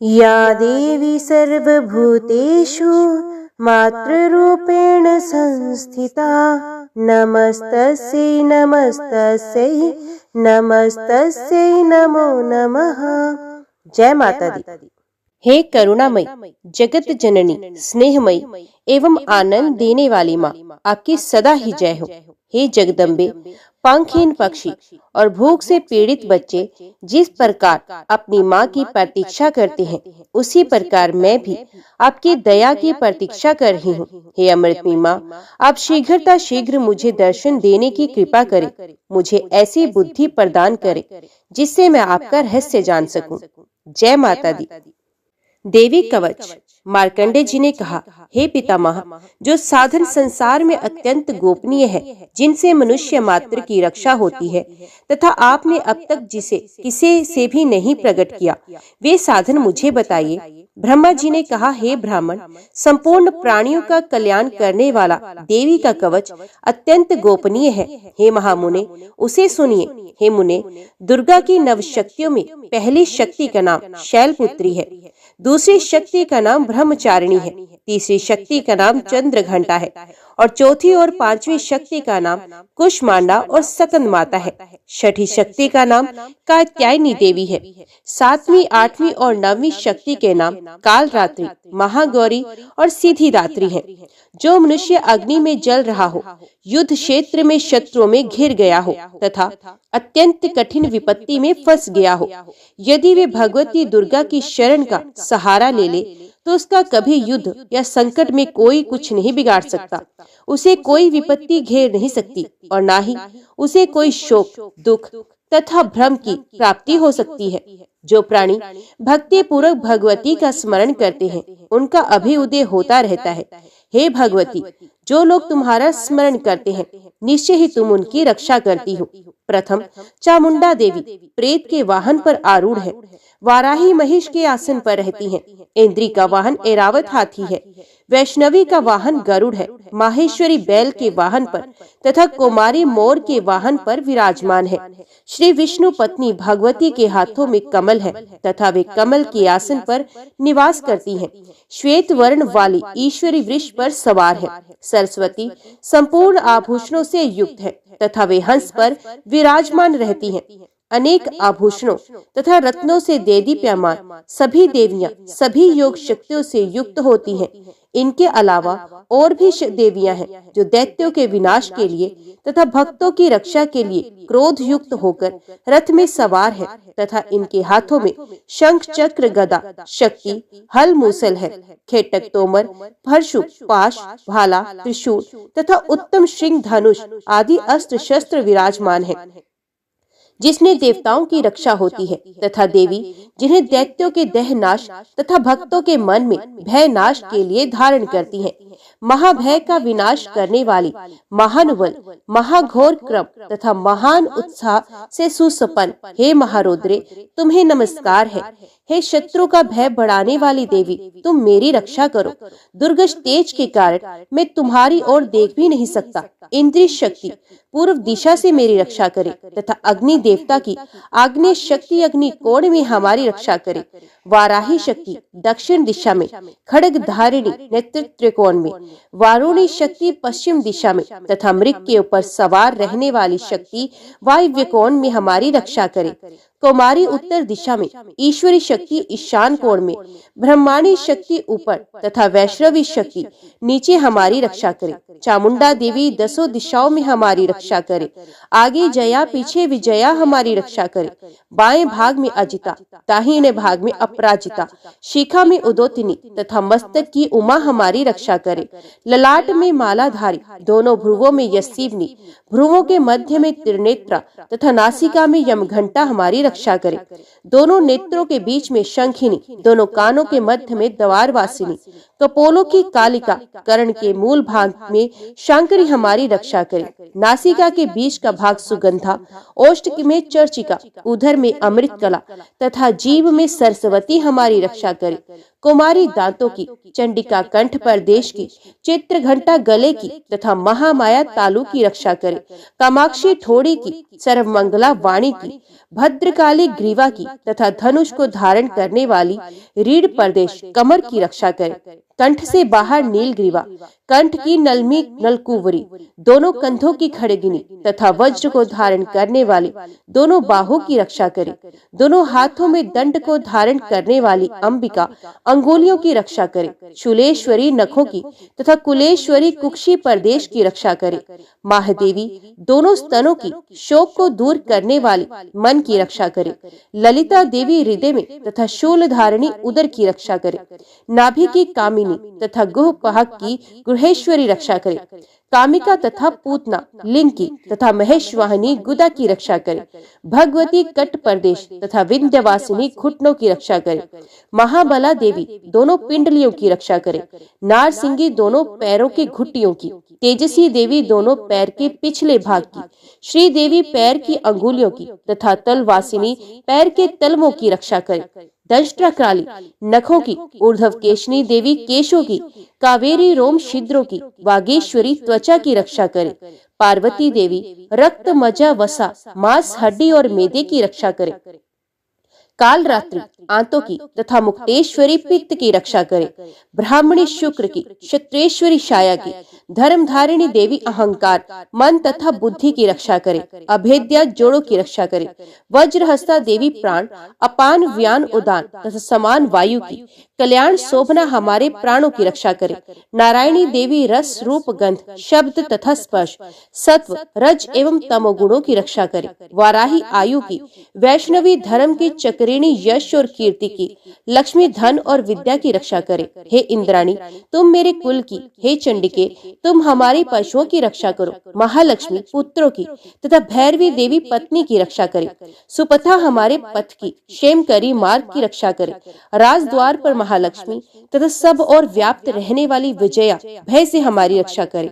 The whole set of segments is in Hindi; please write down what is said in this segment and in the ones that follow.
या देवी सर्वभूतेषु मातृरूपेण संस्थिता नमस्तस्यै नमस्तस्यै नमस्तस्यै नमो नमः। जय माता दी। हे करुणामयी, जगत जननी, स्नेहमयी एवं आनंद देने वाली माँ, आपकी सदा ही जय हो। हे जगदम्बे, पंखहीन पक्षी और भूख से पीड़ित बच्चे जिस प्रकार अपनी माँ की प्रतीक्षा करते हैं, उसी प्रकार मैं भी आपकी दया की प्रतीक्षा कर रही हूँ। हे अमृतमयी माँ, आप शीघ्र मुझे दर्शन देने की कृपा करें। मुझे ऐसी बुद्धि प्रदान करें जिससे मैं आपका रहस्य जान सकूं। जय माता दी। देवी कवच। मार्कंडे जी ने कहा, हे पितामह, जो साधन संसार में अत्यंत गोपनीय है, जिनसे मनुष्य मात्र की रक्षा होती है, तथा आपने अब तक जिसे किसी से भी नहीं प्रकट किया, वे साधन मुझे बताइए। ब्रह्मा जी ने कहा, हे ब्राह्मण, संपूर्ण प्राणियों का कल्याण करने वाला देवी का कवच अत्यंत गोपनीय है। हे महामुने, उसे सुनिए। हे मुने, दुर्गा की नव शक्तियों में पहली शक्ति का नाम शैलपुत्री है, दूसरी शक्ति का नाम ब्रह्मचारिणी है, तीसरी शक्ति का नाम चंद्र घंटा है और चौथी और पांचवी शक्ति का नाम कुष्मांडा और सकंद माता है। छठी शक्ति का नाम कात्यायनी देवी है। सातवीं, आठवीं और नौवीं शक्ति के नाम काल रात्रि, महागौरी और सीधी रात्रि है। जो मनुष्य अग्नि में जल रहा हो, युद्ध क्षेत्र में शत्रुओं में घिर गया हो तथा अत्यंत कठिन विपत्ति में फंस गया हो, यदि वे भगवती दुर्गा की शरण का सहारा ले ले तो उसका कभी युद्ध या संकट में कोई कुछ नहीं बिगाड़ सकता। उसे कोई विपत्ति घेर नहीं सकती और ना ही उसे कोई शोक, दुख तथा भ्रम की प्राप्ति हो सकती है। जो प्राणी भक्ति पूर्वक भगवती का स्मरण करते हैं, उनका अभ्युदय होता रहता है। हे भगवती, जो लोग तुम्हारा स्मरण करते हैं, निश्चय ही तुम उनकी रक्षा करती हो। प्रथम, चामुंडा देवी प्रेत के वाहन पर आरूढ़ है, वाराही महिष के आसन पर रहती हैं, इंद्री का वाहन ऐरावत हाथी है, वैष्णवी का वाहन गरुड़ है, माहेश्वरी बैल के वाहन पर तथा कुमारी मोर के वाहन पर विराजमान है। श्री विष्णु पत्नी भगवती के हाथों में कमल है तथा वे कमल के आसन पर निवास करती हैं। श्वेत वर्ण वाली ईश्वरी वृक्ष पर सवार है। सरस्वती संपूर्ण आभूषणों से युक्त है तथा वे हंस पर विराजमान रहती हैं। अनेक आभूषणों तथा रत्नों से देदीप्यमान सभी देवियां सभी योग शक्तियों से युक्त होती हैं। इनके अलावा और भी देवियां हैं जो दैत्यों के विनाश के लिए तथा भक्तों की रक्षा के लिए क्रोध युक्त होकर रथ में सवार है तथा इनके हाथों में शंख, चक्र, गदा, शक्ति, हल, मूसल है। खेटक, तोमर, परशु, पाश, भाला, त्रिशूल तथा उत्तम श्रृंग, धनुष आदि अस्त्र शस्त्र विराजमान है, जिसने देवताओं की रक्षा होती है, तथा देवी जिन्हें दैत्यों के देह नाश तथा भक्तों के मन में भय नाश के लिए धारण करती हैं। महाभय का विनाश करने वाली, महानुबल, महाघोर क्रम तथा महान उत्साह से सुसंपन्न, हे महारुद्रे, तुम्हें नमस्कार है। हे शत्रु का भय बढ़ाने वाली देवी, तुम मेरी रक्षा करो। दुर्गश तेज के कारण मैं तुम्हारी ओर देख भी नहीं सकता। इंद्रिय शक्ति पूर्व दिशा से मेरी रक्षा करे तथा अग्नि देवता की आग्नेय शक्ति अग्नि कोण में हमारी रक्षा करे। वाराही शक्ति दक्षिण दिशा में, खड्ग धारिणी नेतृत्व त्रिकोण में, वारुणी शक्ति पश्चिम दिशा में तथा मृग के ऊपर सवार रहने वाली शक्ति वायव्य कोण में हमारी रक्षा करे। कुमारी उत्तर दिशा में, ईश्वरी शक्ति ईशान कोण में, ब्रह्मांडी शक्ति ऊपर तथा वैष्णवी शक्ति नीचे हमारी रक्षा करे। चामुंडा देवी दसों दिशाओं में हमारी रक्षा करे। आगे जया, पीछे विजया हमारी रक्षा करे। बाएं भाग में अजिता, दाहिने भाग में अपराजिता, शिखा में उदोतिनी तथा मस्तक की उमा हमारी रक्षा करे। ललाट में मालाधारी, दोनों भ्रुवों में यशीवनी, भ्रुवों के मध्य में त्रिनेत्रा तथा नासिका में यमघंटा हमारी रक्षा करे। दोनों नेत्रों के बीच में शंखिनी, दोनों कानों के मध्य में द्वारवासिनी, कपोलों की कालिका, कर्ण के मूल भाग में शंकरी हमारी रक्षा करे। नासिका के बीच का भाग सुगंधा, ओष्ठ में चर्चिका, उधर में अमृत कला तथा जीव में सरस्वती हमारी रक्षा करे। कुमारी दांतों की, चंडिका कंठ प्रदेश की, चित्र घंटा गले की तथा महामाया तालु की रक्षा करे। कामाक्षी ठोड़ी की, सर्वमंगला वाणी की, भद्र भद्रकाली ग्रीवा की तथा धनुष को धारण करने वाली रीढ़ प्रदेश कमर की रक्षा करे। कंठ से बाहर नील ग्रीवा, कंठ की नलमी नलकुवरी, दोनों कंधों की खड़गिनी तथा वज्र को धारण करने वाली दोनों बाहों की रक्षा करे। दोनों हाथों में दंड को धारण करने वाली अंबिका अंगुलियों की रक्षा करे। शूलेश्वरी नखों की तथा कुलेश्वरी कुक्षी प्रदेश की रक्षा करे। महादेवी दोनों स्तनों की शोक को दूर करने वाली मन की रक्षा करे। ललिता देवी हृदय में तथा शूल धारिणी उदर की रक्षा करे। नाभि की कामिनी तथा गुह पहक की गृहेश्वरी रक्षा करे। कामिका तथा पूतना लिंग की तथा महेशवाहिनी गुदा की रक्षा करे। भगवती कट प्रदेश तथा विंध्यवासिनी घुटनों की रक्षा करे। महाबला देवी दोनों पिंडलियों की रक्षा करे। नारसिंगी दोनों पैरों की घुटियों की। तेजसी देवी दोनों पैर के पिछले भाग की। श्री देवी पैर की अंगुलियों की तथा तलवासिनी पैर के तलवों की रक्षा करे। दंष्ट्रकाली नखों की। ऊर्ध्व केशनी देवी केशों की। कावेरी रोम छिद्रों की। वागेश्वरी त्वचा की रक्षा करे। पार्वती देवी रक्त मज्जा वसा मांस हड्डी और मेदे की रक्षा करे। काल रात्रि आंतों की तथा मुक्तेश्वरी पित्त की रक्षा करे। ब्राह्मणी शुक्र की। क्षत्रेश्वरी छाया की। धर्मधारिणी देवी अहंकार मन तथा बुद्धि की रक्षा करे। अभेद्या जोड़ों की रक्षा करे। वज्रहस्ता देवी प्राण अपान व्यान उदान तथा समान वायु की। कल्याण शोभना हमारे प्राणों की रक्षा करे। नारायणी देवी रस रूप गंध शब्द तथा स्पर्श सत्व रज एवं तमोगुणों की रक्षा करे। वाराही आयु की। वैष्णवी धर्म की। चक्रिणी यश और कीर्ति की। लक्ष्मी धन और विद्या की रक्षा करे। हे इंद्राणी तुम मेरे कुल की। हे चंडिके तुम हमारी पशुओं की रक्षा करो। महालक्ष्मी पुत्रों की तथा भैरवी देवी पत्नी की रक्षा करे। सुपथा हमारे पथ की। क्षेमकरी मार्ग की रक्षा करे। राजद्वार पर महालक्ष्मी तथा सब और व्याप्त रहने वाली विजया भय से हमारी रक्षा करे।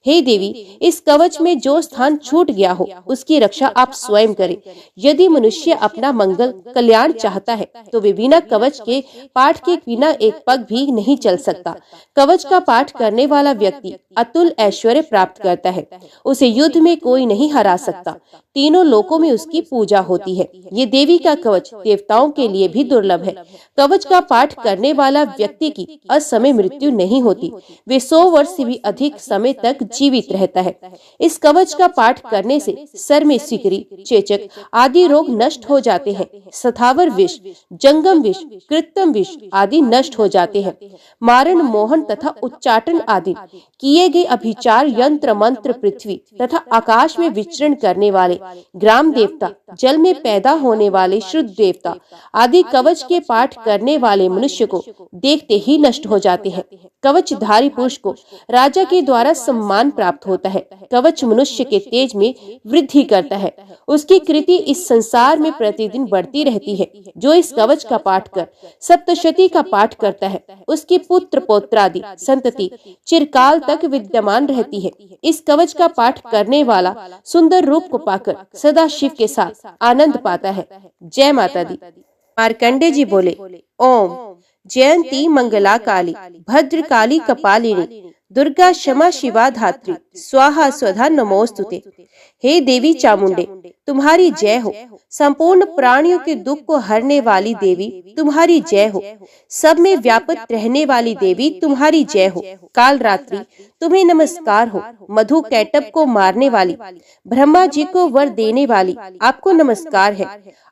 हे देवी इस कवच में जो स्थान छूट गया हो उसकी रक्षा आप स्वयं करें। यदि मनुष्य अपना मंगल कल्याण चाहता है तो वे बिना कवच के पाठ के बिना एक पग भी नहीं चल सकता। कवच का पाठ करने वाला व्यक्ति अतुल ऐश्वर्य प्राप्त करता है। उसे युद्ध में कोई नहीं हरा सकता। तीनों लोकों में उसकी पूजा होती है। ये देवी का कवच देवताओं के लिए भी दुर्लभ है। कवच का पाठ करने वाला व्यक्ति की असमय मृत्यु नहीं होती। वे 100 वर्ष से भी अधिक समय तक जीवित रहता है। इस कवच का पाठ करने से सर में सिकरी चेचक आदि रोग नष्ट हो जाते हैं। स्थावर विष जंगम विष कृत्रिम विष आदि नष्ट हो जाते हैं। मारण मोहन तथा उच्चाटन आदि किए गए अभिचार यंत्र मंत्र पृथ्वी तथा आकाश में विचरण करने वाले ग्राम देवता जल में पैदा होने वाले शुद्ध देवता आदि कवच के पाठ करने वाले मनुष्य को देखते ही नष्ट हो जाते हैं। कवचधारी पुरुष को राजा के द्वारा सम्मान प्राप्त होता है। कवच मनुष्य के तेज में वृद्धि करता है। उसकी कृति इस संसार में प्रतिदिन बढ़ती रहती है। जो इस कवच का पाठ कर सप्तशती का पाठ करता है उसकी पुत्र पौत्रादि संतति चिरकाल तक विद्यमान रहती है। इस कवच का पाठ करने वाला सुंदर रूप को पाकर सदा शिव के साथ आनंद पाता है। जय माता दी। मार्कंडे जी बोले ओम जयंती मंगला काली भद्रकाली कपालिनी दुर्गा क्षमा शिवा धात्री स्वाहा स्वधा नमोस्तुते। हे देवी चामुंडे तुम्हारी जय हो। संपूर्ण प्राणियों के दुख को हरने वाली देवी तुम्हारी जय हो। सब में व्यापक रहने वाली देवी तुम्हारी जय हो। काल रात्रि तुम्हें नमस्कार हो। मधु कैटब को मारने वाली ब्रह्मा जी को वर देने वाली आपको नमस्कार है।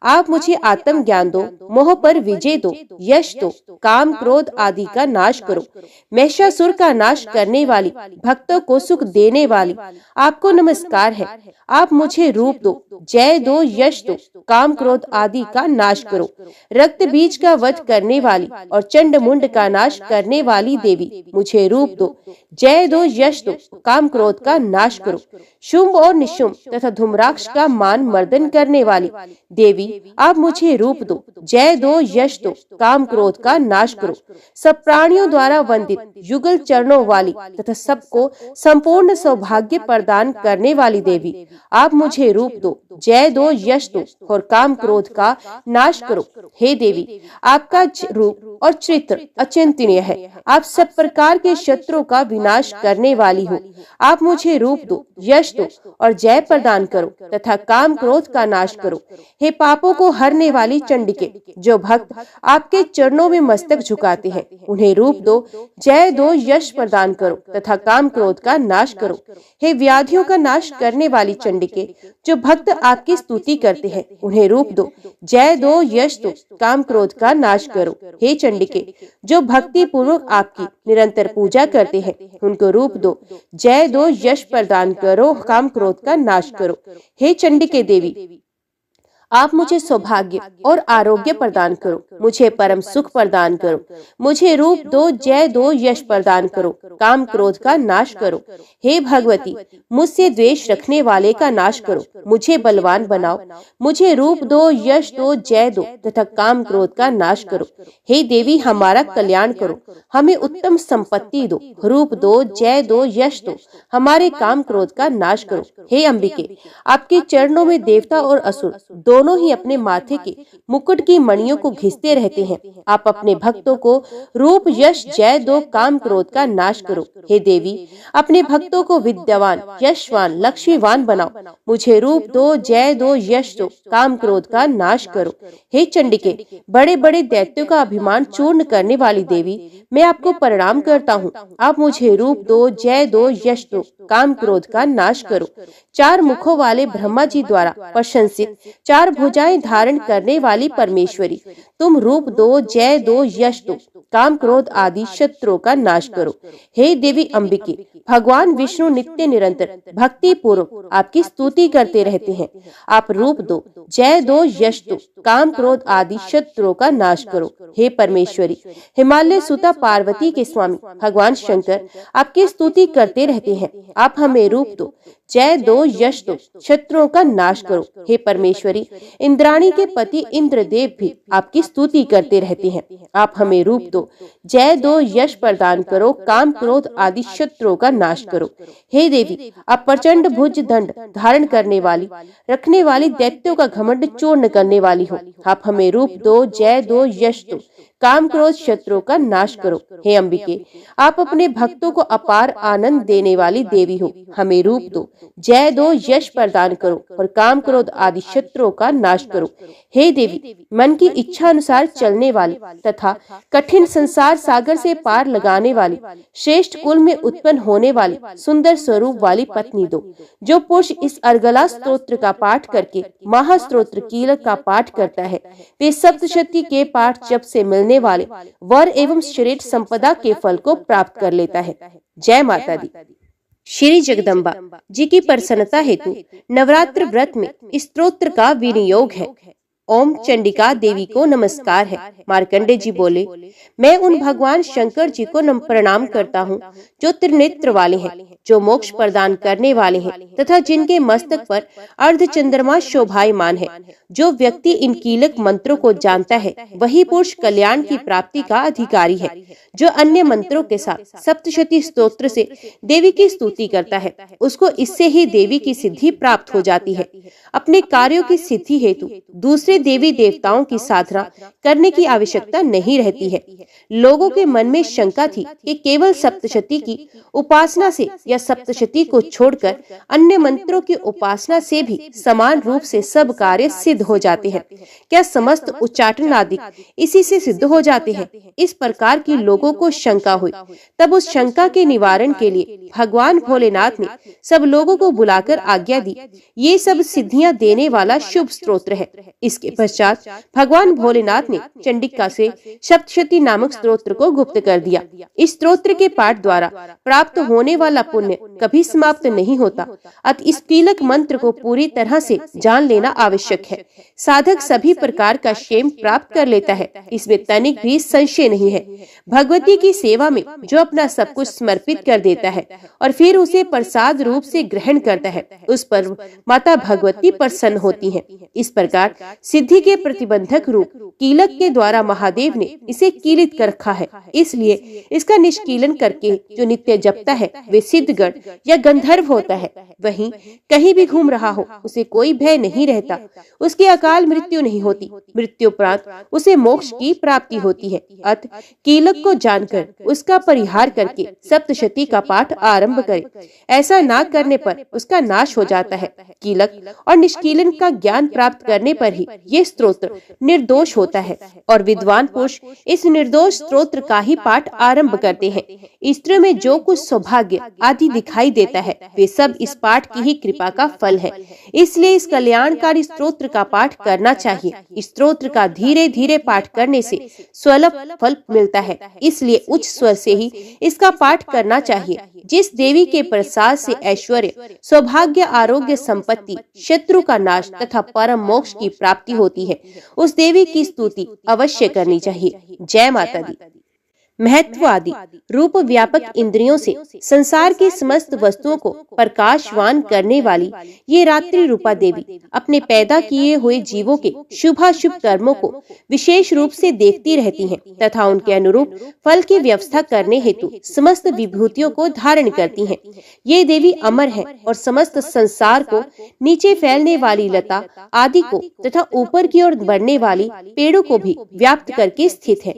आप मुझे आत्म ज्ञान दो, मोह पर विजय दो, यश दो, काम क्रोध आदि का नाश करो। महिषासुर का नाश करने वाली भक्तों को सुख देने वाली आपको नमस्कार है। आप मुझे रूप दो, जय दो, यश दो, काम क्रोध आदि का नाश करो। रक्त बीज का वध करने वाली और चंड मुंड का नाश करने वाली देवी मुझे रूप दो, जय दो, यश दो, काम क्रोध का नाश करो। शुंभ और निशुंभ तथा धूम्राक्ष का मान मर्दन करने वाली देवी आप मुझे रूप दो, जय दो, यश दो, काम क्रोध का नाश करो। सब प्राणियों द्वारा वंदित युगल चरणों वाली तथा सबको संपूर्ण सौभाग्य प्रदान करने वाली देवी, आप मुझे रूप दो, जय दो, यश दो और काम क्रोध का नाश करो। हे देवी, आपका रूप और चरित्र अचिंतनीय है। आप सब प्रकार के शत्रुओं का विनाश करने वाली हो। आप मुझे रूप दो, यश दो और जय प्रदान करो तथा काम क्रोध का नाश करो। हे पापों को हरने वाली चंडिके, जो भक्त आपके चरणों में मस्तक झुकाते हैं, उन्हें रूप दो, जय दो, यश प्रदान करो तथा काम क्रोध का नाश करो। हे व्याधियों का नाश करने वाली चंडिके, जो भक्त आपकी स्तुति करते हैं, उन्हें रूप दो, जय दो, यश दो, काम क्रोध का नाश करो। हे चंडिके, जो भक्ति पूर्वक आपकी निरंतर पूजा करते हैं, उनको रूप दो, जय दो, यश प्रदान करो, काम क्रोध का नाश करो। हे चंडिके देवी, आप मुझे सौभाग्य और आरोग्य प्रदान करो, मुझे परम सुख प्रदान करो, मुझे रूप दो, जय दो, यश प्रदान करो, काम क्रोध का नाश करो। हे भगवती, मुझसे द्वेष रखने वाले का नाश करो, मुझे बलवान बनाओ, मुझे रूप दो, यश दो, जय दो तथा काम क्रोध का नाश करो। हे देवी, हमारा कल्याण करो, हमें उत्तम संपत्ति दो, रूप दो, जय दो, यश दो, हमारे काम क्रोध का नाश करो। हे अंबिके, आपके चरणों में देवता और असुर दोनों ही अपने माथे के मुकुट की मणियों को घिसते रहते हैं। आप अपने भक्तों को रूप, यश, जय दो, काम क्रोध का नाश करो। हे देवी, अपने भक्तों को विद्यावान, यशवान, लक्ष्मीवान बनाओ, मुझे रूप दो, जय दो, यश दो, काम क्रोध का नाश करो। हे चंडिके, बड़े बड़े दैत्यों का अभिमान चूर्ण करने वाली देवी, मैं आपको प्रणाम करता हूँ। आप मुझे रूप दो, जय दो, यश दो, काम क्रोध का नाश करो। चार मुखों वाले ब्रह्मा जी द्वारा प्रशंसित, चार भुजाएं धारण करने वाली परमेश्वरी, तुम रूप दो, जय दो, यश दो, काम क्रोध आदि शत्रुओं का नाश करो। हे देवी अंबिके, भगवान विष्णु नित्य निरंतर भक्ति पूर्वक आपकी स्तुति करते रहते हैं। आप रूप दो, जय दो, यश दो, काम क्रोध आदि शत्रुओं का नाश करो। हे परमेश्वरी, हिमालय सुता पार्वती के स्वामी भगवान शंकर आपकी स्तुति करते रहते हैं। आप हमें रूप दो, जय दो, यश दो, शत्रुओं का नाश करो। हे परमेश्वरी, इंद्राणी के पति इंद्रदेव भी आपकी स्तुति करते रहते हैं। आप हमें रूप दो, जय दो, यश प्रदान करो, काम क्रोध आदि शत्रुओं का नाश करो। हे देवी, आप प्रचंड भुज दंड धारण करने वाली, रखने वाली, दैत्यों का घमंड चूर्ण करने वाली हो। आप हमें रूप दो, जय दो, यश दो, काम क्रोध शत्रुओं का नाश करो। हे अंबिके, आप अपने भक्तों को अपार आनंद देने वाली देवी हो। हमें रूप दो, जय दो, यश प्रदान करो और काम क्रोध आदि शत्रुओं का नाश करो। हे देवी, मन की इच्छा अनुसार चलने वाली तथा कठिन संसार सागर से पार लगाने वाली, श्रेष्ठ कुल में उत्पन्न होने वाली, सुंदर स्वरूप वाली पत्नी दो। जो पुरुष इस अर्गला स्तोत्र का पाठ करके महास्तोत्र कीलक का पाठ करता है, वे सप्तशती के पाठ जप से मिलने वाले वर एवं श्रेष्ठ संपदा के फल को प्राप्त कर लेता है। जय माता दी। श्री जगदम्बा जी की प्रसन्नता हेतु नवरात्र व्रत में इस स्तोत्र का विनियोग है। ओम चंडिका देवी को नमस्कार है। मार्कंडे जी बोले, मैं उन भगवान शंकर जी को प्रणाम करता हूँ जो त्रिनेत्र वाले हैं, जो मोक्ष प्रदान करने वाले हैं तथा जिनके मस्तक पर अर्ध चंद्रमा शोभायमान है। जो व्यक्ति इन कीलक मंत्रों को जानता है, वही पुरुष कल्याण की प्राप्ति का अधिकारी है। जो अन्य मंत्रों के साथ सप्तशती स्तोत्र से देवी की स्तुति करता है, उसको इससे ही देवी की सिद्धि प्राप्त हो जाती है। अपने कार्यों की सिद्धि हेतु दूसरे देवी देवताओं की साधना करने की आवश्यकता नहीं रहती है। लोगों के मन में शंका थी कि केवल सप्तशती की उपासना से या सप्तशती को छोड़कर अन्य मंत्रों की उपासना से भी समान रूप से सब कार्य सिद्ध हो जाते हैं। क्या समस्त उच्चाटन आदि इसी से सिद्ध हो जाते हैं? इस प्रकार की लोगों को शंका हुई। तब उस शंका के निवारण के लिए भगवान भोलेनाथ ने सब लोगों को बुलाकर आज्ञा दी। ये सब सिद्धियां देने वाला शुभ स्तोत्र है। इसके पश्चात भगवान भोलेनाथ ने चंडिका से सप्तशती नामक स्तोत्र को गुप्त कर दिया। इस स्तोत्र के पाठ द्वारा प्राप्त होने वाला पुण्य कभी समाप्त नहीं होता। अतः इस कीलक मंत्र को पूरी तरह से जान लेना आवश्यक है। साधक सभी प्रकार का क्षेम प्राप्त कर लेता है, इसमें तनिक भी संशय नहीं है। भगवती की सेवा में जो अपना सब कुछ समर्पित कर देता है और फिर उसे प्रसाद रूप से ग्रहण करता है, उस पर माता भगवती प्रसन्न होती हैं। इस प्रकार सिद्धि के प्रतिबंधक रूप कीलक के द्वारा महादेव ने इसे कीलित कर रखा है। इसलिए इसका निष्कीलन करके जो नित्य जपता है वे सिद्धगण या गंधर्व होता है। वहीं कहीं भी घूम रहा हो उसे कोई भय नहीं रहता, उसकी अकाल मृत्यु नहीं होती, मृत्युपरांत उसे मोक्ष की प्राप्ति होती है। अत कीलक को जानकर उसका परिहार करके सप्तशती का पाठ आरंभ करे। ऐसा ना करने पर उसका नाश हो जाता है। कीलक और निष्कीलन का ज्ञान प्राप्त करने पर ही ये स्तोत्र निर्दोष होता है और विद्वान पुरुष इस निर्दोष स्तोत्र का ही पाठ आरंभ करते हैं। स्त्रियों में जो कुछ सौभाग्य आदि दिखाई देता है वे सब इस पाठ की ही कृपा का फल है। इसलिए इस कल्याणकारी स्तोत्र का पाठ करना चाहिए। इस स्तोत्र का धीरे धीरे पाठ करने से सुलभ फल मिलता है, इसलिए उच्च स्वर से ही इसका पाठ करना चाहिए। जिस देवी के प्रसाद से ऐश्वर्य, सौभाग्य, आरोग्य, संपत्ति, शत्रु का नाश तथा परम मोक्ष की प्राप्ति होती है, उस देवी की स्तुति अवश्य करनी चाहिए। जय माता दी। महत्व आदि रूप व्यापक इंद्रियों से संसार की समस्त वस्तुओं को प्रकाशवान करने वाली ये रात्रि रूपा देवी अपने पैदा किए हुए जीवों के शुभाशुभ कर्मों को विशेष रूप से देखती रहती हैं तथा उनके अनुरूप फल की व्यवस्था करने हेतु समस्त विभूतियों को धारण करती हैं। ये देवी अमर है और समस्त संसार को नीचे फैलने वाली लता आदि को तथा ऊपर की ओर बढ़ने वाली पेड़ों को भी व्याप्त करके स्थित है।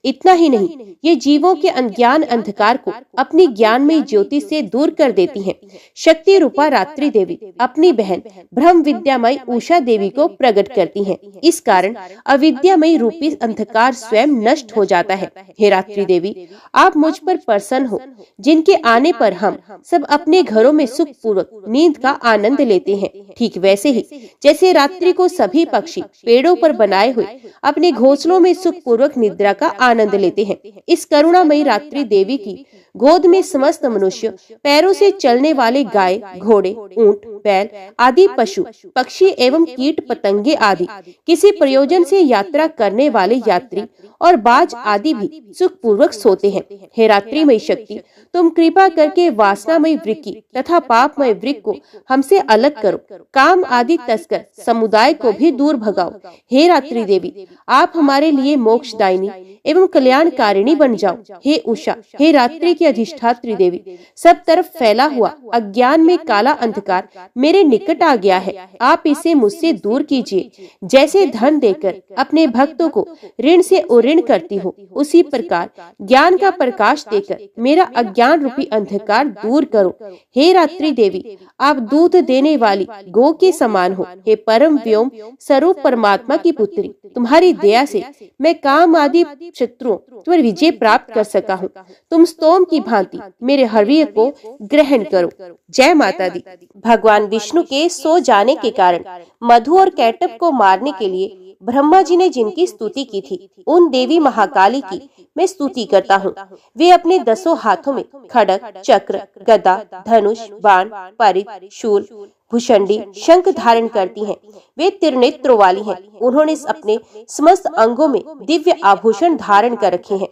इतना ही नहीं, ये जीवों के अज्ञान अंधकार को अपनी ज्ञानमयी ज्योति से दूर कर देती हैं। शक्ति रूपा रात्रि देवी अपनी बहन ब्रह्म विद्यामयी उषा देवी को प्रकट करती हैं। इस कारण अविद्यामयी रूपी अंधकार स्वयं नष्ट हो जाता है। हे रात्रि देवी, आप मुझ पर प्रसन्न हो, जिनके आने पर हम सब अपने घरों में सुख पूर्वक नींद का आनंद लेते हैं। ठीक वैसे ही जैसे रात्रि को सभी पक्षी पेड़ों पर बनाए हुए अपने घोंसलों में सुख पूर्वक निद्रा का आनंद लेते हैं, इस करुणामयी रात्रि देवी की गोद में समस्त मनुष्य, पैरों से चलने वाले गाय, घोड़े, ऊंट, बैल आदि पशु, पक्षी एवं कीट पतंगे आदि किसी प्रयोजन से यात्रा करने वाले यात्री और बाज आदि भी सुख पूर्वक सोते हैं। हे रात्रिमयी शक्ति, तुम कृपा करके वासनामयी वृक्की तथा पापमय वृक्क को हमसे अलग करो, काम आदि तस्कर समुदाय को भी दूर भगाओ। हे रात्रि देवी, आप हमारे लिए मोक्षदायिनी एवं कल्याणकारिणी बन जाओ। हे उषा, हे रात्रि की अधिष्ठात्री देवी, सब तरफ फैला हुआ अज्ञान में काला अंधकार मेरे निकट आ गया है, आप इसे मुझसे दूर कीजिए। जैसे धन देकर अपने भक्तों को ऋण से उऋण करती हो, उसी प्रकार ज्ञान का प्रकाश देकर मेरा अज्ञान रूपी अंधकार दूर करो। हे रात्रि देवी, आप दूध देने वाली गौ के समान हो। हे परम व्योम स्वरूप परमात्मा की पुत्री, तुम्हारी दया से मैं काम आदि शत्रुओं पर विजय प्राप्त कर सका हूँ। तुम स्तोम की भांति मेरे हृदय को ग्रहण करो। जय माता दी। भगवान विष्णु के सो जाने के कारण मधु और कैटभ को मारने के लिए ब्रह्मा जी ने जिनकी स्तुति की थी, उन देवी महाकाली की मैं स्तुति करता हूँ। वे अपने 10 हाथों में खड्ग, चक्र, गदा, धनुष, बाण, परिघ, शूल, भूषंडी, शंख धारण करती हैं। वे त्रिनेत्रों वाली हैं। उन्होंने अपने समस्त अंगों में दिव्य आभूषण धारण कर रखे हैं।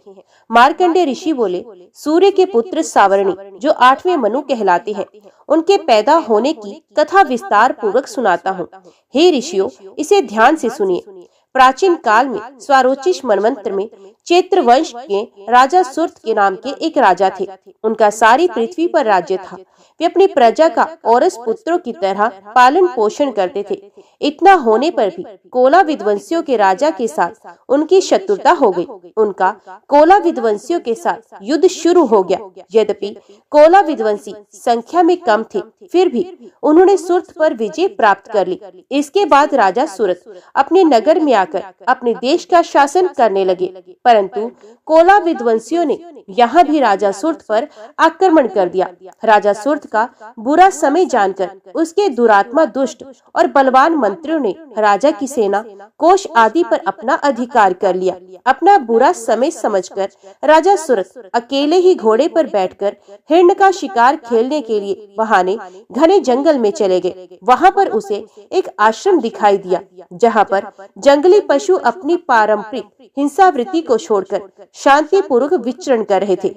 मार्कंडेय ऋषि बोले, सूर्य के पुत्र सावरणी जो 8वें मनु कहलाते हैं, उनके पैदा होने की कथा विस्तार पूर्वक सुनाता हूँ। हे ऋषियों, इसे ध्यान से सुनिए। प्राचीन काल में स्वारोचिष मनवंतर में चैत्र वंश के राजा सुर्त के नाम के एक राजा थे। उनका सारी पृथ्वी पर राज्य था। वे अपनी प्रजा का औरस पुत्रों की तरह पालन पोषण करते थे। इतना होने पर भी कोला विध्वंसियों के राजा के साथ उनकी शत्रुता हो गई। उनका कोला विध्वंसियों के साथ युद्ध शुरू हो गया। यद्यपि कोला विध्वंसी संख्या में कम थे, फिर भी उन्होंने सुरत पर विजय प्राप्त कर ली। इसके बाद राजा सुरत अपने नगर में आकर अपने देश का शासन करने लगे, परंतु कोला विध्वंसियों ने यहाँ भी राजा सुरत पर आक्रमण कर दिया। राजा सुरत का बुरा समय जानकर उसके दुरात्मा दुष्ट और बलवान मंत्रियों ने राजा की सेना, कोष आदि पर अपना अधिकार कर लिया। अपना बुरा समय समझकर राजा सुरत अकेले ही घोड़े पर बैठकर हिरण का शिकार खेलने के लिए बहाने घने जंगल में चले गए। वहाँ पर उसे एक आश्रम दिखाई दिया, जहाँ पर जंगली पशु अपनी पारंपरिक हिंसावृत्ति को छोड़कर शांति पूर्वक विचरण कर रहे थे।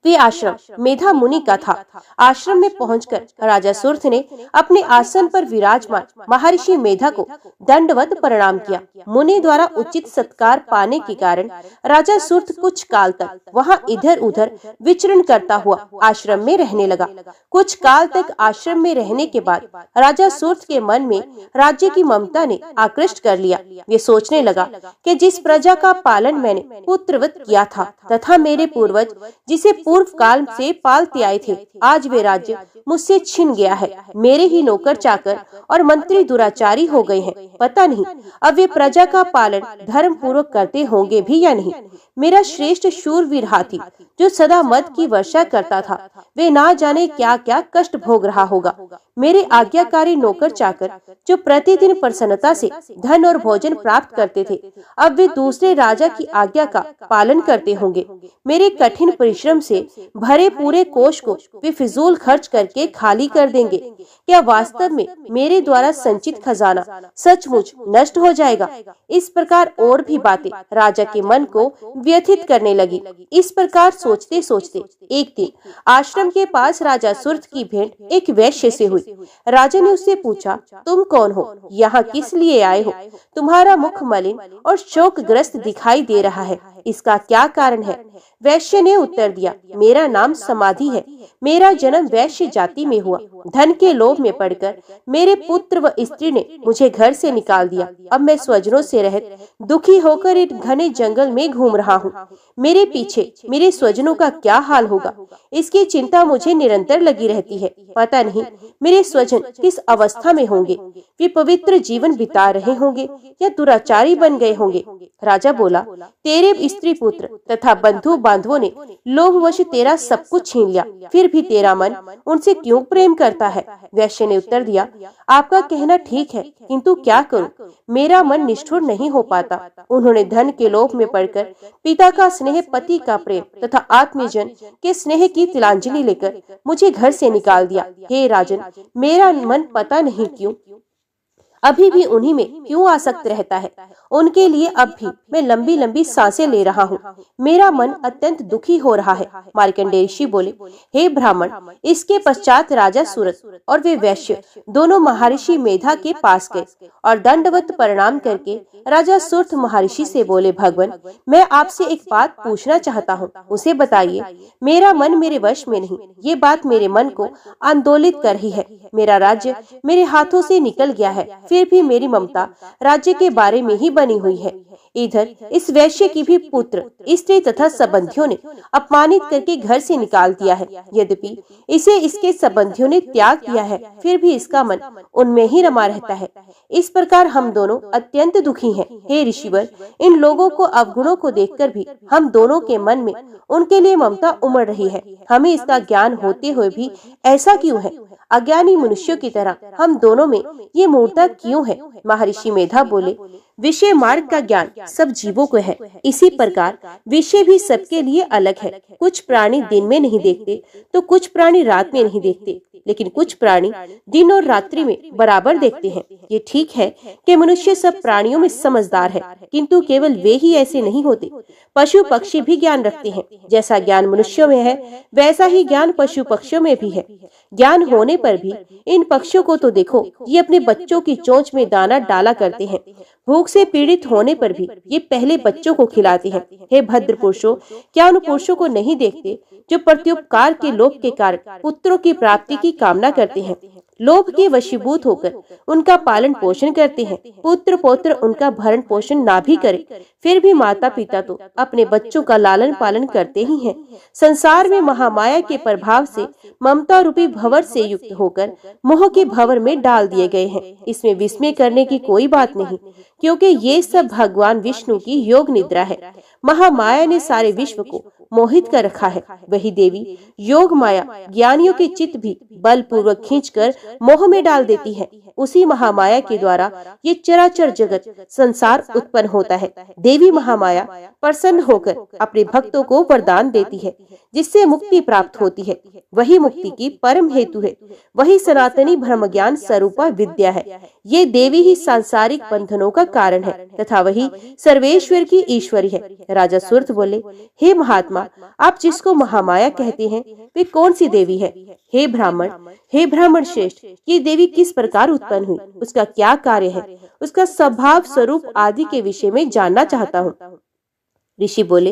वे आश्रम मेधा मुनि का था। आश्रम में पहुंचकर राजा सुर्थ ने अपने आसन पर विराजमान महर्षि मेधा को दंडवत प्रणाम किया। मुनि द्वारा उचित सत्कार पाने के कारण राजा सुर्थ कुछ काल तक वहां इधर उधर विचरण करता हुआ आश्रम में रहने लगा। कुछ काल तक आश्रम में रहने के बाद राजा सुर्थ के मन में राज्य की ममता ने आकृष्ट कर लिया। वे सोचने लगा कि जिस प्रजा का पालन मैंने पुत्रवत किया था तथा मेरे पूर्वज जिसे पूर्व काल से पालते आए थे, आज वे राज्य मुझसे छिन गया है। मेरे ही नौकर चाकर और मंत्री दुराचारी हो गए हैं। पता नहीं अब वे प्रजा का पालन धर्म पूर्वक करते होंगे भी या नहीं। मेरा श्रेष्ठ शूरवीर हाथी जो सदा मद की वर्षा करता था, वे ना जाने क्या क्या कष्ट भोग रहा होगा। मेरे आज्ञाकारी नौकर चाकर जो प्रतिदिन प्रसन्नता से धन और भोजन प्राप्त करते थे, अब वे दूसरे राजा की आज्ञा का पालन करते होंगे। मेरे कठिन परिश्रम से भरे पूरे कोष को वे फिजूल खर्च करके खाली कर देंगे। क्या वास्तव में मेरे द्वारा संचित खजाना सचमुच नष्ट हो जाएगा? इस प्रकार और भी बातें राजा के मन को व्यथित करने लगी। इस प्रकार सोचते सोचते एक दिन आश्रम के पास राजा सुर्थ की भेंट एक वैश्य से हुई। राजा ने उससे पूछा, तुम कौन हो? यहाँ किस लिए आए हो? तुम्हारा मुख मलिन और शोकग्रस्त दिखाई दे रहा है, इसका क्या कारण है? वैश्य ने उत्तर दिया, मेरा नाम समाधि है। मेरा जन्म वैश्य जाति में हुआ। धन के लोभ में पड़कर मेरे पुत्र व स्त्री ने मुझे घर से निकाल दिया। अब मैं स्वजनों से रहित दुखी होकर एक घने जंगल में घूम रहा हूँ। मेरे पीछे मेरे स्वजनों का क्या हाल होगा, इसकी चिंता मुझे निरंतर लगी रहती है। पता नहीं मेरे स्वजन किस अवस्था में होंगे। वे पवित्र जीवन बिता रहे होंगे या दुराचारी बन गए होंगे। राजा बोला, तेरे स्त्री पुत्र तथा बंधु बांधवों ने लोभवश तेरा सब कुछ छीन लिया, फिर भी तेरा मन उनसे क्यों प्रेम करता है? वैश्य ने उत्तर दिया, आपका कहना ठीक है, किंतु क्या करूं? मेरा मन निष्ठुर नहीं हो पाता। उन्होंने धन के लोभ में पड़कर पिता का स्नेह, पति का प्रेम तथा आत्मीजन के स्नेह की तिलांजलि लेकर मुझे घर से निकाल दिया। हे राजन, मेरा मन पता नहीं क्यों अभी भी उन्हीं में क्यों आसक्त रहता है। उनके लिए अब भी मैं लंबी लंबी सांसें ले रहा हूँ। मेरा मन अत्यंत दुखी हो रहा है। मार्कंडेय ऋषि बोले, हे ब्राह्मण, इसके पश्चात राजा सूरत और वे वैश्य दोनों महर्षि मेधा के पास गए और दंडवत प्रणाम करके राजा सूर्थ महर्षि से बोले, भगवान, मैं आपसे एक बात पूछना चाहता हूँ, उसे बताइए। मेरा मन मेरे वश में नहीं। ये बात मेरे मन को आंदोलित कर रही है। मेरा राज्य मेरे हाथों से निकल गया है, फिर भी मेरी ममता राज्य के बारे में ही बनी हुई है। इधर इस वैश्य की भी पुत्र, स्त्री तथा संबंधियों ने अपमानित करके घर से निकाल दिया है। यद्यपि इसे इसके संबंधियों ने त्याग दिया है, फिर भी इसका मन उनमें ही रमा रहता है। इस प्रकार हम दोनों अत्यंत दुखी हैं। हे ऋषिवर, इन लोगों को अवगुणों को देखकर भी हम दोनों के मन में उनके लिए ममता उमड़ रही है। हमें इसका ज्ञान होते हुए भी ऐसा क्यों है? अज्ञानी मनुष्यों की तरह हम दोनों में ये मूर्ता क्यों है? महर्षि मेधा बोले, विषय मार्ग का ज्ञान सब जीवों को है। इसी प्रकार विषय भी सबके लिए अलग है। कुछ प्राणी दिन में नहीं देखते तो कुछ प्राणी रात में नहीं देखते, लेकिन कुछ प्राणी दिन और रात्रि में बराबर देखते हैं। ये ठीक है कि मनुष्य सब प्राणियों में समझदार है, किंतु केवल वे ही ऐसे नहीं होते। पशु पक्षी भी ज्ञान रखते हैं। जैसा ज्ञान मनुष्यों में है, वैसा ही ज्ञान पशु पक्षियों में भी है। ज्ञान होने पर भी इन पक्षियों को तो देखो, ये अपने बच्चों की चोंच में दाना डाला करते हैं। भूख से पीड़ित होने पर भी ये पहले बच्चों को खिलाते हैं। हे भद्र पुरुषों, क्या उन पुरुषों को नहीं देखते जो प्रत्युपकार के लोभ के कारण पुत्रों की प्राप्ति की कामना करते हैं? लोभ के वशीभूत होकर उनका पालन पोषण करते हैं। पुत्र पौत्र उनका भरण पोषण ना भी करे, फिर भी माता पिता तो अपने बच्चों का लालन पालन करते ही हैं। संसार में महामाया के प्रभाव से ममता रूपी भंवर से युक्त होकर मोह के भंवर में डाल दिए गए हैं। इसमें विस्मय करने की कोई बात नहीं, क्योंकि ये सब भगवान विष्णु की योग निद्रा है। महामाया ने सारे विश्व को मोहित कर रखा है। वही देवी योग माया ज्ञानियों के चित्त भी बलपूर्वक खींचकर मोह में डाल देती है। उसी महामाया के द्वारा ये चराचर जगत संसार उत्पन्न होता है। देवी महामाया प्रसन्न होकर अपने भक्तों को वरदान देती है, जिससे मुक्ति प्राप्त होती है। वही मुक्ति की परम हेतु है, वही सनातनी ब्रह्म ज्ञान स्वरूपा विद्या है। ये देवी ही सांसारिक बंधनों का कारण है तथा वही सर्वेश्वर की ईश्वरी है। राजा सुरथ बोले, हे महात्मा, आप जिसको महामाया कहते हैं वे कौन सी देवी है? हे ब्राह्मण श्रेष्ठ, ये देवी किस प्रकार उत्पन्न हुई, उसका क्या कार्य है, उसका स्वभाव स्वरूप आदि के विषय में जानना चाहता हूँ। ऋषि बोले,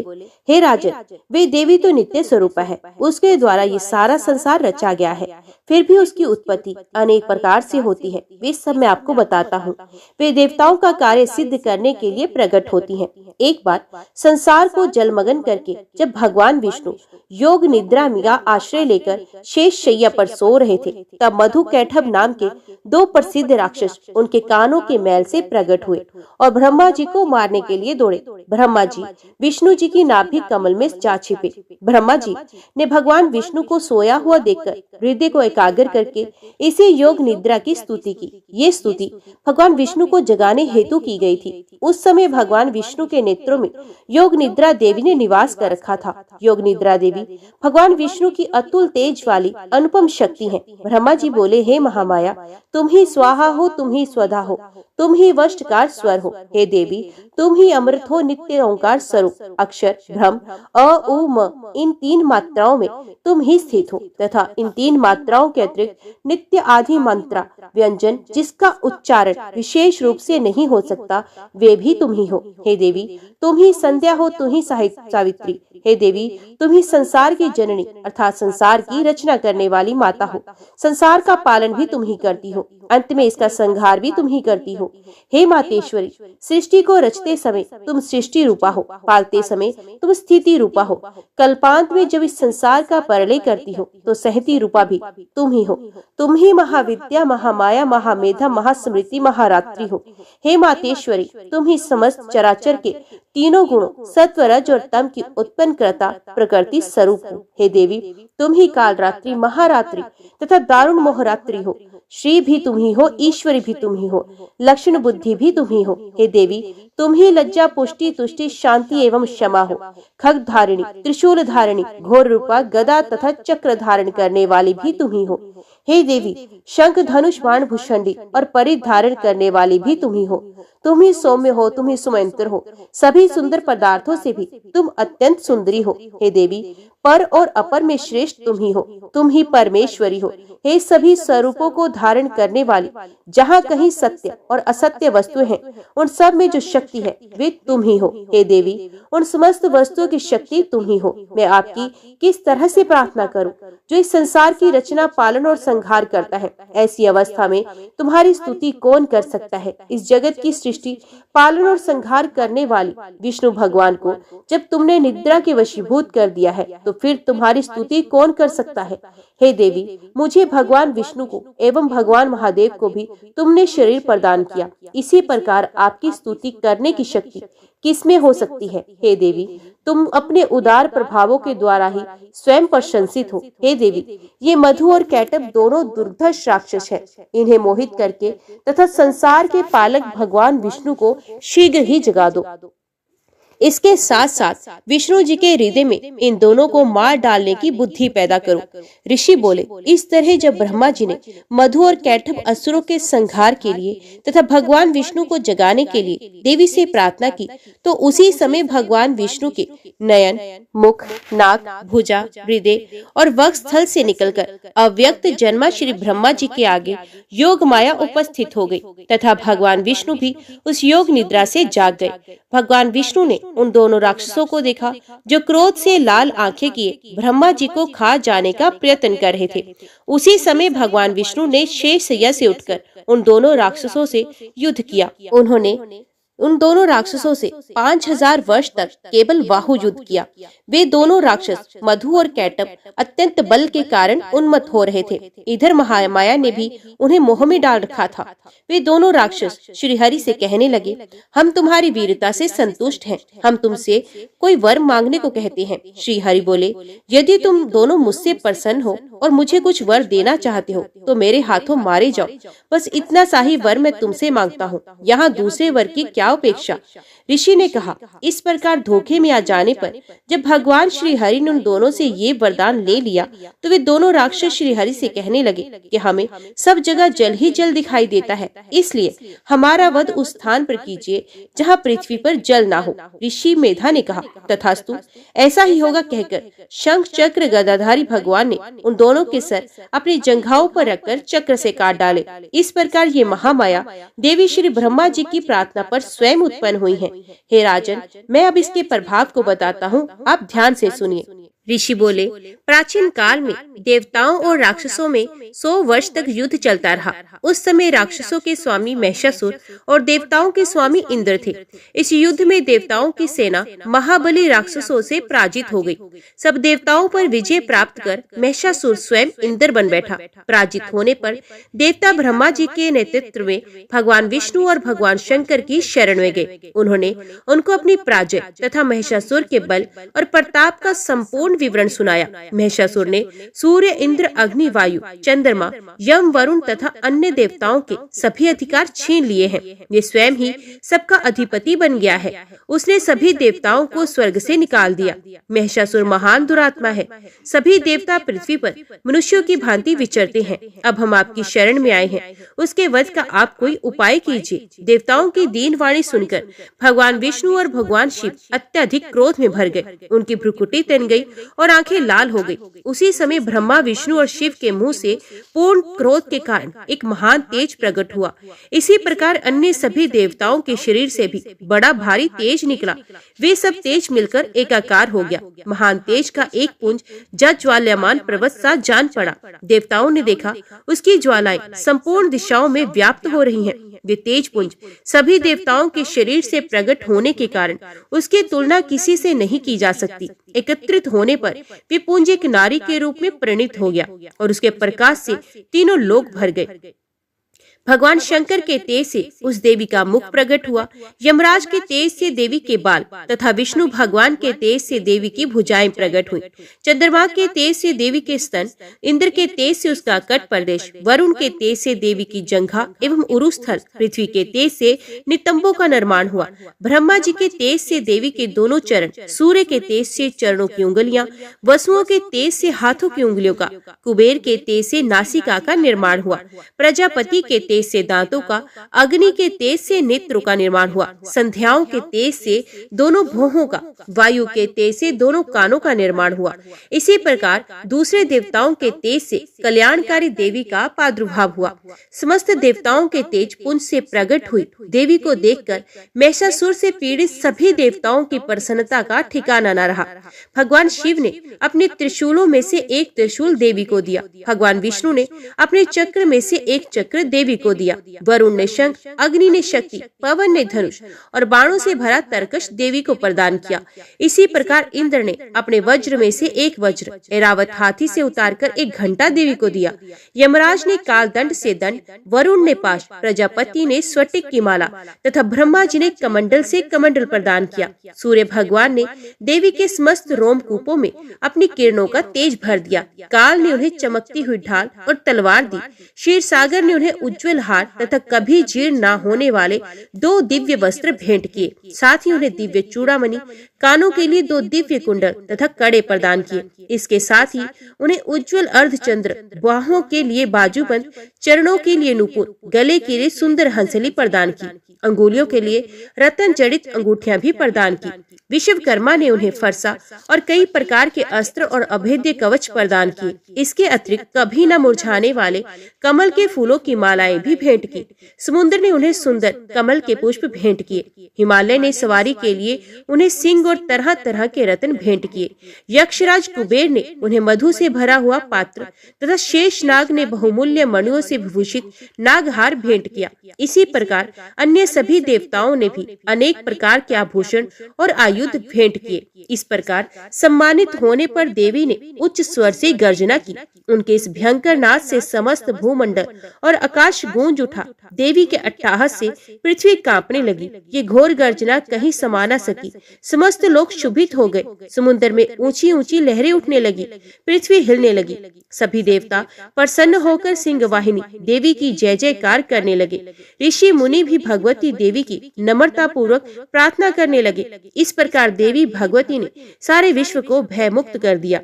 हे राजन, वे देवी तो नित्य स्वरूप है, उसके द्वारा ये सारा संसार रचा गया है। फिर भी उसकी उत्पत्ति अनेक प्रकार से होती है, वे सब मैं आपको बताता हूँ। वे देवताओं का कार्य सिद्ध करने के लिए प्रकट होती हैं। एक बार संसार को जलमग्न करके जब भगवान विष्णु योग निद्रा में आश्रय लेकर शेष शैया पर सो रहे थे, तब मधु कैटभ नाम के दो प्रसिद्ध राक्षस उनके कानों के मैल से प्रकट हुए और ब्रह्मा जी को मारने के लिए दौड़े। ब्रह्मा जी विष्णु जी की नाभि कमल में जा छिपे। ब्रह्मा जी ने भगवान विष्णु को सोया हुआ देखकर हृदय को एकाग्र करके इसी योग निद्रा की स्तुति की। ये स्तुति भगवान विष्णु को जगाने हेतु की गई थी। उस समय भगवान विष्णु के नेत्रों में योग निद्रा देवी ने निवास कर रखा था। योग निद्रा देवी भगवान विष्णु की अतुल तेज वाली अनुपम शक्ति है। ब्रह्मा जी बोले, हे महामाया, तुम ही स्वाहा हो, तुम ही स्वधा हो, तुम ही वष्टकार स्वर हो। हे देवी, तुम ही अमृत हो, नित्य ओंकार स्वरूप, अक्षर ब्रह्म अ उ म, इन तीन मात्राओं में तुम ही स्थित हो तथा इन तीन मात्राओं के अतिरिक्त नित्य आदि मंत्रा व्यंजन जिसका उच्चारण विशेष रूप से नहीं हो सकता, वे भी तुम ही हो। हे देवी, तुम ही संध्या हो, तुम ही सावित्री। हे देवी, तुम ही संसार की जननी अर्थात संसार की रचना करने वाली माता हो। संसार का पालन भी तुम ही करती हो, अंत में इसका संहार भी तुम ही करती हो। हे मातेश्वरी, सृष्टि को रचते समय तुम सृष्टि रूपा हो, पालते समय तुम स्थिति रूपा हो, कल्पांत में जब इस संसार का प्रलय करती हो तो सहती रूपा भी तुम ही हो। तुम ही महाविद्या, महामाया, महामेधा, महास्मृति, महारात्रि हो। हे मातेश्वरी, तुम ही समस्त चराचर के तीनों गुणों सत्व रज और तम की उत्पन्न करता प्रकृति स्वरूप हो। हे देवी, तुम ही काल रात्रि, महारात्रि तथा दारुण मोहरात्रि हो। श्री भी तुम ही हो, ईश्वरी भी तुम ही हो, लक्षण बुद्धि भी तुम ही हो। हे देवी, तुम ही लज्जा, पुष्टि, तुष्टि, शांति एवं क्षमा हो। खग धारिणी, त्रिशूल धारिणी, घोर रूपा, गदा तथा चक्र धारण करने वाली भी तुम ही हो। हे देवी, शंख, धनुष, बाण, भूषंडी और परिध धारण करने वाली भी तुम ही हो। तुम ही सौम्य हो, तुम ही सुमंत्र हो, सभी सुंदर पदार्थों से भी तुम अत्यंत सुंदरी हो। हे देवी, पर और अपर में श्रेष्ठ तुम ही हो, तुम ही परमेश्वरी हो। हे सभी स्वरूपों को धारण करने वाली, जहाँ कहीं सत्य और असत्य वस्तु हैं, उन सब में जो शक्ति है वे तुम ही हो। हे देवी, उन समस्त वस्तुओं की शक्ति तुम ही हो। मैं आपकी किस तरह से प्रार्थना करूं, जो इस संसार की रचना, पालन और संहार करता है? ऐसी अवस्था में तुम्हारी स्तुति कौन कर सकता है? इस जगत की सृष्टि, पालन और संहार करने वाली विष्णु भगवान को जब तुमने निद्रा के वशीभूत कर दिया है, तो फिर तुम्हारी स्तुति कौन कर सकता है? हे देवी, मुझे भगवान विष्णु को एवं भगवान महादेव को भी तुमने शरीर प्रदान किया। इसी प्रकार आपकी स्तुति करने की शक्ति किसमें हो सकती है? हे देवी, तुम अपने उदार प्रभावों के द्वारा ही स्वयं प्रशंसित हो। हे देवी, ये मधु और कैटभ दोनों दुर्धर्ष राक्षस हैं। इन्हें मोहित करके तथा संसार के पालक भगवान विष्णु को शीघ्र ही जगा दो। इसके साथ साथ विष्णु जी के हृदय में इन दोनों को मार डालने की बुद्धि पैदा करो। ऋषि बोले, इस तरह जब ब्रह्मा जी ने मधु और कैटभ असुरों के संहार के लिए तथा भगवान विष्णु को जगाने के लिए देवी से प्रार्थना की, तो उसी समय भगवान विष्णु के नयन, मुख, नाक, भुजा, हृदय और वक्ष स्थल से निकलकर अव्यक्त जन्मा श्री ब्रह्मा जी के आगे योग माया उपस्थित हो गई तथा भगवान विष्णु भी उस योग निद्रा से जाग गए। भगवान विष्णु ने उन दोनों राक्षसों को देखा जो क्रोध से लाल आंखें किए ब्रह्मा जी को खा जाने का प्रयत्न कर रहे थे। उसी समय भगवान विष्णु ने शेष शैया से उठकर उन दोनों राक्षसों से युद्ध किया। उन्होंने उन दोनों राक्षसों से 5000 वर्ष तक केवल बाहु युद्ध किया। वे दोनों राक्षस मधु और कैटब अत्यंत बल के कारण उन्मत्त हो रहे थे। इधर महामाया ने भी उन्हें मोह में डाल रखा था। वे दोनों राक्षस श्री हरि से कहने लगे, हम तुम्हारी वीरता से संतुष्ट हैं, हम तुमसे कोई वर मांगने को कहते हैं। श्री हरि बोले, यदि तुम दोनों मुझसे प्रसन्न हो और मुझे कुछ वर देना चाहते हो तो मेरे हाथों मारे जाओ, बस इतना सा ही वर मैं तुमसे मांगता हूँ, यहाँ दूसरे वर की क्या अपेक्षा। ऋषि ने कहा, इस प्रकार धोखे में आ जाने पर जब भगवान श्री हरि ने उन दोनों से ये वरदान ले लिया तो वे दोनों राक्षस श्री हरि से कहने लगे कि हमें सब जगह जल ही जल दिखाई देता है, इसलिए हमारा वध उस स्थान पर कीजिए जहाँ पृथ्वी पर जल ना हो। ऋषि मेधा ने कहा, तथास्तु, ऐसा ही होगा कहकर शंख चक्र गदाधारी भगवान ने उन दोनों के सर अपनी जंघाओं पर रखकर चक्र से काट डाले। इस प्रकार ये महामाया देवी श्री ब्रह्मा जी की प्रार्थना पर स्वयं उत्पन्न हुई है। हे राजन, मैं अब इसके प्रभाव को बताता हूँ, आप ध्यान से सुनिए। ऋषि बोले, प्राचीन काल में देवताओं और राक्षसों में 100 वर्ष तक युद्ध चलता रहा। उस समय राक्षसों के स्वामी महिषासुर और देवताओं के स्वामी इंद्र थे। इस युद्ध में देवताओं की सेना महाबली राक्षसों से पराजित हो गई। सब देवताओं पर विजय प्राप्त कर महिषासुर स्वयं इंद्र बन बैठा। पराजित होने पर देवता ब्रह्मा जी के नेतृत्व में भगवान विष्णु और भगवान शंकर की शरण में गए। उन्होंने उनको अपनी पराजय तथा महिषासुर के बल और प्रताप का संपूर्ण विवरण सुनाया। महिषासुर ने सूर्य, इंद्र, अग्नि, वायु, चंद्रमा, यम, वरुण तथा अन्य देवताओं के सभी अधिकार छीन लिए हैं। ये स्वयं ही सबका अधिपति बन गया है। उसने सभी देवताओं को स्वर्ग से निकाल दिया। महिषासुर महान दुरात्मा है। सभी देवता पृथ्वी पर मनुष्यों की भांति विचरते हैं। अब हम आपकी शरण में आए हैं, उसके वध का आप कोई उपाय कीजिए। देवताओं की दीन वाणी सुनकर भगवान विष्णु और भगवान शिव अत्यधिक क्रोध में भर गए। उनकी भ्रुकुटी तन गई और आंखें लाल हो गई। उसी समय ब्रह्मा, विष्णु और शिव के मुंह से पूर्ण क्रोध के कारण एक महान तेज प्रकट हुआ। इसी प्रकार अन्य सभी देवताओं के शरीर से भी बड़ा भारी तेज निकला। वे सब तेज मिलकर एकाकार हो गया। महान तेज का एक पुंज ज्वालायमान पर्वत सा जान पड़ा। देवताओं ने देखा उसकी ज्वालाएं संपूर्ण दिशाओं में व्याप्त हो रही हैं। वे तेज पुंज सभी देवताओं के शरीर से प्रकट होने के कारण उसकी तुलना किसी से नहीं की जा सकती। एकत्रित होने पर वे पुंज एक नारी के रूप में परिणित हो गया और उसके प्रकाश से तीनों लोक भर गए। भगवान शंकर के तेज से उस देवी का मुख प्रकट हुआ। यमराज के तेज से देवी के बाल तथा विष्णु भगवान के तेज से देवी की भुजाएं प्रकट हुई। चंद्रमा के तेज से देवी के स्तन, इंद्र के तेज से उसका कट प्रदेश, वरुण के तेज से देवी की जंघा एवं उरुस्थल, पृथ्वी के तेज से नितंबों का निर्माण हुआ। ब्रह्मा जी के तेज से देवी के दोनों चरण, सूर्य के तेज से चरणों की उंगलियां, वसुओं के तेज से हाथों की उंगलियों का, कुबेर के तेज से नासिका का निर्माण हुआ। प्रजापति के तेज से दांतों का, अग्नि के तेज से नेत्रों का निर्माण हुआ। संध्याओं के तेज से दोनों भौहों का, वायु के तेज से दोनों कानों का निर्माण हुआ। इसी प्रकार दूसरे देवताओं के तेज से कल्याणकारी देवी का प्रादुर्भाव हुआ। समस्त देवताओं के तेज पुंज से प्रकट हुई देवी को देखकर महिषासुर से पीड़ित सभी देवताओं की प्रसन्नता का ठिकाना न रहा। भगवान शिव ने अपने त्रिशूलों में से एक त्रिशूल देवी को दिया। भगवान विष्णु ने अपने चक्र में से एक चक्र देवी को दिया। वरुण ने शंख, अग्नि ने शक्ति, पवन ने धनुष और बाणों से भरा तरकश देवी को प्रदान किया। इसी प्रकार इंद्र ने अपने वज्र में से एक वज्र, ऐरावत हाथी से उतारकर एक घंटा देवी को दिया। यमराज ने कालदंड से दंड, वरुण ने पाश, प्रजापति ने स्फटिक की माला तथा ब्रह्मा जी ने कमंडल से कमंडल प्रदान किया। सूर्य भगवान ने देवी के समस्त रोमकूपों में अपनी किरणों का तेज भर दिया। काल ने उन्हें चमकती हुई ढाल और तलवार दी। क्षीर सागर ने उन्हें उज्जवल हार तथा कभी जीर्ण न होने वाले 2 दिव्य वस्त्र भेंट किए। साथ ही उन्हें दिव्य चूड़ामणि, कानों के लिए 2 दिव्य कुंडल तथा कड़े प्रदान किए। इसके साथ ही उन्हें उज्जवल अर्धचंद्र, बाहों के लिए बाजूबंद, चरणों के लिए नूपुर, गले के लिए सुंदर हंसली प्रदान की। अंगुलियों के लिए रतन जड़ित अंगूठियां भी प्रदान की। विश्वकर्मा ने उन्हें फरसा और कई प्रकार के अस्त्र और अभेद्य कवच प्रदान किए। इसके अतिरिक्त कभी न मुरझाने वाले कमल के फूलों की मालाएं भी भेंट की। समुद्र ने उन्हें सुंदर कमल के पुष्प भेंट किए। हिमालय ने सवारी के लिए उन्हें सिंह और तरह तरह के रत्न भेंट किए। यक्षराज कुबेर ने उन्हें मधु से भरा हुआ पात्र तथा शेष नाग ने बहुमूल्य मणियों से विभूषित नागहार भेंट किया। इसी प्रकार अन्य सभी देवताओं ने भी अनेक प्रकार के आभूषण और आयुध भेंट किए। इस प्रकार सम्मानित होने पर देवी ने उच्च स्वर से गर्जना की। उनके इस भयंकर नाद से समस्त भूमंडल और आकाश गूंज उठा। देवी के अट्टहास से पृथ्वी कांपने लगी। ये घोर गर्जना कहीं समा न सकी। समस्त लोग क्षुभित हो गए। समुद्र में ऊंची ऊंची लहरें उठने लगी। पृथ्वी हिलने लगी। सभी देवता प्रसन्न होकर सिंह वाहिनी देवी की जय जयकार करने लगे। ऋषि मुनि भी भगवती देवी की नम्रता पूर्वक प्रार्थना करने लगे। इस प्रकार देवी भगवती ने सारे विश्व को भयमुक्त कर दिया।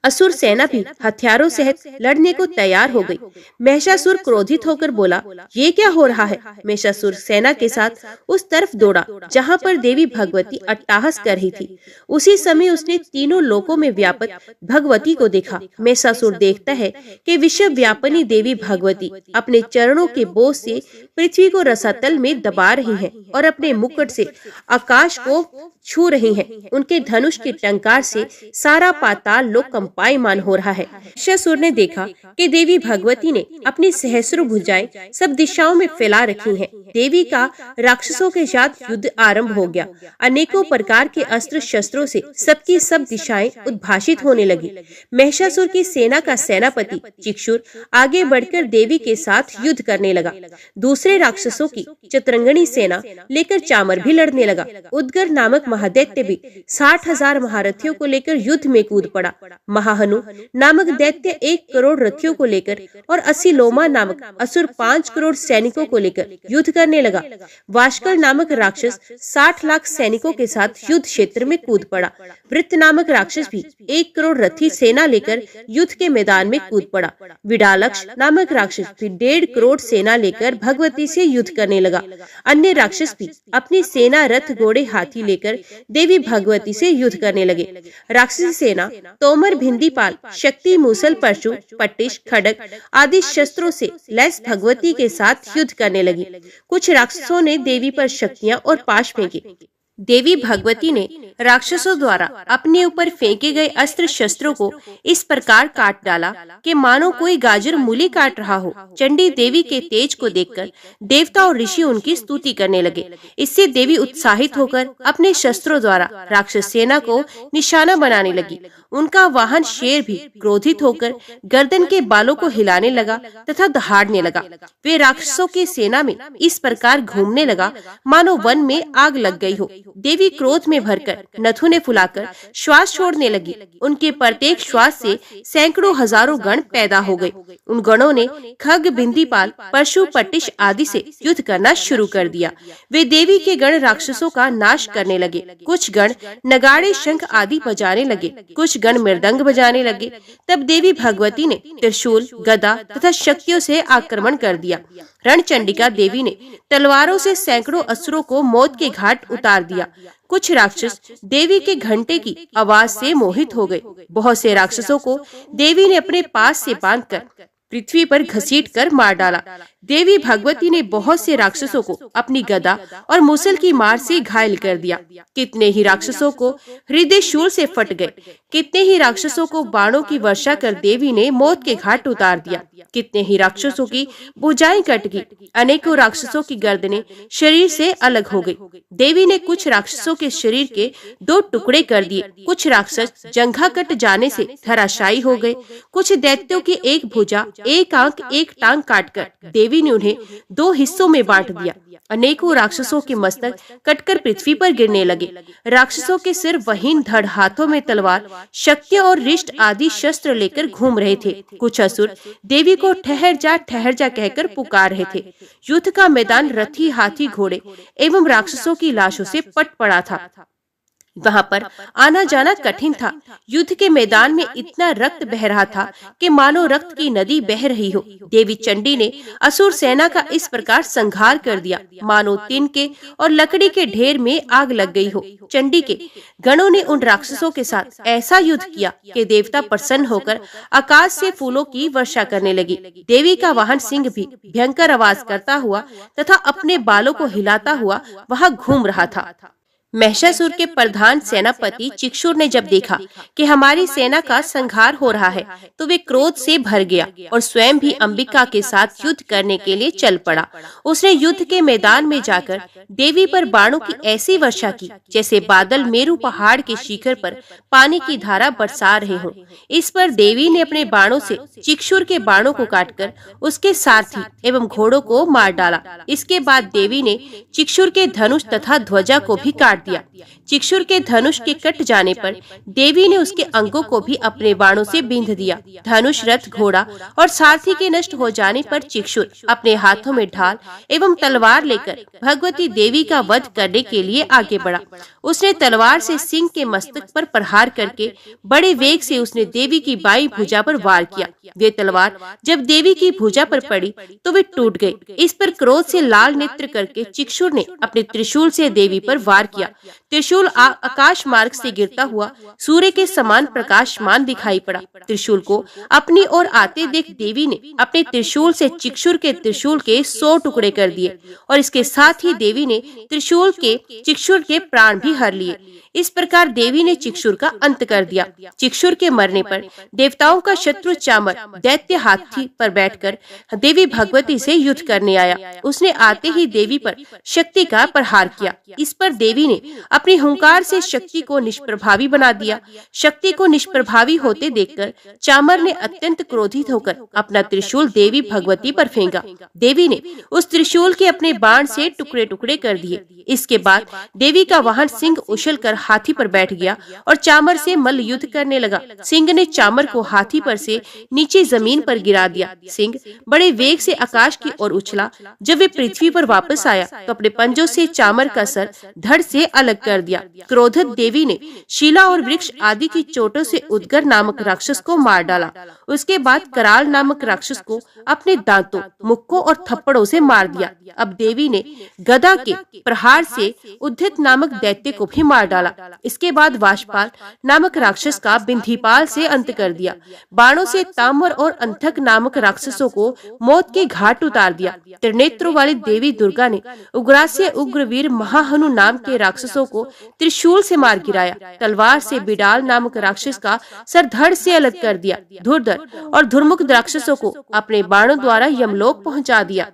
असुर सेना भी हथियारों सहित लड़ने को तैयार हो गई। महिषासुर क्रोधित होकर बोला, ये क्या हो रहा है? महिषासुर सेना के साथ उस तरफ दौड़ा जहां पर देवी भगवती अट्टहास कर रही थी। उसी समय उसने तीनों लोकों में व्यापक भगवती को देखा। महिषासुर देखता है कि विश्व व्यापिनी देवी भगवती अपने चरणों के बोझ से पृथ्वी को रसातल में दबा रही हैं और अपने मुकुट से आकाश को छू रही हैं। उनके धनुष के टंकार से सारा पाताल लोक कंपायमान हो रहा है। महिषासुर ने देखा कि देवी भगवती ने अपनी सहस्रों भुजाएं सब दिशाओं में फैला रखी हैं। देवी का राक्षसों के साथ युद्ध आरंभ हो गया। अनेकों प्रकार के अस्त्र शस्त्रों से सबकी सब दिशाएं उद्भाषित होने लगी। महिषासुर की सेना का सेनापति चिक्षुर आगे बढ़कर देवी के साथ युद्ध करने लगा। दूसरे राक्षसों की चतुरंगनी सेना लेकर चामर भी लड़ने लगा। उदगर नामक महादैत्य भी 60,000 महारथियों को लेकर युद्ध में कूद पड़ा। महाहनु नामक दैत्य 1 करोड़ रथियों को लेकर और असिलोमा नामक असुर 5 करोड़ सैनिकों को लेकर युद्ध करने लगा। वाशकर नामक राक्षस 60 लाख सैनिकों के साथ युद्ध क्षेत्र में कूद पड़ा। वृत्त नामक राक्षस भी 1 करोड़ रथी सेना लेकर युद्ध के मैदान में कूद पड़ा। विडालक्ष नामक राक्षस भी 1.5 करोड़ सेना लेकर भगवती से युद्ध करने लगा। अन्य राक्षस भी अपनी सेना रथ घोड़े हाथी लेकर देवी भगवती से युद्ध करने लगे। राक्षसी सेना तोमर भिंदीपाल शक्ति मूसल परशु पट्टिश खड़ग आदि शस्त्रों से लैस भगवती के साथ युद्ध करने लगी। कुछ राक्षसों ने देवी पर शक्तियां और पाश फेंके। देवी भगवती ने राक्षसों द्वारा अपने ऊपर फेंके गए अस्त्र शस्त्रों को इस प्रकार काट डाला कि मानो कोई गाजर मूली काट रहा हो। चंडी देवी के तेज को देखकर देवता और ऋषि उनकी स्तुति करने लगे। इससे देवी उत्साहित होकर अपने शस्त्रों द्वारा राक्षस सेना को निशाना बनाने लगी। उनका वाहन शेर भी क्रोधित होकर गर्दन के बालों को हिलाने लगा तथा दहाड़ने लगा। वे राक्षसों की सेना में इस प्रकार घूमने लगा मानो वन में आग लग गई हो। देवी क्रोध में भरकर नथुने फुलाकर श्वास छोड़ने लगी। उनके प्रत्येक श्वास से सैकड़ों हजारों गण पैदा हो गए। उन गणों ने खग बिंदीपाल परशु पट्टिश आदि से युद्ध करना शुरू कर दिया। वे देवी के गण राक्षसों का नाश करने लगे। कुछ गण नगाड़े शंख आदि बजाने लगे, कुछ गण मृदंग बजाने लगे। तब देवी भगवती ने त्रिशूल गदा तथा शक्तियों से आक्रमण कर दिया। रणचंडिका देवी ने तलवारों से सैकड़ों असुरों को मौत के घाट उतार दिया। कुछ राक्षस देवी के घंटे की आवाज से मोहित हो गए। बहुत से राक्षसों को देवी ने अपने पास से बांधकर पृथ्वी पर घसीट कर मार डाला। देवी भगवती ने बहुत से राक्षसों को अपनी गदा और मुसल की मार से घायल कर दिया। कितने ही राक्षसों को हृदय शूल से फट गए। कितने ही राक्षसों को बाणों की वर्षा कर देवी ने मौत के घाट उतार दिया। कितने ही राक्षसों की भुजाएं कट गई। अनेकों राक्षसों की गर्दनें शरीर से अलग हो गई। देवी ने कुछ राक्षसों के शरीर के 2 टुकड़े कर दिए। कुछ राक्षस जंघा कट जाने से धराशायी हो गए। कुछ दैत्यों की एक भुजा, एक आंख, एक टांग काटकर देवी ने उन्हें 2 हिस्सों में बांट दिया। अनेकों राक्षसों के मस्तक कटकर पृथ्वी पर गिरने लगे। राक्षसों के सिर वहीन धड़, हाथों में तलवार, शक्तियां और रिष्ट आदि शस्त्र लेकर घूम रहे थे। कुछ असुर देवी को ठहर जा कहकर पुकार रहे थे। युद्ध का मैदान रथी, हाथी, घोड़े एवं राक्षसों की लाशों से पट पड़ा था। वहां पर आना जाना कठिन था। युद्ध के मैदान में इतना रक्त बह रहा था कि मानो रक्त की नदी बह रही हो। देवी चंडी ने असुर सेना का इस प्रकार संहार कर दिया, मानो तिनके और लकड़ी के ढेर में आग लग गई हो। चंडी के गणों ने उन राक्षसों के साथ ऐसा युद्ध किया कि देवता प्रसन्न होकर आकाश से फूलों की वर्षा करने लगी। देवी का वाहन सिंह भी भयंकर आवाज करता हुआ तथा अपने बालों को हिलाता हुआ वहां घूम रहा था। महिषासुर के प्रधान सेनापति चिक्षुर ने जब देखा कि हमारी सेना का संहार हो रहा है तो वे क्रोध से भर गया और स्वयं भी अंबिका के साथ युद्ध करने के लिए चल पड़ा। उसने युद्ध के मैदान में जाकर देवी पर बाणों की ऐसी वर्षा की जैसे बादल मेरू पहाड़ के शिखर पर पानी की धारा बरसा रहे हों। इस पर देवी ने अपने बाणों से चिक्षुर के बाणों को काटकर उसके सारथी एवं घोड़ों को मार डाला। इसके बाद देवी ने चिक्षुर के धनुष तथा ध्वजा को भी काट दिया। चिक्षुर के धनुष के कट जाने पर देवी ने उसके अंगों को भी अपने बाणों से बींध दिया। धनुष, रथ, घोड़ा और सारथी के नष्ट हो जाने पर चिक्षुर अपने हाथों में ढाल एवं तलवार लेकर भगवती देवी का वध करने के लिए आगे बढ़ा। उसने तलवार से सिंह के मस्तक पर प्रहार करके बड़े वेग से उसने देवी की बाईं भुजा पर वार किया। वे तलवार जब देवी की भुजा पर पड़ी तो वे टूट गई। इस पर क्रोध से लाल नेत्र करके चिक्षुर ने अपने त्रिशूल से देवी पर वार किया। त्रिशूल आकाश मार्ग से गिरता हुआ सूर्य के समान प्रकाशमान दिखाई पड़ा। त्रिशूल को अपनी ओर आते देख देवी ने अपने त्रिशूल से चिक्षुर के त्रिशूल के 100 टुकड़े कर दिए और इसके साथ ही देवी ने त्रिशूल के चिक्षुर के प्राण भी हर लिए। इस प्रकार देवी ने चिक्षुर का अंत कर दिया। चिक्षुर के मरने पर देवताओं का शत्रु चामर दैत्य हाथी पर बैठकर देवी भगवती से युद्ध करने आया। उसने आते ही देवी पर शक्ति का प्रहार किया। इस पर देवी ने अपनी हुंकार से शक्ति को निष्प्रभावी बना दिया। शक्ति को निष्प्रभावी होते देखकर चामर ने अत्यंत क्रोधित होकर अपना त्रिशूल देवी भगवती पर फेंका। देवी ने उस त्रिशूल के अपने बाण से टुकड़े टुकड़े कर दिए। इसके बाद देवी का वाहन सिंह उछलकर हाथी पर बैठ गया और चामर से मल्ल युद्ध करने लगा। सिंह ने चामर को हाथी पर से नीचे जमीन पर गिरा दिया। सिंह बड़े वेग से आकाश की ओर उछला। जब वे पृथ्वी पर वापस आया तो अपने पंजों से चामर का सर धड़ से अलग कर दिया। क्रोधित देवी ने शीला और वृक्ष आदि की चोटों से उदगर नामक राक्षस को मार डाला। उसके बाद कराल नामक राक्षस को अपने दांतों, मुक्कों और थप्पड़ों से मार दिया। अब देवी ने गदा के प्रहार से उद्धित नामक दैत्य को भी मार डाला। इसके बाद वाशपाल नामक राक्षस का बिंधीपाल से अंत कर दिया। बाणों से ताम्र और अंधक नामक राक्षसों को मौत के घाट उतार दिया। त्रिनेत्रों वाली देवी दुर्गा ने उग्रास्य उग्रवीर महाहनु नाम के राक्षसों को त्रिशूल से मार गिराया। तलवार से बिडाल नामक राक्षस का सर धड़ से अलग कर दिया। धुरधर और धुर्मुख राक्षसों को अपने बाणों द्वारा यमलोक पहुंचा दिया।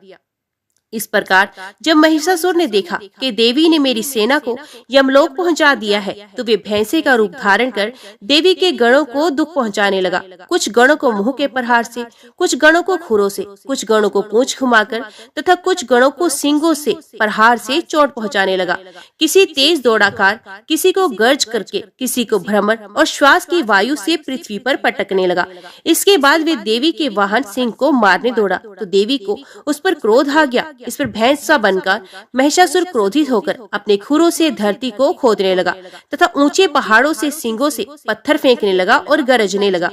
इस प्रकार जब महिषासुर ने देखा कि देवी ने मेरी सेना को यमलोक पहुंचा दिया है तो वे भैंसे का रूप धारण कर देवी के गणों को दुख पहुंचाने लगा। कुछ गणों को मुंह के प्रहार से, कुछ गणों को खुरों से, कुछ गणों को पूंछ घुमाकर तथा कुछ गणों को सींगों से प्रहार से चोट पहुंचाने लगा। किसी तेज दौड़ाकार, किसी को गर्ज करके, किसी को भ्रमर और श्वास की वायु से पृथ्वी पर पटकने लगा। इसके बाद वे देवी के वाहन सिंह को मारने दौड़ा तो देवी को उस पर क्रोध आ गया। इस पर भैंस सा बनकर महिषासुर क्रोधित होकर अपने खुरों से धरती को खोदने लगा तथा ऊंचे पहाड़ों से सींगों से पत्थर फेंकने लगा और गरजने लगा।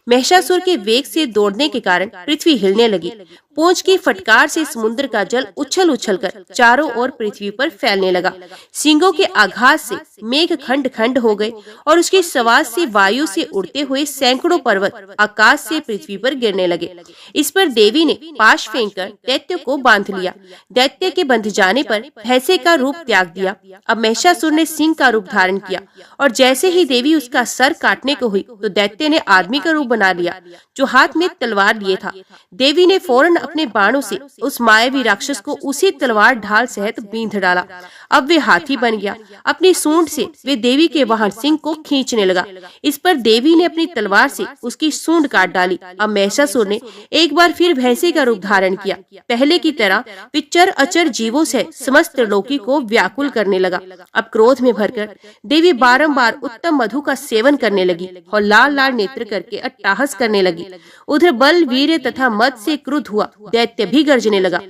महिषासुर के वेग से दौड़ने के कारण पृथ्वी हिलने लगी। पूंछ की फटकार से समुद्र का जल उछल उछल कर चारों ओर पृथ्वी पर फैलने लगा। सींगों के आघात से मेघ खंड खंड हो गए और उसकी सवार से वायु से उड़ते हुए सैकड़ों पर्वत आकाश से पृथ्वी पर गिरने लगे। इस पर देवी ने पाश फेंककर दैत्य को बांध लिया। दैत्य के बंध जाने पर भैंसे का रूप त्याग दिया। अब महिषासुर ने सिंह का रूप धारण किया और जैसे ही देवी उसका सर काटने को हुई तो दैत्य ने आदमी का रूप बना लिया जो हाथ में तलवार लिए था। देवी ने फौरन अपने बाणों से उस मायावी राक्षस को उसी तलवार ढाल सहित बींध डाला। अब वे हाथी बन गया। अपनी सूंड से वे देवी के वाहन सिंह को खींचने लगा। इस पर देवी ने अपनी तलवार से उसकी सूंड काट डाली। अब महिषासुर ने एक बार फिर भैंसे का रूप धारण किया। पहले की तरह वे चर अचर जीवों से समस्त त्रिलोकी को व्याकुल करने लगा। अब क्रोध में भरकर देवी बारंबार उत्तम मधु का सेवन करने लगी और लाल लाल नेत्र करके अट्टहास करने लगी। उधर बल, वीर्य तथा मद से क्रुद्ध हुआ दैत्य भी गर्जने लगा।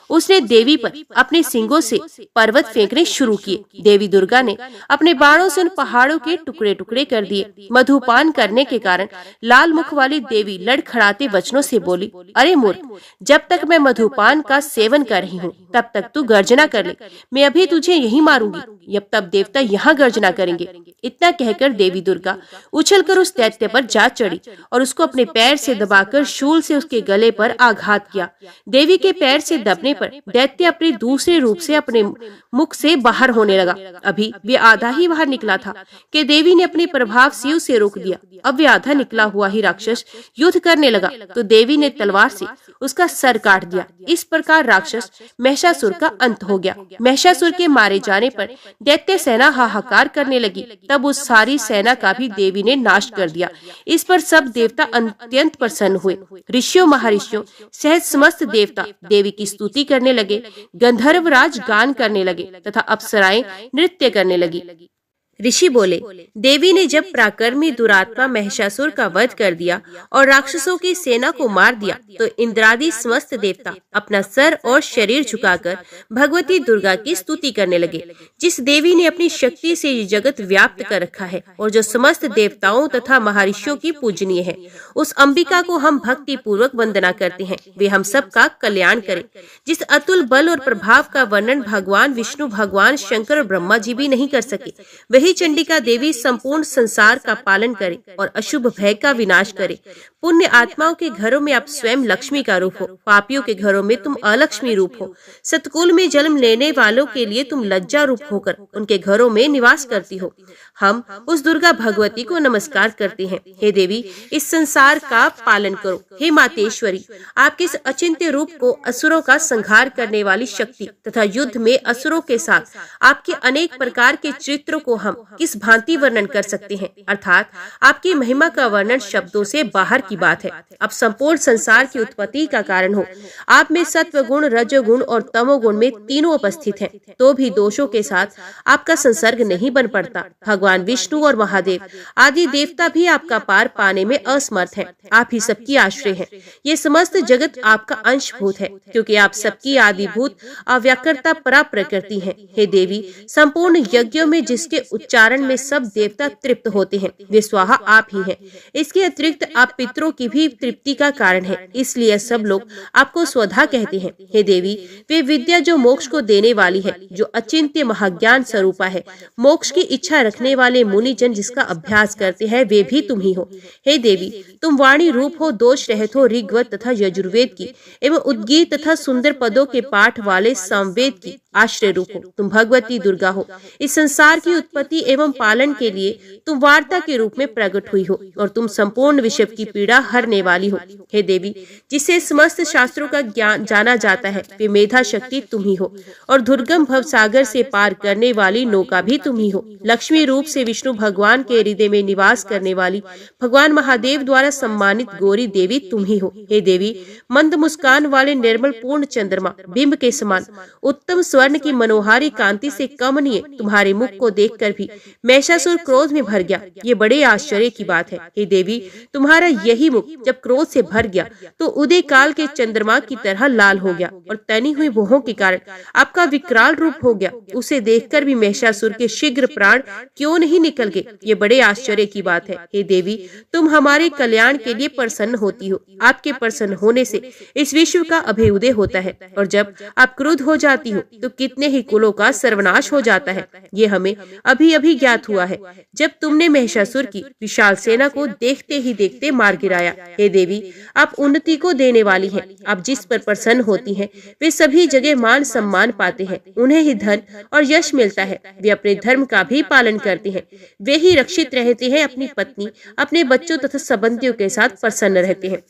उसने देवी पर अपने सिंगों से पर्वत फेंकने शुरू किए। देवी दुर्गा ने अपने बाणों से उन पहाड़ों के टुकड़े टुकड़े कर दिए। मधुपान करने के कारण लाल मुख वाली देवी लड़खड़ाते वचनों से बोली, अरे मूर्ख, जब तक मैं मधुपान का सेवन कर रही हूँ तब तक तू गर्जना कर ले, मैं अभी तुझे यहीं मारूंगी। अब तब देवता यहाँ गर्जना करेंगे। इतना कहकर देवी दुर्गा उछलकर उस दैत्य पर जा चढ़ी और उसको अपने पैर से दबाकर शूल से उसके गले पर आघात किया। देवी के पैर से दबने पर दैत्य अपने दूसरे रूप से अपने मुख से बाहर होने लगा। अभी वे आधा ही बाहर निकला था कि देवी ने अपने प्रभाव से उसे रोक दिया। अब वे आधा निकला हुआ ही राक्षस युद्ध करने लगा तो देवी ने तलवार से उसका सर काट दिया। इस प्रकार राक्षस महिषासुर का अंत हो गया। महिषासुर के मारे जाने पर दैत्य सेना हाहाकार करने लगी। तब उस सारी सेना का भी देवी ने नाश कर दिया। इस पर सब देवता अत्यंत प्रसन्न हुए। ऋषियों महर्षियों सहित समस्त देवता देवी की स्तुति करने लगे। गंधर्वराज गान करने लगे तथा अप्सराएं नृत्य करने लगी। ऋषि बोले, देवी ने जब पराक्रमी दुरात्मा महिषासुर का वध कर दिया और राक्षसों की सेना को मार दिया तो इंद्रादि समस्त देवता अपना सर और शरीर झुकाकर भगवती दुर्गा की स्तुति करने लगे। जिस देवी ने अपनी शक्ति से ये जगत व्याप्त कर रखा है और जो समस्त देवताओं तथा महर्षियों की पूजनीय है, उस अंबिका को हम भक्ति पूर्वक वंदना करते हैं। वे हम सब का कल्याण करें। जिस अतुल बल और प्रभाव का वर्णन भगवान विष्णु, भगवान शंकर और ब्रह्मा जी भी नहीं कर सके, वही चंडिका देवी संपूर्ण संसार का पालन करे और अशुभ भय का विनाश करे। पुण्य आत्माओं के घरों में आप स्वयं लक्ष्मी का रूप हो, पापियों के घरों में तुम अलक्ष्मी रूप हो। सतकुल में जन्म लेने वालों के लिए तुम लज्जा रूप होकर उनके घरों में निवास करती हो। हम उस दुर्गा भगवती को नमस्कार करते हैं। हे देवी, इस संसार का पालन करो। हे मातेश्वरी, आपके इस अचिंत्य रूप को, असुरों का संहार करने वाली शक्ति तथा युद्ध में असुरों के साथ आपके अनेक प्रकार के चित्रों को हम किस भांति वर्णन कर सकते हैं। अर्थात आपकी महिमा का वर्णन शब्दों से बाहर की बात है। आप संपूर्ण संसार की उत्पत्ति का कारण हो। आप में सत्व गुण, रजोगुण और तमोगुण में तीनों उपस्थित हैं, तो भी दोषों के साथ आपका संसर्ग नहीं बन पड़ता। भगवान विष्णु और महादेव आदि देवता भी आपका पार पाने में असमर्थ हैं। आप ही सबकी आश्रय हैं। ये समस्त जगत आपका अंशभूत है, क्योंकि आप सबकी आदिभूत अव्याकृता परा प्रकृति हैं। हे देवी, संपूर्ण यज्ञों में जिसके उच्चारण में सब देवता तृप्त होते हैं, वे स्वाहा आप ही हैं। इसके अतिरिक्त आप पितरों की भी तृप्ति का कारण है, इसलिए सब लोग आपको स्वधा कहते हैं। हे देवी, वे विद्या जो मोक्ष को देने वाली है, जो अचिंत्य महाज्ञान स्वरूपा है, मोक्ष की इच्छा रखने वाले मुनि जन जिसका अभ्यास करते हैं, वे भी तुम ही हो। हे देवी, तुम वाणी रूप हो, दोष रहित हो, ऋग्वेद तथा यजुर्वेद की एवं उद्गीत तथा सुंदर पदों के पाठ वाले सामवेद की आश्रय रूप हो। तुम भगवती दुर्गा हो। इस संसार की उत्पत्ति एवं पालन के लिए तुम वार्ता के रूप में प्रकट हुई हो और तुम संपूर्ण विश्व की पीड़ा हरने वाली हो। हे देवी, जिसे समस्त शास्त्रों का ज्ञान जाना जाता है, वे मेधा शक्ति तुम ही हो और दुर्गम भव सागर से पार करने वाली नौका भी तुम ही हो। लक्ष्मी रूप से विष्णु भगवान के हृदय में निवास करने वाली भगवान महादेव द्वारा सम्मानित गौरी देवी तुम ही हो। हे देवी, मंद मुस्कान वाले निर्मल पूर्ण चंद्रमा बिंब के समान उत्तम स्वर्ण की मनोहारी कांति से कमनीय तुम्हारे मुख को देखकर भी महिषासुर क्रोध में भर गया। ये बड़े आश्चर्य की बात है। हे देवी, तुम्हारा यही मुख जब क्रोध से भर गया तो उदय काल के चंद्रमा की तरह लाल हो गया और तनी हुई भुहों के कारण आपका विकराल रूप हो गया। उसे देखकर भी महिषासुर के शीघ्र प्राण क्यों नहीं निकल गए? ये बड़े आश्चर्य की बात है। हे देवी, तुम हमारे कल्याण के लिए प्रसन्न होती हो। आपके प्रसन्न होने से इस विश्व का अभ्युदय होता है और जब आप क्रुद्ध हो जाती हो तो कितने ही कुलों का सर्वनाश हो जाता है। ये हमें अभी अभी ज्ञात हुआ है, जब तुमने महिषासुर की विशाल सेना को देखते ही देखते मार गिराया। हे देवी, आप उन्नति को देने वाली हैं। आप जिस पर प्रसन्न होती हैं, वे सभी जगह मान सम्मान पाते हैं। उन्हें ही धन और यश मिलता है। वे अपने धर्म का भी पालन करते हैं। वे ही रक्षित रहते हैं। अपनी पत्नी, अपने बच्चों तथा संबंधियों के साथ प्रसन्न रहते हैं।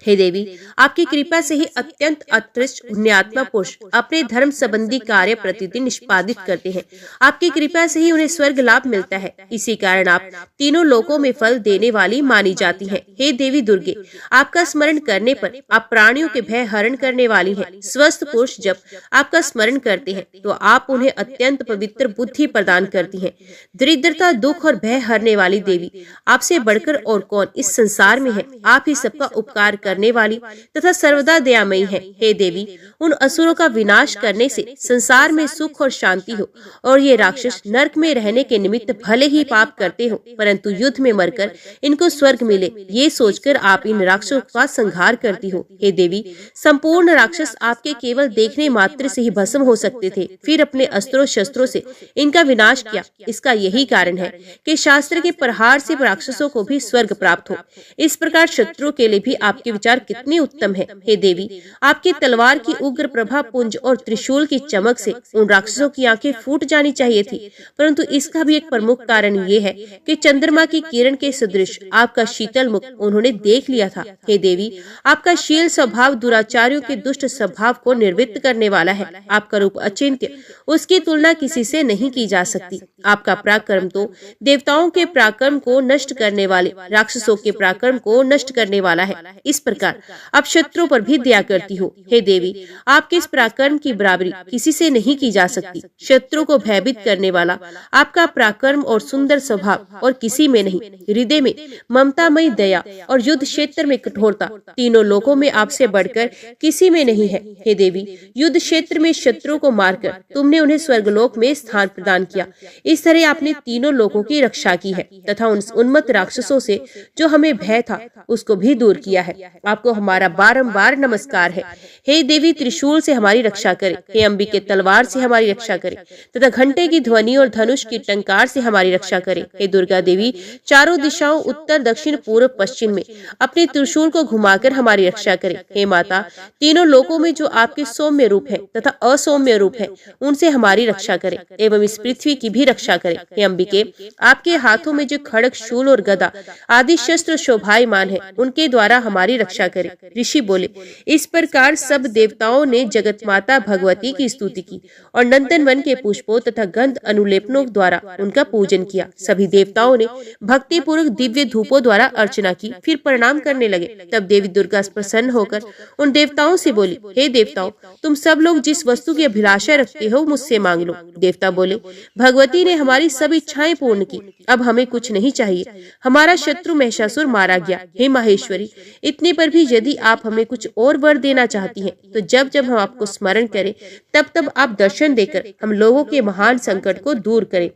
हे देवी, आपकी कृपा से ही अत्यंत उत्कृष्ट पुण्यात्मा पुरुष अपने धर्म संबंधी कार्य प्रतिदिन निष्पादित करते हैं। आपकी कृपा से ही उन्हें स्वर्ग लाभ मिलता है। इसी कारण आप तीनों लोकों में फल देने वाली मानी जाती हैं। हे देवी दुर्गे, आपका स्मरण करने पर आप प्राणियों के भय हरण करने वाली हैं। स्वस्थ पुरुष जब आपका स्मरण करते हैं तो आप उन्हें अत्यंत पवित्र बुद्धि प्रदान करती हैं। दरिद्रता, दुख और भय हरने वाली देवी, आपसे बढ़कर और कौन इस संसार में है। आप ही सबका उपकार करने वाली तथा सर्वदा दयामयी है। हे देवी, उन असुरों का विनाश करने से संसार में सुख और शांति हो और ये राक्षस नरक में रहने के निमित्त भले ही पाप करते हो परंतु युद्ध में मरकर इनको स्वर्ग मिले, ये सोचकर आप इन राक्षसों का संहार करती हो। हे देवी, संपूर्ण राक्षस आपके केवल देखने मात्र से ही भस्म हो सकते थे, फिर अपने अस्त्रों शस्त्रों से इनका विनाश किया। इसका यही कारण है कि शास्त्र के प्रहार से राक्षसों को भी स्वर्ग प्राप्त हो। इस प्रकार शत्रु के लिए भी आपके विचार कितने उत्तम है। हे देवी, आपकी तलवार की उग्र प्रभा पुंज और त्रिशूल की चमक से उन राक्षसों की आंखें फूट जानी चाहिए थी, परंतु इसका भी एक प्रमुख कारण ये है कि चंद्रमा की किरण के सदृश आपका शीतल मुख उन्होंने देख लिया था। हे देवी, आपका शील स्वभाव दुराचारियों के दुष्ट स्वभाव को निर्वृत्त करने वाला है। आपका रूप अचिंत्य, उसकी तुलना किसी से नहीं की जा सकती। आपका पराक्रम तो देवताओं के पराक्रम को नष्ट करने वाले, राक्षसों के पराक्रम को नष्ट करने वाला है। इस प्रकार आप शत्रुओं पर भी दया करती हो। हे देवी, आपके इस पराक्रम की बराबरी किसी से नहीं की जा सकती। शत्रु को भयभीत करने वाला आपका पराक्रम और सुंदर स्वभाव और किसी में नहीं। हृदय में ममतामयी दया और युद्ध क्षेत्र में कठोरता तीनों लोकों में आपसे बढ़कर किसी में नहीं है। हे देवी, युद्ध क्षेत्र में शत्रु को मारकर तुमने उन्हें स्वर्गलोक में स्थान प्रदान किया। इस तरह आपने तीनों लोकों की रक्षा की है तथा उन उन्मत्त राक्षसों से जो हमें भय था उसको भी दूर किया है। आपको हमारा बारंबार नमस्कार है। हे देवी, त्रिशूल से हमारी रक्षा करे। हे अंबिके, तलवार से हमारी रक्षा करे तथा घंटे की ध्वनि और धनुष की टंकार से हमारी रक्षा करे। हे दुर्गा देवी, चारों दिशाओं उत्तर दक्षिण पूर्व पश्चिम में अपने त्रिशूल को घुमाकर हमारी रक्षा करे। हे माता, तीनों लोकों में जो आपके सौम्य रूप है तथा असौम्य रूप है उनसे हमारी रक्षा करे एवं इस पृथ्वी की भी रक्षा करे। हे अंबिके, आपके हाथों में जो खड़ग, शूल और गदा आदि शस्त्र शोभायमान है उनके द्वारा हमारी रक्षा करे। ऋषि बोले, इस प्रकार सब देवताओं ने जगत माता भगवती की स्तुति की और नंदन वन के पुष्पों तथा गंध अनुलेपनों द्वारा उनका पूजन किया। सभी देवताओं ने भक्ति पूर्वक दिव्य धूपों द्वारा अर्चना की, फिर प्रणाम करने लगे। तब देवी दुर्गा प्रसन्न होकर उन देवताओं से बोली, हे देवताओं, तुम सब लोग जिस वस्तु की अभिलाषा रखते हो मुझसे मांग लो। देवता बोले, भगवती ने हमारी सब इच्छाएं पूर्ण की, अब हमें कुछ नहीं चाहिए। हमारा शत्रु महिषासुर मारा गया। हे माहेश्वरी, इतने पर भी यदि आप हमें कुछ और वर देना चाहती हैं तो जब जब हम आपको स्मरण करें तब तब आप दर्शन देकर हम लोगों के महान संकट को दूर करें।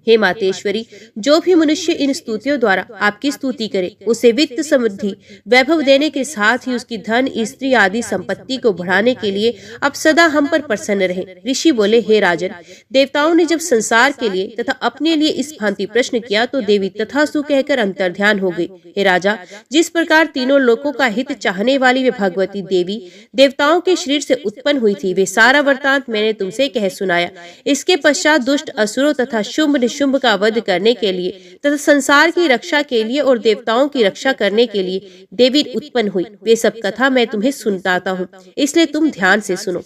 हे मातेश्वरी, जो भी मनुष्य इन स्तुतियों द्वारा आपकी स्तुति करे उसे वित्त समृद्धि वैभव देने के साथ ही उसकी धन स्त्री आदि संपत्ति को बढ़ाने के लिए आप सदा हम पर प्रसन्न रहे। ऋषि बोले, हे राजन, देवताओं ने जब संसार के लिए तथा अपने लिए इस भांति प्रश्न किया तो देवी तथास्तु कहकर अंतर्ध्यान हो गई। हे राजा, जिस प्रकार तीनों लोकों का हित चाहने वाली वे भगवती देवी देवताओं के शरीर से उत्पन्न हुई थी, वे सारा वृत्तांत मैंने तुमसे कह सुनाया। इसके पश्चात दुष्ट असुरों तथा शुंभ शुंभ का वध करने के लिए तथा संसार की रक्षा के लिए और देवताओं की रक्षा करने के लिए देवी उत्पन्न हुई। वे सब कथा मैं तुम्हें सुनाता हूँ, इसलिए तुम ध्यान से सुनो।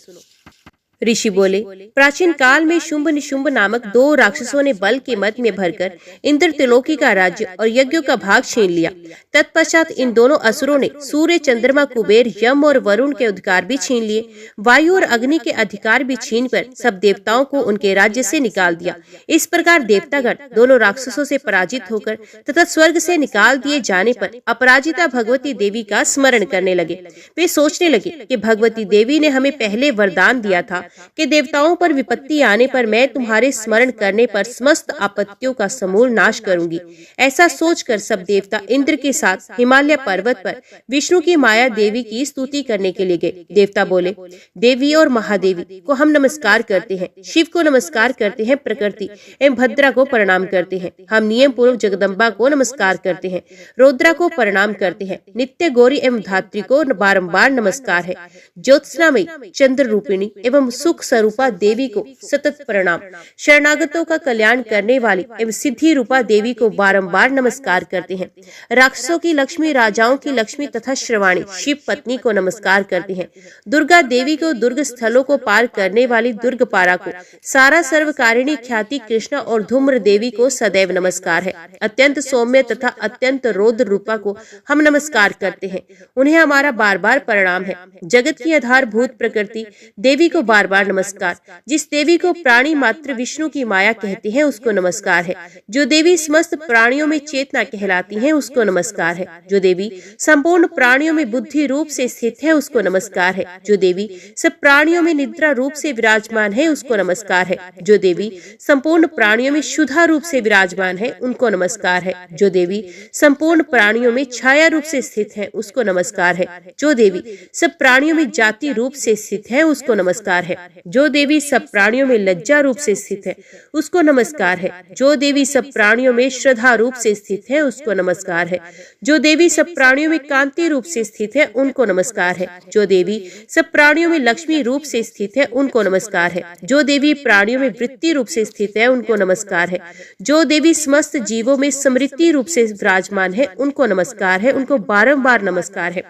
ऋषि बोले, प्राचीन काल में शुंभ निशुंभ नामक दो राक्षसों ने बल के मद में भरकर इंद्र त्रिलोकी का राज्य और यज्ञों का भाग छीन लिया। तत्पश्चात इन दोनों असुरों ने सूर्य, चंद्रमा, कुबेर, यम और वरुण के अधिकार भी छीन लिए। वायु और अग्नि के अधिकार भी छीन कर सब देवताओं को उनके राज्य से निकाल दिया। इस प्रकार देवतागण दोनों राक्षसों से पराजित होकर तथा स्वर्ग से निकाल दिए जाने पर अपराजिता भगवती देवी का स्मरण करने लगे। वे सोचने लगे कि भगवती देवी ने हमें पहले वरदान दिया था कि देवताओं पर विपत्ति आने पर मैं तुम्हारे स्मरण करने पर समस्त आपत्तियों का समूल नाश करूंगी। ऐसा सोचकर सब देवता इंद्र के साथ हिमालय पर्वत पर विष्णु की माया देवी की स्तुति करने के लिए गए। देवता बोले, देवी और महादेवी को हम नमस्कार करते हैं, शिव को नमस्कार करते हैं, प्रकृति एवं भद्रा को प्रणाम करते हैं। हम नियम पूर्वक जगदम्बा को नमस्कार करते हैं, रुद्रा को प्रणाम करते हैं, नित्य गौरी एवं धात्री को बारंबार नमस्कार है। ज्योत्सनामयी, चंद्र रूपिणी एवं सुख स्वरूपा देवी को सतत प्रणाम। शरणागतों का कल्याण करने वाली एवं सिद्धि रूपा देवी को बारंबार नमस्कार करते हैं। राक्षसों वत्सों की लक्ष्मी, राजाओं की लक्ष्मी तथा श्रवाणी शिव पत्नी को नमस्कार करती हैं। दुर्गा देवी को दुर्ग स्थलों को पार करने वाली दुर्गपारा को, सारा सर्वकारिणी ख्याति कृष्णा और धूम्र देवी को सदैव नमस्कार है। अत्यंत सौम्य तथा अत्यंत रौद्र रूपा को हम नमस्कार करते हैं। उन्हें हमारा बार बार प्रणाम है। जगत की आधारभूत प्रकृति देवी को बार बार नमस्कार। जिस देवी को प्राणी मात्र विष्णु की माया कहते हैं उसको नमस्कार है। जो देवी समस्त प्राणियों में चेतना कहलाती है उसको नमस्कार है। जो देवी संपूर्ण प्राणियों में बुद्धि रूप से स्थित है उसको नमस्कार है। जो देवी सब प्राणियों में निद्रा रूप से विराजमान है उसको नमस्कार है। जो देवी संपूर्ण प्राणियों में शुद्धा रूप से विराजमान है उनको नमस्कार है। जो देवी संपूर्ण प्राणियों में छाया रूप से स्थित है उसको नमस्कार है। जो देवी सब प्राणियों में जाति रूप से स्थित है उसको नमस्कार है। जो देवी सब प्राणियों में लज्जा रूप से स्थित है उसको नमस्कार है। जो देवी सब प्राणियों में श्रद्धा रूप से स्थित है उसको नमस्कार है। जो देवी सब प्राणियों में कांति रूप से स्थित है उनको नमस्कार है। जो देवी सब प्राणियों में लक्ष्मी रूप से स्थित है उनको नमस्कार है। जो देवी प्राणियों में वृत्ति रूप से स्थित है उनको नमस्कार है। जो देवी समस्त जीवों में समृद्धि रूप से विराजमान है उनको नमस्कार है, उनको बारंबार नमस्कार है।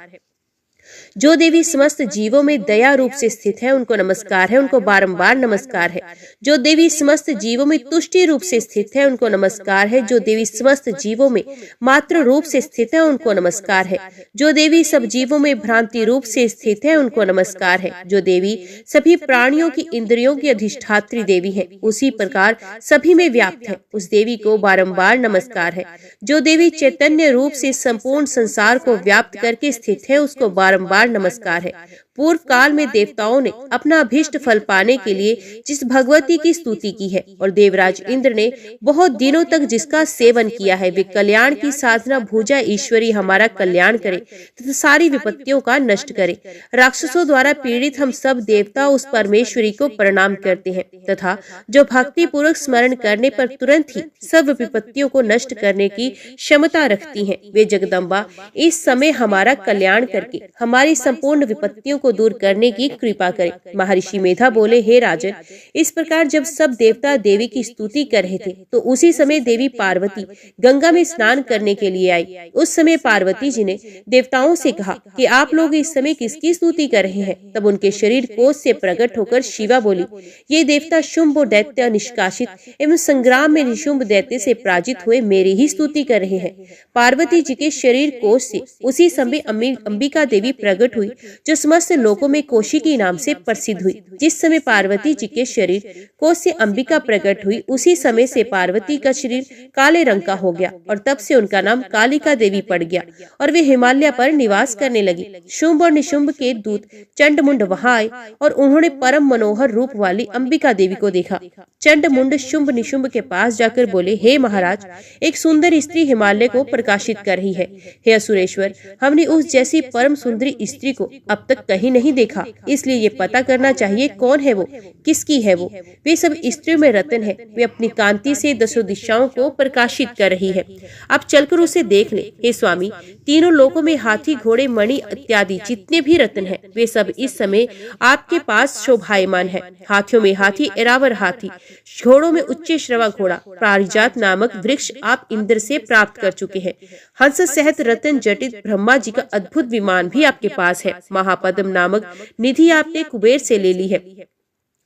जो देवी समस्त जीवों में दया रूप से स्थित है उनको नमस्कार है, उनको बारंबार नमस्कार है। जो देवी समस्त जीवों में तुष्टि रूप से स्थित है उनको नमस्कार है। जो देवी समस्त जीवों में मात्र रूप से स्थित है उनको नमस्कार है। जो देवी सब जीवों में भ्रांति रूप से स्थित है उनको नमस्कार है। जो देवी सभी प्राणियों की इंद्रियों की अधिष्ठात्री देवी है, उसी प्रकार सभी में व्याप्त है, उस देवी को बारंबार नमस्कार है। जो देवी चैतन्य रूप से संपूर्ण संसार को व्याप्त करके स्थित है उसको बारंबार नमस्कार है। पूर्व काल में देवताओं ने अपना अभीष्ट फल पाने के लिए जिस भगवती की स्तुति की है और देवराज इंद्र ने बहुत दिनों तक जिसका सेवन किया है, वे कल्याण की साधना भुजा ईश्वरी हमारा कल्याण करे तथा सारी विपत्तियों का नष्ट करे। राक्षसों द्वारा पीड़ित हम सब देवता उस परमेश्वरी को प्रणाम करते हैं तथा जो भक्ति पूर्वक स्मरण करने पर तुरंत ही सब विपत्तियों को नष्ट करने की क्षमता रखती हैं, वे जगदम्बा इस समय हमारा कल्याण करके हमारी संपूर्ण विपत्तियों को दूर करने की कृपा करे। महर्षि मेधा बोले, हे राजन, इस प्रकार जब सब देवता देवी की स्तुति कर रहे थे तो उसी समय देवी पार्वती गंगा में स्नान करने के लिए आई। उस समय पार्वती जी ने देवताओं से कहा कि आप लोग इस समय किसकी स्तुति कर रहे हैं। तब उनके शरीर कोष से प्रकट होकर शिवा बोली, ये देवता शुंभ दैत्य निष्कासित एवं संग्राम में निशुंभ दैत्य से पराजित हुए मेरी ही स्तुति कर रहे हैं। पार्वती जी के शरीर कोष से उसी समय अंबिका देवी प्रकट हुई, जो समस्त लोकों में कौशिकी नाम से प्रसिद्ध हुई। जिस समय पार्वती जी के शरीर कोष से अंबिका प्रकट हुई, उसी समय से पार्वती का शरीर काले रंग का हो गया और तब से उनका नाम कालिका देवी पड़ गया और वे हिमालय पर निवास करने लगी। शुंभ और निशुंभ के दूत चंडमुंड वहां आए और उन्होंने परम मनोहर रूप वाली अंबिका देवी को देखा। चंडमुंड शुंभ निशुंभ के पास जाकर बोले, हे महाराज, एक सुंदर स्त्री हिमालय को प्रकाशित कर रही है। हे असुरेश्वर, हमने उस जैसी परम सुंदरी स्त्री को अब तक कहीं नहीं देखा, इसलिए ये पता करना चाहिए कौन है वो, किसकी है वो। वे सब स्त्रियों में रतन है, वे अपनी कांति से दसों दिशाओं को प्रकाशित कर रही है। आप चलकर उसे देख ले। हे स्वामी, तीनों लोकों में हाथी, घोड़े, मणि इत्यादि जितने भी रत्न हैं, वे सब इस समय आपके पास शोभायमान है। हाथियों में हाथी, एरावर हाथी, घोड़ों में उच्च श्रवा घोड़ा, पारिजात नामक वृक्ष आप इंद्र से प्राप्त कर चुके हैं। हंस सहित रतन जटित ब्रह्मा जी का अद्भुत विमान भी आपके पास है। महापद्म नामक निधि आपने कुबेर से ले ली है।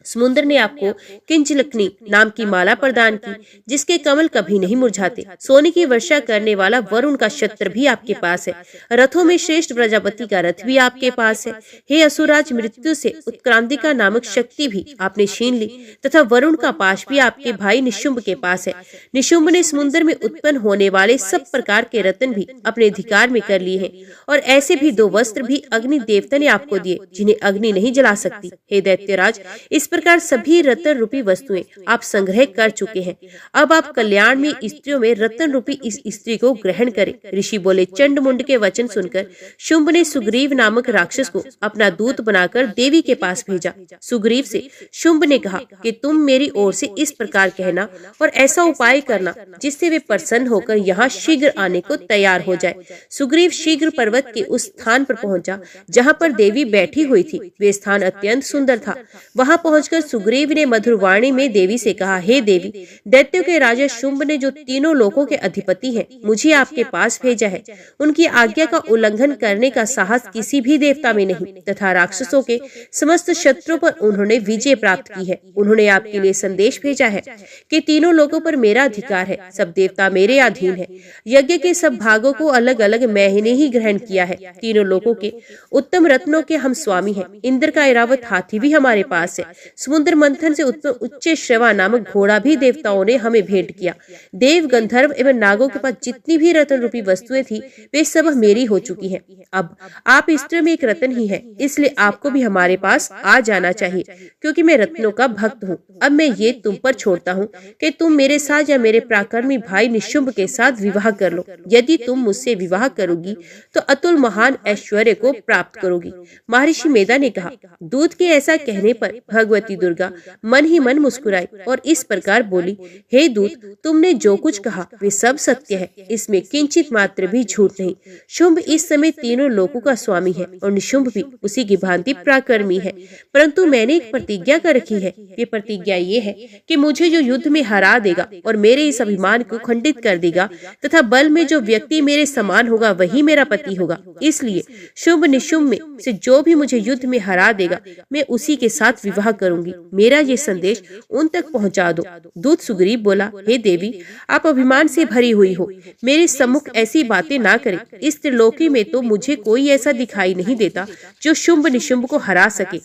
समुद्र ने आपको किंचलकनी नाम की माला प्रदान की, जिसके कमल कभी नहीं मुरझाते। सोने की वर्षा करने वाला वरुण का छत्र भी आपके पास है। रथों में श्रेष्ठ प्रजापति का रथ भी आपके पास है। हे असुराज, मृत्यु से उत्क्रांतिका नामक शक्ति भी आपने छीन ली तथा वरुण का पाश भी आपके भाई निशुंभ के पास है। निशुंभ ने समुद्र में उत्पन्न होने वाले सब प्रकार के रत्न भी अपने अधिकार में कर लिए हैं और ऐसे भी 2 वस्त्र भी अग्नि देवता ने आपको दिए, जिन्हें अग्नि नहीं जला सकती। हे दैत्यराज, इस प्रकार सभी रत्न रूपी वस्तुएं आप संग्रह कर चुके हैं। अब आप कल्याण में स्त्रियों में रत्न रूपी इस स्त्री को ग्रहण करें। ऋषि बोले, चंडमुंड के वचन सुनकर शुंभ ने सुग्रीव नामक राक्षस को अपना दूत बनाकर देवी के पास भेजा। सुग्रीव से शुंभ ने कहा कि तुम मेरी ओर से इस प्रकार कहना और ऐसा उपाय करना जिससे वे प्रसन्न होकर यहाँ शीघ्र आने को तैयार हो जाए। सुग्रीव शीघ्र पर्वत के उस स्थान पर पहुंचा जहाँ पर देवी बैठी हुई थी। वे स्थान अत्यंत सुंदर था। वहाँ पहुंचकर सुग्रीव ने मधुर वाणी में देवी से कहा, हे देवी, दैत्यों के राजा शुंभ ने जो तीनों लोकों के अधिपति हैं, मुझे आपके पास भेजा है। उनकी आज्ञा का उल्लंघन करने का साहस किसी भी देवता में नहीं, तथा राक्षसों के समस्त शत्रुओं पर उन्होंने विजय प्राप्त की है। उन्होंने आपके लिए संदेश भेजा है कि तीनों लोगों पर मेरा अधिकार है, सब देवता मेरे अधीन है। यज्ञ के सब भागों को अलग अलग मैंने ही ग्रहण किया है। तीनों लोगों के उत्तम रत्नों के हम स्वामी हैं। इंद्र का ऐरावत हाथी भी हमारे पास है। समुद्र मंथन से उत्पन्न उच्च श्रवा नामक घोड़ा भी देवताओं ने हमें भेंट किया। देव, गंधर्व एवं नागों के पास जितनी भी रत्न रूपी वस्तुएं थी, वे सब मेरी हो चुकी हैं। अब आप स्त्री में एक रत्न ही है, इसलिए आपको भी हमारे पास आ जाना चाहिए, क्योंकि मैं रत्नों का भक्त हूँ। अब मैं ये तुम पर छोड़ता हूँ कि तुम मेरे साथ या मेरे पराक्रमी भाई निशुंभ के साथ विवाह कर लो। यदि तुम मुझसे विवाह करोगी तो अतुल महान ऐश्वर्य को प्राप्त करोगी। महर्षि मेधा ने कहा। दूत के ऐसा कहने पर भगवती दुर्गा मन ही मन मुस्कुराई और इस प्रकार बोली, हे दूत, तुमने जो कुछ कहा वे सब सत्य है, इसमें किंचित मात्र भी झूठ नहीं। शुंभ इस समय तीनों लोकों का स्वामी है और निशुंभ भी उसी की भांति पराक्रमी है, परंतु मैंने एक प्रतिज्ञा कर रखी है। ये प्रतिज्ञा ये है कि मुझे जो युद्ध में हरा देगा और मेरे इस अभिमान को खंडित कर देगा तथा बल में जो व्यक्ति मेरे समान होगा वही मेरा पति होगा। इसलिए शुंभ निशुंभ में से जो भी मुझे युद्ध में हरा देगा, मैं उसी के साथ विवाह करूंगी। मेरा ये संदेश उन तक पहुंचा दो। दूत सुग्रीव बोला, हे देवी, आप अभिमान से भरी हुई हो, मेरे सम्मुख ऐसी बातें ना करें। इस त्रिलोकी में तो मुझे कोई ऐसा दिखाई नहीं देता जो शुंभ निशुंभ को हरा सके।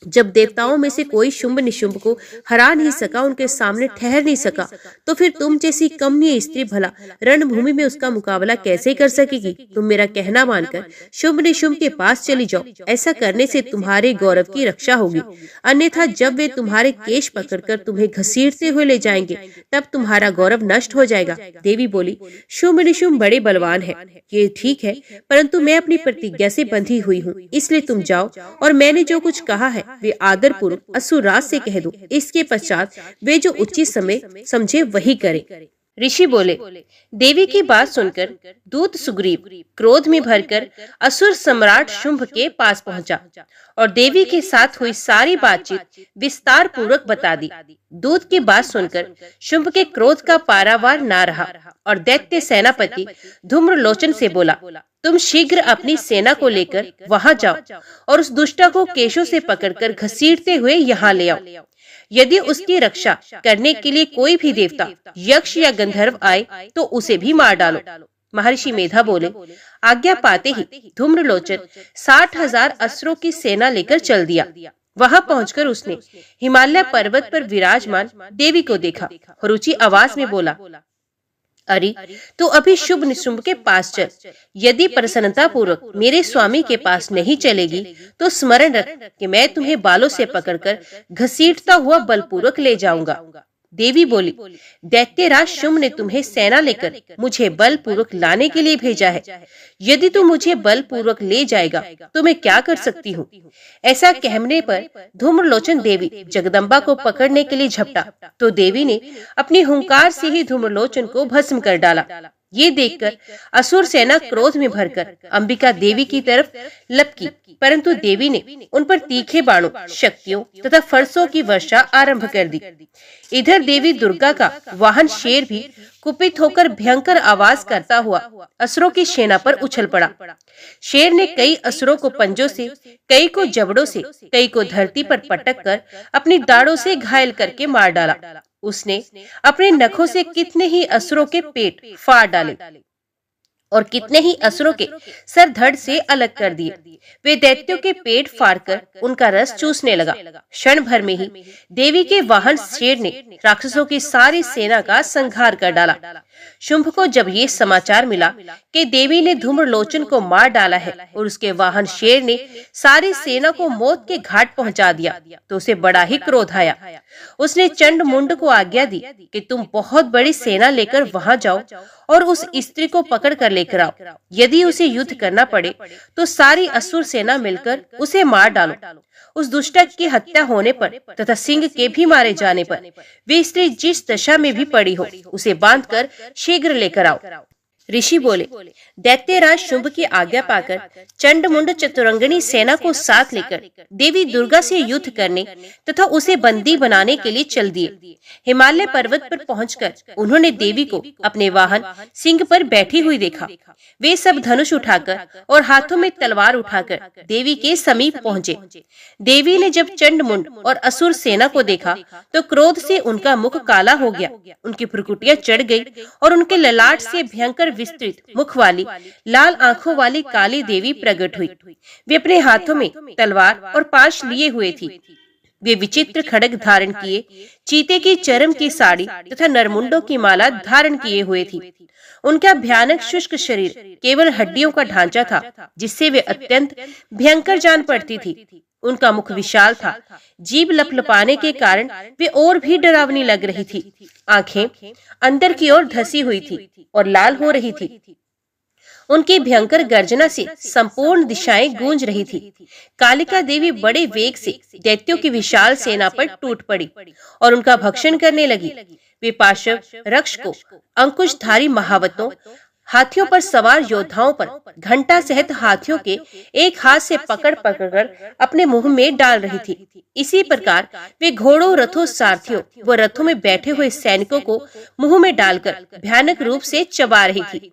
जब देवताओं में से कोई शुंभ निशुंभ को हरा नहीं सका, उनके सामने ठहर नहीं सका, तो फिर तुम जैसी कमनीय स्त्री भला रणभूमि में उसका मुकाबला कैसे कर सकेगी? तुम मेरा कहना मानकर शुंभ निशुंभ के पास चली जाओ। ऐसा करने से तुम्हारे गौरव की रक्षा होगी, अन्यथा जब वे तुम्हारे केश पकड़कर तुम्हें घसीटते हुए ले जाएंगे तब तुम्हारा गौरव नष्ट हो जाएगा। देवी बोली, शुंभ निशुंभ बड़े बलवान है, ये ठीक है, परंतु मैं अपनी प्रतिज्ञा से बंधी हुई हूँ, इसलिए तुम जाओ और मैंने जो कुछ कहा है वे आदर पूर्वक असुरराज से कह दो। इसके पश्चात वे जो उचित समय समझे वही करें। ऋषि बोले, देवी की बात सुनकर दूत सुग्रीव क्रोध में भरकर असुर सम्राट शुंभ के पास पहुंचा और देवी के साथ हुई सारी बातचीत विस्तार पूर्वक बता दी। दूत की बात सुनकर शुंभ के क्रोध का पारावार ना रहा और दैत्य सेनापति धूम्रलोचन से बोला, तुम शीघ्र अपनी सेना को लेकर वहां जाओ और उस दुष्टा को केशों से पकड़कर घसीटते हुए यहाँ ले आओ। यदि उसकी रक्षा करने के लिए कोई भी देवता, यक्ष या गंधर्व आए तो उसे भी मार डालो। महर्षि मेधा बोले, आज्ञा पाते ही धूम्रलोचन 60,000 असुरों की सेना लेकर चल दिया। वहां पहुंचकर उसने हिमालय पर्वत पर विराजमान देवी को देखा और ऊंची आवाज में बोला, अरे तू अभी शुंभ निशुंभ के पास चल। यदि प्रसन्नता पूर्वक मेरे स्वामी के पास नहीं चलेगी तो स्मरण रख कि मैं तुम्हें बालों से पकड़कर घसीटता हुआ बलपूर्वक ले जाऊंगा। देवी बोली, दैत्यराज शुंभ ने तुम्हें सेना लेकर मुझे बलपूर्वक लाने के लिए भेजा है। यदि तू मुझे बलपूर्वक ले जाएगा तो मैं क्या कर सकती हूँ? ऐसा कहने पर धूम्रलोचन देवी जगदम्बा को पकड़ने के लिए झपटा तो देवी ने अपनी हुंकार से ही धूम्रलोचन को भस्म कर डाला। ये देखकर असुर सेना क्रोध में भरकर अंबिका देवी की तरफ लपकी, परंतु देवी ने उन पर तीखे बाणों, शक्तियों तथा फरसों की वर्षा आरंभ कर दी। इधर देवी दुर्गा का वाहन शेर भी कुपित होकर भयंकर आवाज करता हुआ असुरों की सेना पर उछल पड़ा। शेर ने कई असुरों को पंजों से, कई को जबड़ों से, कई को धरती पर पटक कर अपनी दाढ़ों से घायल करके मार डाला। उसने अपने नखों से कितने ही असुरों के पेट फाड़ डाले और कितने ही असुरों के सर धड़ से अलग कर दिए। वे दैत्यों के पेट फाड़कर उनका रस चूसने लगा। क्षण भर में ही देवी के वाहन शेर ने राक्षसों की सारी सेना का संहार कर डाला। शुंभ को जब ये समाचार मिला कि देवी ने धूम्रलोचन को मार डाला है और उसके वाहन शेर ने सारी सेना को मौत के घाट पहुंचा दिया तो उसे बड़ा ही क्रोध आया। उसने चंड मुंड को आज्ञा दी कि तुम बहुत बड़ी सेना लेकर वहां जाओ और उस स्त्री को पकड़ कर लेकर आओ। यदि उसे युद्ध करना पड़े तो सारी असुर सेना मिलकर उसे मार डालो। उस दुष्ट की हत्या होने पर तथा सिंह के भी मारे जाने पर वे स्त्री जिस दशा में भी पड़ी हो उसे बांधकर शीघ्र लेकर आओ। ऋषि बोले, दैत्यराज शुंभ की आज्ञा पाकर चंडमुंड चतुरंगिणी सेना को साथ लेकर देवी दुर्गा से युद्ध करने तथा उसे बंदी बनाने के लिए चल दिए। हिमालय पर्वत पर पहुंचकर उन्होंने देवी को अपने वाहन सिंह पर बैठी हुई देखा। वे सब धनुष उठाकर और हाथों में तलवार उठाकर देवी के समीप पहुंचे। देवी ने जब चंडमुंड और असुर सेना को देखा तो क्रोध से उनका मुख काला हो गया, उनकी भ्रुकुटियां चढ़ गई और उनके ललाट से भयंकर विस्तृत मुख वाली लाल आंखों वाली काली देवी प्रकट हुई। वे अपने हाथों में तलवार और पाश लिए हुए थी। वे विचित्र खड्ग धारण किए, चीते की चरम की साड़ी तथा नरमुंडों की माला धारण किए हुए थी। उनका भयानक शुष्क शरीर केवल हड्डियों का ढांचा था, जिससे वे अत्यंत भयंकर जान पड़ती थी। उनका मुख विशाल था, जीभ लपलपाने के कारण वे और भी डरावनी लग रही थी। आंखें अंदर की ओर धसी हुई थी और लाल हो रही थी। उनकी भयंकर गर्जना से संपूर्ण दिशाएं गूंज रही थी। कालिका देवी बड़े वेग से दैत्यों की विशाल सेना पर टूट पड़ी और उनका भक्षण करने लगी। वे पाशव रक्ष को अंकुशधारी महावतों, हाथियों पर सवार योद्धाओं पर घंटा सहित हाथियों के एक हाथ से पकड़ पकड़कर अपने मुंह में डाल रही थी। इसी प्रकार वे घोड़ों, रथों, सारथियों व रथों में बैठे हुए सैनिकों को मुंह में डालकर भयानक रूप से चबा रही थी।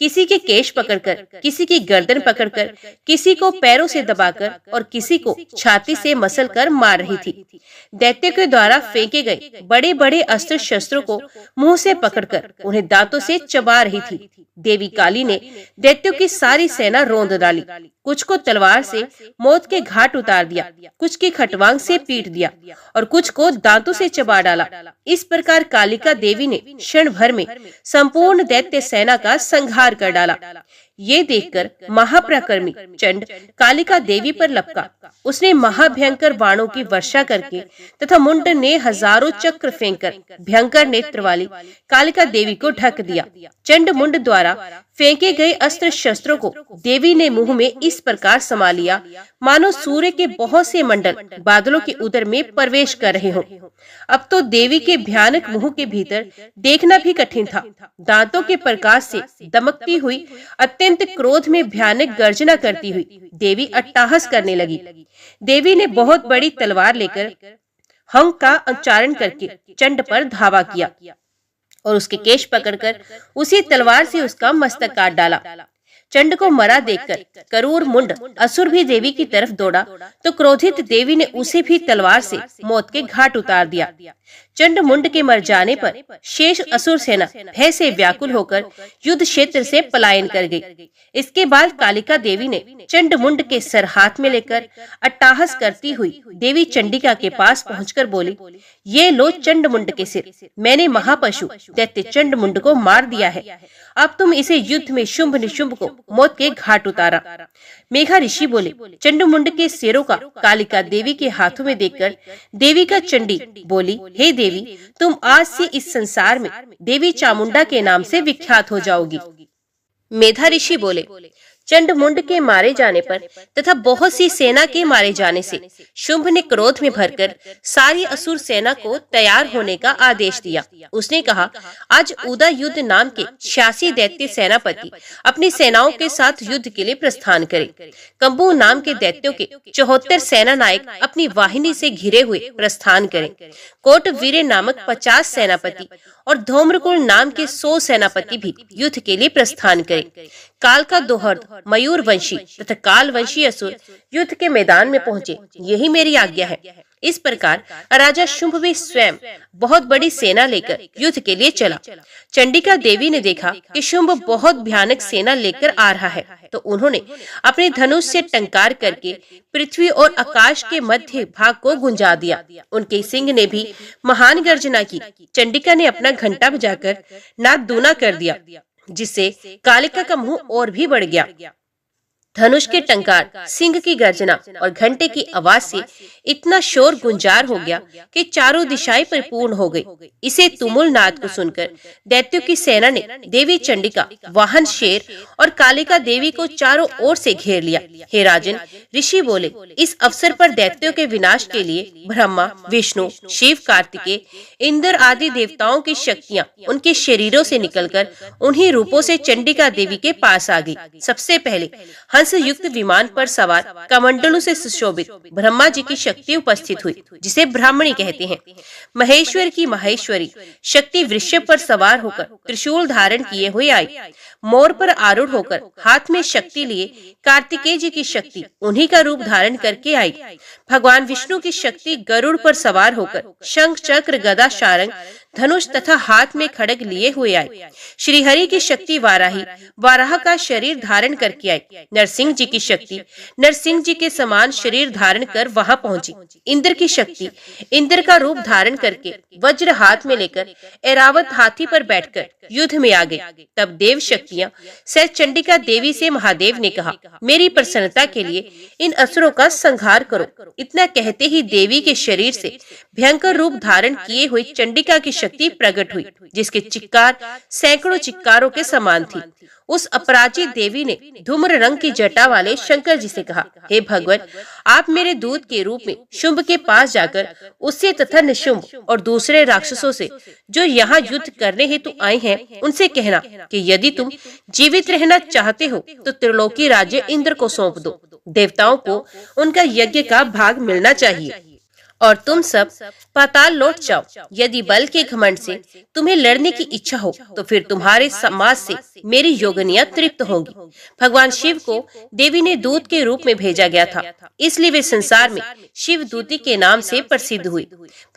किसी के केश पकड़कर, किसी की गर्दन पकड़कर, किसी को पैरों से दबाकर और किसी को छाती से मसल कर मार रही थी। दैत्य के द्वारा फेंके गए बड़े बड़े अस्त्र शस्त्रों को मुंह से पकड़कर उन्हें दांतों से चबा रही थी। देवी काली ने दैत्यों की सारी सेना रौंद डाली। कुछ को तलवार से मौत के घाट उतार दिया, कुछ की खटवांग से पीट दिया और कुछ को दांतों से चबा डाला। इस प्रकार कालिका देवी ने क्षण भर में संपूर्ण दैत्य सेना का संहार कर डाला। ये देखकर महापराक्रमी चंड कालिका देवी पर लपका। उसने महाभयंकर बाणों की वर्षा करके तथा मुंड ने हजारों चक्र फेंककर भयंकर नेत्र वाली कालिका देवी को ढक दिया। चंड मुंड द्वारा फेंके गए अस्त्र शस्त्रों को देवी ने मुंह में इस प्रकार समा लिया मानो सूर्य के बहुत से मंडल बादलों के उदर में प्रवेश कर रहे हों। अब तो देवी के भयानक मुंह के भीतर देखना भी कठिन था। दांतों के प्रकाश से दमकती हुई अत्यंत क्रोध में भयानक गर्जना करती हुई देवी अट्टहास करने लगी। देवी ने बहुत बड़ी तलवार लेकर हंग का उच्चारण करके चंड पर धावा किया और उसके केश पकड़कर उसी तलवार से उसका मस्तक काट डाला। चंड को मरा देखकर करूर मुंड असुर भी देवी की तरफ दौड़ा तो क्रोधित देवी ने उसे भी तलवार से मौत के घाट उतार दिया। चंड मुंड के मर जाने पर शेष असुर सेना भय से व्याकुल होकर युद्ध क्षेत्र से पलायन कर गई। इसके बाद कालिका देवी ने चंड मुंड के सर हाथ में लेकर अट्टहास करती हुई देवी चंडिका के पास पहुंचकर बोली, ये लो चंड मुंड के सिर, मैंने महापशु दैत्य चंड मुंड को मार दिया है। अब तुम इसे युद्ध में शुंभ निशुंभ को मौत के घाट उतारा। मेघा ऋषि बोले, चंडमुंड के सिरों का कालिका देवी के हाथों में देखकर देवी का चंडी बोली, हे देवी, तुम आज से इस संसार में देवी चामुंडा के नाम से विख्यात हो जाओगी। मेधा ऋषि बोले, चंडमुंड के मारे जाने पर तथा बहुत सी सेना के मारे जाने से शुंभ ने क्रोध में भरकर सारी असुर सेना को तैयार होने का आदेश दिया। उसने कहा, आज उदा युद्ध नाम के 86 दैत्य सेनापति अपनी सेनाओं के साथ युद्ध के लिए प्रस्थान करें। कंबू नाम के दैत्यों के 74 सेना नायक अपनी वाहिनी से घिरे हुए प्रस्थान करें। कोटवीर नामक 50 सेनापति और धूम्रकुल नाम के 100 सेनापति भी युद्ध के लिए प्रस्थान करें। काल का दोहर्द, मयूर वंशी तथा काल वंशी असुर युद्ध के मैदान में पहुंचे, यही मेरी आज्ञा है। इस प्रकार राजा शुंभ भी स्वयं बहुत बड़ी सेना लेकर युद्ध के लिए चला। चंडिका देवी ने देखा कि शुंभ बहुत भयानक सेना लेकर आ रहा है, तो उन्होंने अपने धनुष से टंकार करके पृथ्वी और आकाश के मध्य भाग को गुंजा दिया। उनके सिंह ने भी महान गर्जना की। चंडिका ने अपना घंटा बजाकर नाद दूना कर दिया, जिससे कालिका का मुंह और भी बढ़ गया। धनुष के टंकार, सिंह की गर्जना और घंटे की आवाज से इतना शोर गुंजार हो गया कि चारों दिशाएं परिपूर्ण हो गई। इसे तुमुल नाद को सुनकर दैत्यों की सेना ने देवी चंडिका, वाहन शेर और कालिका देवी को चारों ओर से घेर लिया। हे राजन, ऋषि बोले, इस अवसर पर दैत्यों के विनाश के लिए ब्रह्मा, विष्णु, शिव, कार्तिकेय, इंद्र आदि देवताओं की शक्तियां उनके शरीरों से निकलकर उन्हीं रूपों से चंडिका देवी के पास आ गई। सबसे पहले हंस युक्त विमान पर सवार कमंडलों से सुशोभित ब्रह्मा जी की शक्ति उपस्थित हुई, जिसे ब्राह्मणी कहते हैं। महेश्वर की महेश्वरी शक्ति वृषभ पर सवार होकर त्रिशूल धारण किए हुए आई। मोर पर आरूढ़ होकर हाथ में शक्ति लिए कार्तिकेय जी की शक्ति उन्हीं का रूप धारण करके आई। भगवान विष्णु की शक्ति गरुड़ पर सवार होकर शंख, चक्र, गदा, शारंग, धनुष तथा हाथ में खड्ग लिए हुए आए। श्री हरि की शक्ति वाराही, वाराह का शरीर धारण करके आई। नरसिंह जी की शक्ति नरसिंह जी के समान शरीर धारण कर वहां पहुंची। इंद्र की शक्ति इंद्र का रूप धारण करके वज्र हाथ में लेकर ऐरावत हाथी पर बैठकर युद्ध में आ गई। तब देव शक्तियां सह चंडिका देवी से महादेव ने कहा, मेरी प्रसन्नता के लिए इन असुरों का संहार करो। इतना कहते ही देवी के शरीर से भयंकर रूप धारण किए हुई चंडिका की शक्ति प्रकट हुई, जिसके चिक्कार सैकड़ों चिक्कारों के समान थी। उस अपराजित देवी ने धूम्र रंग की जटा वाले शंकर जी से कहा, हे भगवान, आप मेरे दूत के रूप में शुंभ के पास जाकर उससे तथा निशुंभ और दूसरे राक्षसों से जो यहाँ युद्ध करने हेतु आए हैं, उनसे कहना कि यदि तुम जीवित रहना चाहते हो तो त्रिलोकी राज्य इंद्र को सौंप दो। देवताओं को उनका यज्ञ का भाग मिलना चाहिए और तुम सब पाताल लौट जाओ। यदि बल के घमंड से तुम्हें लड़ने की इच्छा हो तो फिर तुम्हारे समाज से मेरी योगनियां तृप्त होंगी। भगवान शिव को देवी ने दूत के रूप में भेजा गया था, इसलिए वे संसार में शिव दूती के नाम से प्रसिद्ध हुई।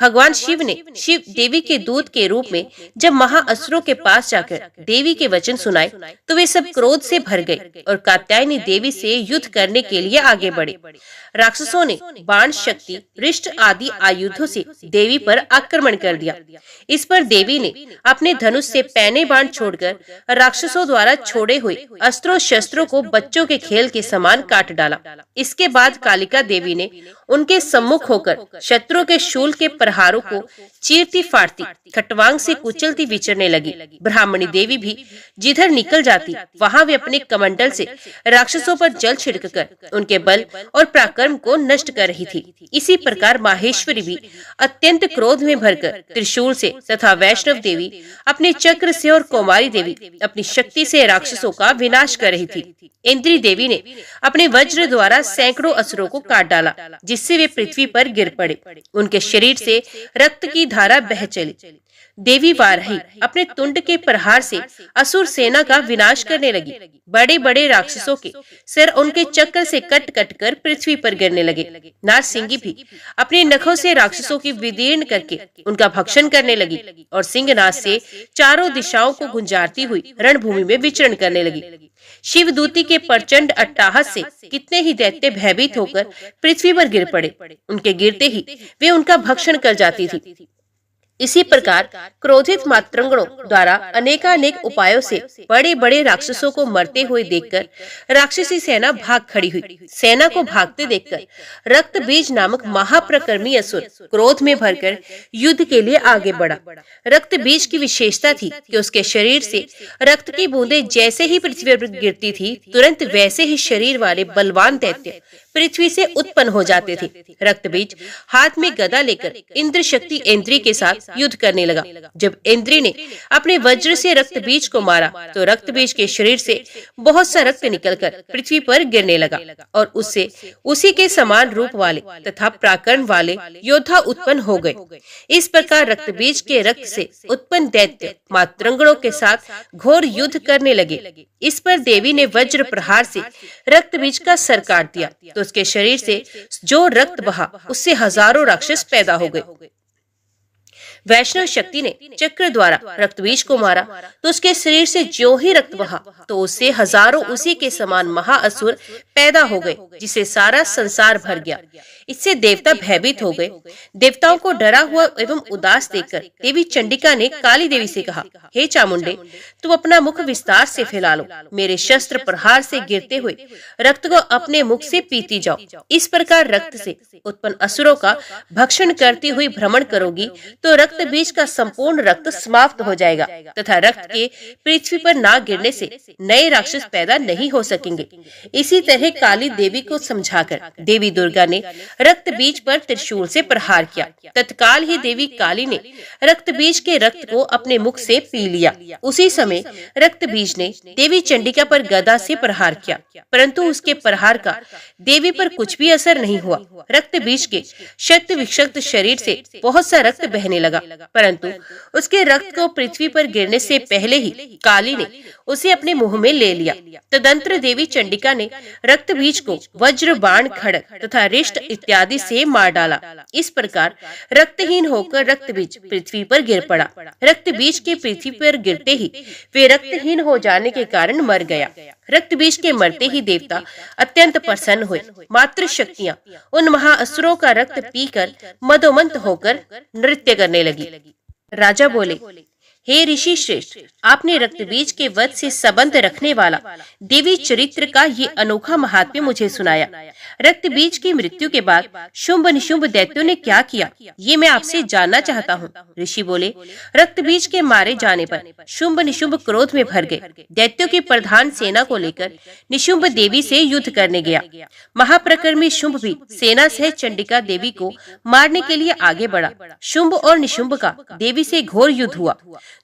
भगवान शिव ने शिव देवी के दूत के रूप में जब महाअसुरों के पास जाकर देवी के वचन सुनाए तो वे सब क्रोध से भर गए और कात्यायनी देवी से युद्ध करने के लिए आगे बढ़े। राक्षसों ने बाण, शक्ति, रिष्ट आदि आयुधों से देवी पर आक्रमण कर दिया। इस पर देवी ने अपने धनुष से पैने बाण छोड़कर राक्षसों द्वारा छोड़े हुए अस्त्रों शस्त्रों को बच्चों के खेल के समान काट डाला। इसके बाद कालिका देवी ने उनके सम्मुख होकर शत्रुओं के शूल के प्रहारों को चीरती फाड़ती खटवांग से कुचलती विचरने लगी। ब्राह्मणी देवी भी जिधर निकल जाती वहां वे अपने कमंडल से राक्षसों पर जल छिड़ककर उनके बल और पराक्रम को नष्ट कर रही थी। इसी प्रकार माहेश्वरी भी अत्यंत क्रोध में भरकर त्रिशूल से तथा वैष्णव देवी अपने चक्र से और कौमारी देवी अपनी शक्ति से राक्षसों का विनाश कर रही थी। इंद्री देवी ने अपने वज्र द्वारा सैकड़ों असुरों को काट डाला, जिससे वे पृथ्वी पर गिर पड़े। उनके शरीर से रक्त की धारा बह चली। देवी वाराही अपने तुंड के प्रहार से असुर सेना का विनाश करने लगी। बड़े बड़े राक्षसों के सिर उनके चक्र से कट कट कर पृथ्वी पर गिरने लगे। नारसिंगी भी अपने नखों से राक्षसों की विदीर्ण करके उनका भक्षण करने लगी और सिंहनाद से चारों दिशाओं को गुंजारती हुई रणभूमि में विचरण करने लगी। शिवदूती के प्रचंड अट्टहास से कितने ही दैत्य भयभीत होकर पृथ्वी पर गिर पड़े। उनके गिरते ही वे उनका भक्षण कर जाती थी। इसी प्रकार क्रोधित मातृंगणों द्वारा अनेकानेक उपायों से बड़े बड़े राक्षसों को मरते हुए देखकर राक्षसी सेना भाग खड़ी हुई। सेना को भागते देखकर रक्त बीज नामक महाप्रकर्मी असुर क्रोध में भरकर युद्ध के लिए आगे बढ़ा। रक्त बीज की विशेषता थी कि उसके शरीर से रक्त की बूंदें जैसे ही पृथ्वी पर गिरती थी, तुरंत वैसे ही शरीर वाले बलवान दैत्य पृथ्वी से उत्पन्न हो जाते थे। रक्त बीज हाथ में गदा लेकर इंद्र शक्ति इंद्री के साथ युद्ध करने लगा। जब इंद्री ने अपने वज्र से रक्त बीज को मारा तो रक्त बीज के शरीर से बहुत सा रक्त निकलकर पृथ्वी पर गिरने लगा और उससे उसी के समान रूप वाले तथा पराक्रम वाले योद्धा उत्पन्न हो गए। इस प्रकार रक्त बीज के रक्त से उत्पन्न दैत्य मातृंगणों के साथ घोर युद्ध करने लगे। इस पर देवी ने वज्र प्रहार से रक्त बीज का सर काट दिया तो उसके शरीर से जो रक्त बहा उससे हजारों राक्षस पैदा हो गए। वैष्णव शक्ति ने चक्र द्वारा रक्तबीज को मारा तो उसके शरीर से जो ही रक्त बहा तो उससे हजारों उसी के समान महाअसुर पैदा हो गए, जिसे सारा संसार भर गया। इससे देवता भयभीत हो गए। देवताओं को डरा हुआ एवं उदास देखकर देवी चंडिका ने काली देवी से कहा, हे चामुंडे, तुम अपना मुख विस्तार से फैला लो, मेरे शस्त्र प्रहार से गिरते हुए रक्त को अपने मुख से पीती जाओ। इस प्रकार रक्त से उत्पन्न असुरों का भक्षण करती हुई भ्रमण करोगी तो रक्त बीज का संपूर्ण रक्त समाप्त हो जाएगा तथा रक्त के पृथ्वी पर ना गिरने से नए राक्षस पैदा नहीं हो सकेंगे। इसी तरह काली देवी को समझाकर देवी दुर्गा ने रक्त बीज पर त्रिशूल से प्रहार किया। तत्काल ही देवी काली ने रक्त बीज के रक्त को अपने मुख से पी लिया। उसी समय रक्त बीज ने देवी चंडिका पर गदा से प्रहार किया, परंतु उसके प्रहार का देवी पर कुछ भी असर नहीं हुआ। रक्त बीज के शक्त विक्षक्त शरीर से बहुत सा रक्त बहने लगा, परंतु उसके रक्त को पृथ्वी पर गिरने से पहले ही काली ने उसे अपने मुंह में ले लिया। तदंतर देवी चंडिका ने रक्त बीज को वज्र, बाण, खड़ग तथा रिष्ट इत्यादि से मार डाला। इस प्रकार रक्तहीन होकर रक्त बीज पृथ्वी पर गिर पड़ा। रक्त बीज के पृथ्वी पर गिरते ही वे रक्तहीन हो जाने के कारण मर गया। रक्त बीज के मरते ही देवता अत्यंत प्रसन्न हुए। मातृ शक्तियां उन महाअसुरों का रक्त पीकर मदोमंत होकर नृत्य करने लगी। राजा बोले, हे ऋषि श्रेष्ठ, आपने रक्त बीज के वध से संबंध रखने वाला देवी चरित्र का ये अनोखा महात्म्य मुझे सुनाया। रक्त बीज की मृत्यु के बाद शुंभ निशुंभ दैत्यों ने क्या किया, ये मैं आपसे जानना चाहता हूँ। ऋषि बोले, रक्त बीज के मारे जाने पर शुंभ निशुंभ क्रोध में भर गए। दैत्यों की प्रधान सेना को लेकर निशुंभ देवी से युद्ध करने गया। महाप्रकर्मी शुंभ भी सेना सहित चंडिका देवी को मारने के लिए आगे बढ़ा। शुंभ और निशुंभ का देवी से घोर युद्ध हुआ।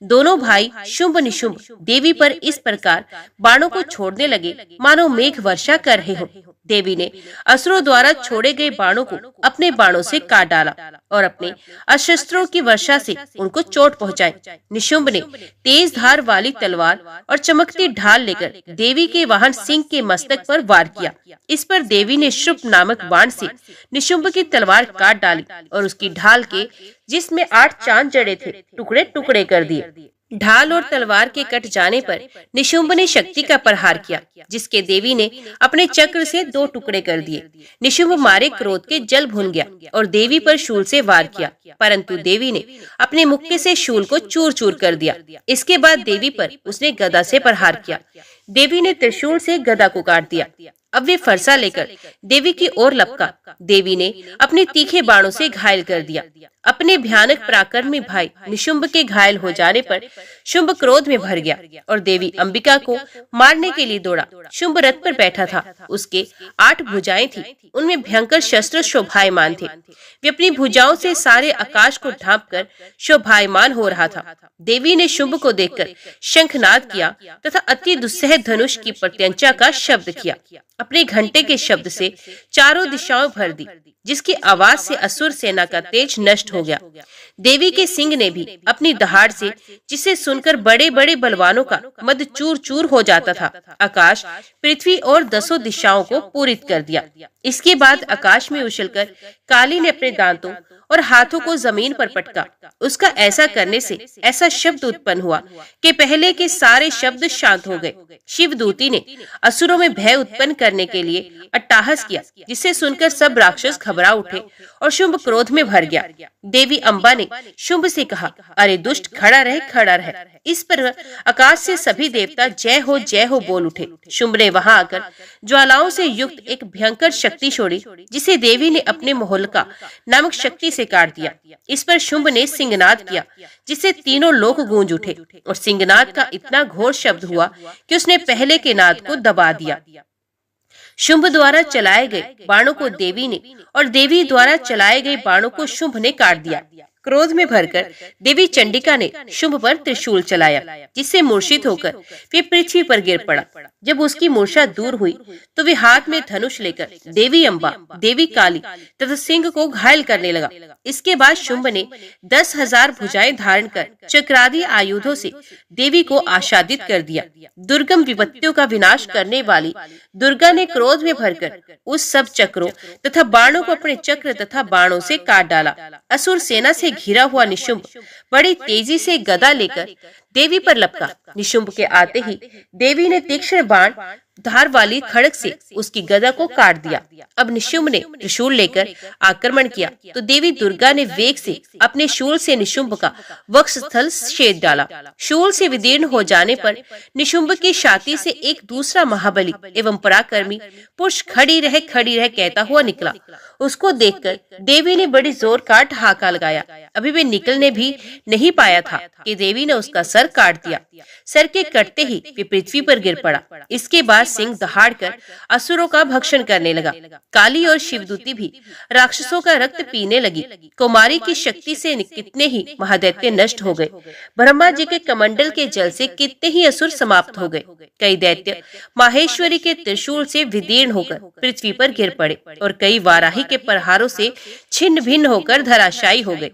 दोनों भाई शुंभ निशुंभ देवी पर इस प्रकार बाणों को छोड़ने लगे मानो मेघ वर्षा कर रहे हो। देवी ने असुरों द्वारा छोड़े गए बाणों को अपने बाणों से काट डाला और अपने अशस्त्रों की वर्षा से उनको चोट पहुंचाई। निशुंभ ने तेज धार वाली तलवार और चमकती ढाल लेकर देवी के वाहन सिंह के मस्तक पर वार किया। इस पर देवी ने शुभ नामक बाण से निशुंभ की तलवार काट डाली और उसकी ढाल के, जिसमें 8 चांद जड़े थे, टुकड़े टुकड़े कर दिए। ढाल और तलवार के कट जाने पर निशुंभ ने शक्ति का प्रहार किया, जिसके देवी ने अपने चक्र से 2 टुकड़े कर दिए। निशुंभ मारे क्रोध के जल भुन गया और देवी पर शूल से वार किया, परंतु देवी ने अपने मुक्के से शूल को चूर चूर कर दिया। इसके बाद देवी पर उसने गदा से प्रहार किया। देवी ने त्रिशूल से गदा को काट दिया। अब वे फरसा लेकर देवी की ओर लपका। देवी ने अपने तीखे बाणों से घायल कर दिया। अपने भयानक पराक्रमी भाई निशुंभ के घायल हो जाने पर शुंभ क्रोध में भर गया और देवी अंबिका को मारने के लिए दौड़ा। शुंभ रथ पर बैठा था, उसके 8 भुजाएं थी, उनमें भयंकर शस्त्र शोभायमान थे। वे अपनी भुजाओं से सारे आकाश को ढांपकर शोभायमान हो रहा था। देवी ने शुंभ को देखकर शंखनाद किया तथा अति दुस्सह धनुष की प्रत्यंचा का शब्द किया। अपने घंटे के शब्द से चारों दिशाओं भर दी, जिसकी आवाज से असुर सेना का तेज नष्ट हो गया। देवी के सिंह ने भी अपनी दहाड़ से, जिसे सुनकर बड़े बड़े बलवानों का मद चूर चूर हो जाता था, आकाश, पृथ्वी और 10 दिशाओं को पूरित कर दिया। इसके बाद आकाश में उछलकर काली ने अपने दांतों और हाथों को जमीन पर पटका। उसका ऐसा करने से ऐसा शब्द उत्पन्न हुआ कि पहले के सारे शब्द शांत हो गए। शिवदूती ने असुरों में भय उत्पन्न करने के लिए अट्टहास किया, जिसे सुनकर सब राक्षस घबरा उठे और शुंभ क्रोध में भर गया। देवी अम्बा ने शुंभ से कहा, अरे दुष्ट, खड़ा रहे, खड़ा रहे। इस पर आकाश से सभी देवता जय हो बोल उठे। शुंभ ने वहां आकर ज्वालाओं से युक्त एक भयंकर शक्ति छोड़ी, जिसे देवी ने अपने मोहल्का नामक शक्ति से काट दिया। इस पर शुंभ ने सिंहनाद किया, जिससे तीनों लोक गूंज उठे और सिंहनाद का इतना घोर शब्द हुआ कि उसने पहले के नाद को दबा दिया। शुंभ द्वारा चलाए गए बाणों को देवी ने और देवी द्वारा चलाए गए बाणों को शुंभ ने काट दिया। क्रोध में भरकर देवी चंडिका ने शुंभ पर त्रिशूल चलाया, जिससे मूर्छित होकर वे पृथ्वी पर गिर पड़ा। जब उसकी मूर्छा दूर हुई तो वे हाथ में धनुष लेकर देवी अम्बा, देवी काली तथा सिंह को घायल करने लगा। इसके बाद शुंभ ने 10,000 भुजाएं धारण कर चक्रादि आयुधों से देवी को आच्छादित कर दिया। दुर्गम विपत्तियों का विनाश करने वाली दुर्गा ने क्रोध में भरकर उस सब चक्रों तथा बाणों को अपने चक्र तथा बाणों से काट डाला। असुर सेना से घिरा हुआ निशुंभ बड़ी तेजी से गदा लेकर देवी पर लपका। निशुंभ के आते ही देवी ने तीक्ष्ण बाण धार वाली खड़ग से उसकी गदा को काट दिया। अब निशुंभ ने त्रिशूल लेकर आक्रमण किया तो देवी दुर्गा ने वेग से अपने शूल से निशुंभ का वक्षस्थल छेद डाला। शूल से विदीर्ण हो जाने पर निशुंभ की छाती से एक दूसरा महाबली एवं पराक्रमी पुरुष खड़ी रह कहता हुआ निकला। उसको देखकर देवी ने बड़ी जोर का ठहाका लगाया। अभी वे निकलने भी नहीं पाया था कि देवी ने उसका सर काट दिया। सर के कटते ही वे पृथ्वी पर गिर पड़ा। इसके बाद सिंह दहाड़कर असुरों का भक्षण करने लगा। काली और शिवदूती भी राक्षसों का रक्त पीने लगी। कुमारी की शक्ति से कितने ही महादैत्य नष्ट हो गए। ब्रह्मा जी के कमंडल के जल से कितने ही असुर समाप्त हो गए। कई दैत्य माहेश्वरी के त्रिशूल से विदीर्ण होकर पृथ्वी पर गिर पड़े और कई वाराही के प्रहारों से छिन्न भिन्न होकर धराशायी हो गए।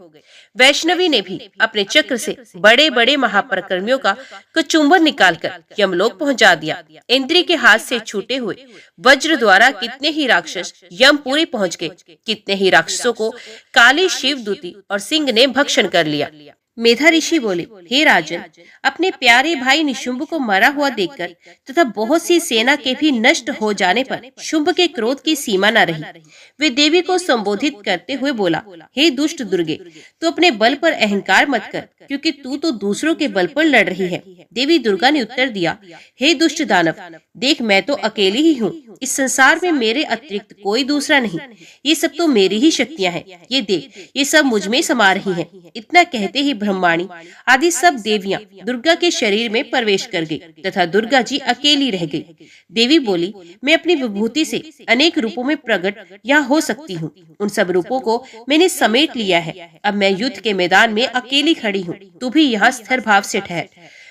वैष्णवी ने भी अपने चक्र से बड़े बड़े महापराक्रमियों का कचुम्बर निकालकर यमलोक पहुंचा दिया। इंद्री के हाथ से छूटे हुए वज्र द्वारा कितने ही राक्षस यमपुरी पहुंच गए। कितने ही राक्षसों को काली, शिवदूती और सिंह ने भक्षण कर लिया। मेधा ऋषि बोले, हे राजन, अपने प्यारे भाई निशुंभ को मरा हुआ देखकर तथा बहुत सी सेना के भी नष्ट हो जाने पर शुंभ के क्रोध की सीमा न रही। वे देवी को संबोधित करते हुए बोला, हे दुष्ट दुर्गे, तू अपने बल पर अहंकार मत कर, क्योंकि तू तो दूसरों के बल पर लड़ रही है। देवी दुर्गा ने उत्तर दिया, हे दुष्ट दानव, देख मैं तो अकेली ही हूँ। इस संसार में मेरे अतिरिक्त कोई दूसरा नहीं। ये सब तो मेरी ही शक्तियाँ हैं। ये देख, ये सब मुझ में समा रही हैं। इतना कहते ही ब्रह्माणी आदि सब देवियां दुर्गा के शरीर में प्रवेश कर गई तथा दुर्गा जी अकेली रह गई। देवी बोली, मैं अपनी विभूति से अनेक रूपों में प्रकट यहाँ हो सकती हूँ। उन सब रूपों को मैंने समेट लिया है। अब मैं युद्ध के मैदान में अकेली खड़ी हूँ। तू भी यहाँ स्थिर भाव से ठहर।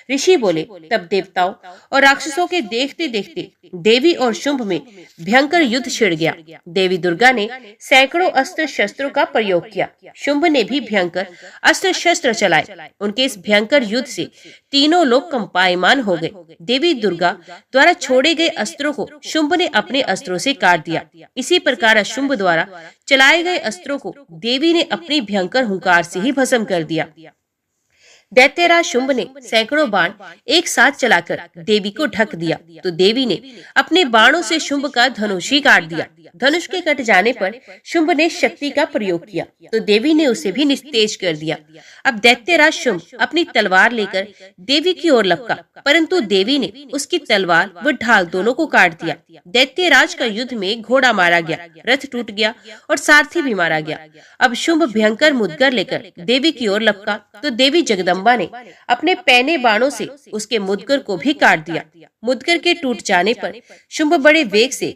ऋषि बोले, तब देवताओं और राक्षसों के देखते देखते देवी और शुंभ में भयंकर युद्ध छिड़ गया। देवी दुर्गा ने सैकड़ों अस्त्र शस्त्रों का प्रयोग किया। शुंभ ने भी भयंकर अस्त्र शस्त्र चलाए। उनके इस भयंकर युद्ध से तीनों लोग कंपायमान हो गए। देवी दुर्गा द्वारा छोड़े गए अस्त्रों को शुंभ ने अपने अस्त्रों से काट दिया। इसी प्रकार शुंभ द्वारा चलाए गए अस्त्रों को देवी ने अपनी भयंकर हुंकार से ही भस्म कर दिया। दैत्यराज शुंभ ने सैकड़ों बाण एक साथ चलाकर देवी को ढक दिया तो देवी ने अपने बाणों से शुंभ का धनुष ही काट दिया। धनुष के कट जाने पर शुंभ ने शक्ति का प्रयोग किया तो देवी ने उसे भी निस्तेज कर दिया। अब दैत्यराज शुंभ अपनी तलवार लेकर देवी की ओर लपका, परंतु देवी ने उसकी तलवार व ढाल दोनों को काट दिया। दैत्यराज का युद्ध में घोड़ा मारा गया, रथ टूट गया और सारथी भी मारा गया। अब शुंभ भयंकर मुद्गर लेकर देवी की ओर लपका तो देवी जगदम्बा ने अपने पैने बाणों से उसके मुद्गर को भी काट दिया। मुद्गर के टूट जाने पर शुंभ बड़े वेग से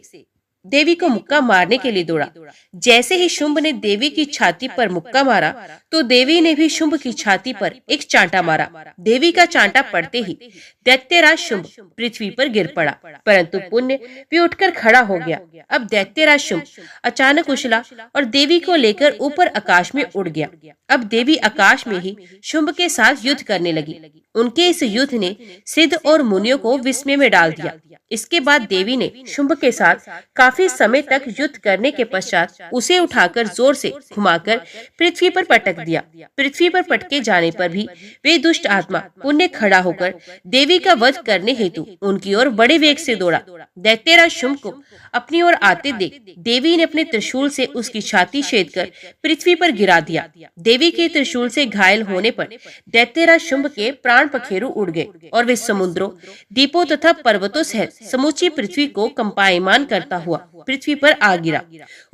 देवी को मुक्का मारने के लिए दौड़ा। जैसे ही शुंभ ने देवी की छाती पर मुक्का मारा तो देवी ने भी शुंभ की छाती पर एक चांटा मारा। देवी का चांटा पड़ते ही दैत्यराज शुंभ पृथ्वी पर गिर पड़ा, परंतु पुण्य भी उठकर खड़ा हो गया। अब दैत्यराज शुंभ अचानक उछला और देवी को लेकर ऊपर आकाश में उड़ गया। अब देवी आकाश में ही शुंभ के साथ युद्ध करने लगी। उनके इस युद्ध ने सिद्ध और मुनियों को विस्मय में डाल दिया। इसके बाद देवी ने शुंभ के साथ काफी समय तक युद्ध करने के पश्चात उसे उठाकर जोर से घुमाकर पृथ्वी पर पटक दिया। पृथ्वी पर पटके जाने पर भी वे दुष्ट आत्मा पुण्य खड़ा होकर देवी का वध करने हेतु उनकी ओर बड़े वेग से दौड़ा। दैत्यराज शुंभ को अपनी ओर आते देख देवी ने अपने त्रिशूल से उसकी छाती छेद कर पृथ्वी पर गिरा दिया। देवी के त्रिशूल से घायल होने पर दैत्यराज शुंभ के प्राण पखेरु उड़ गए और वे समुद्रों, द्वीपों तथा पर्वतों सहित समूची पृथ्वी को कंपायमान करता हुआ पृथ्वी पर आ गिरा।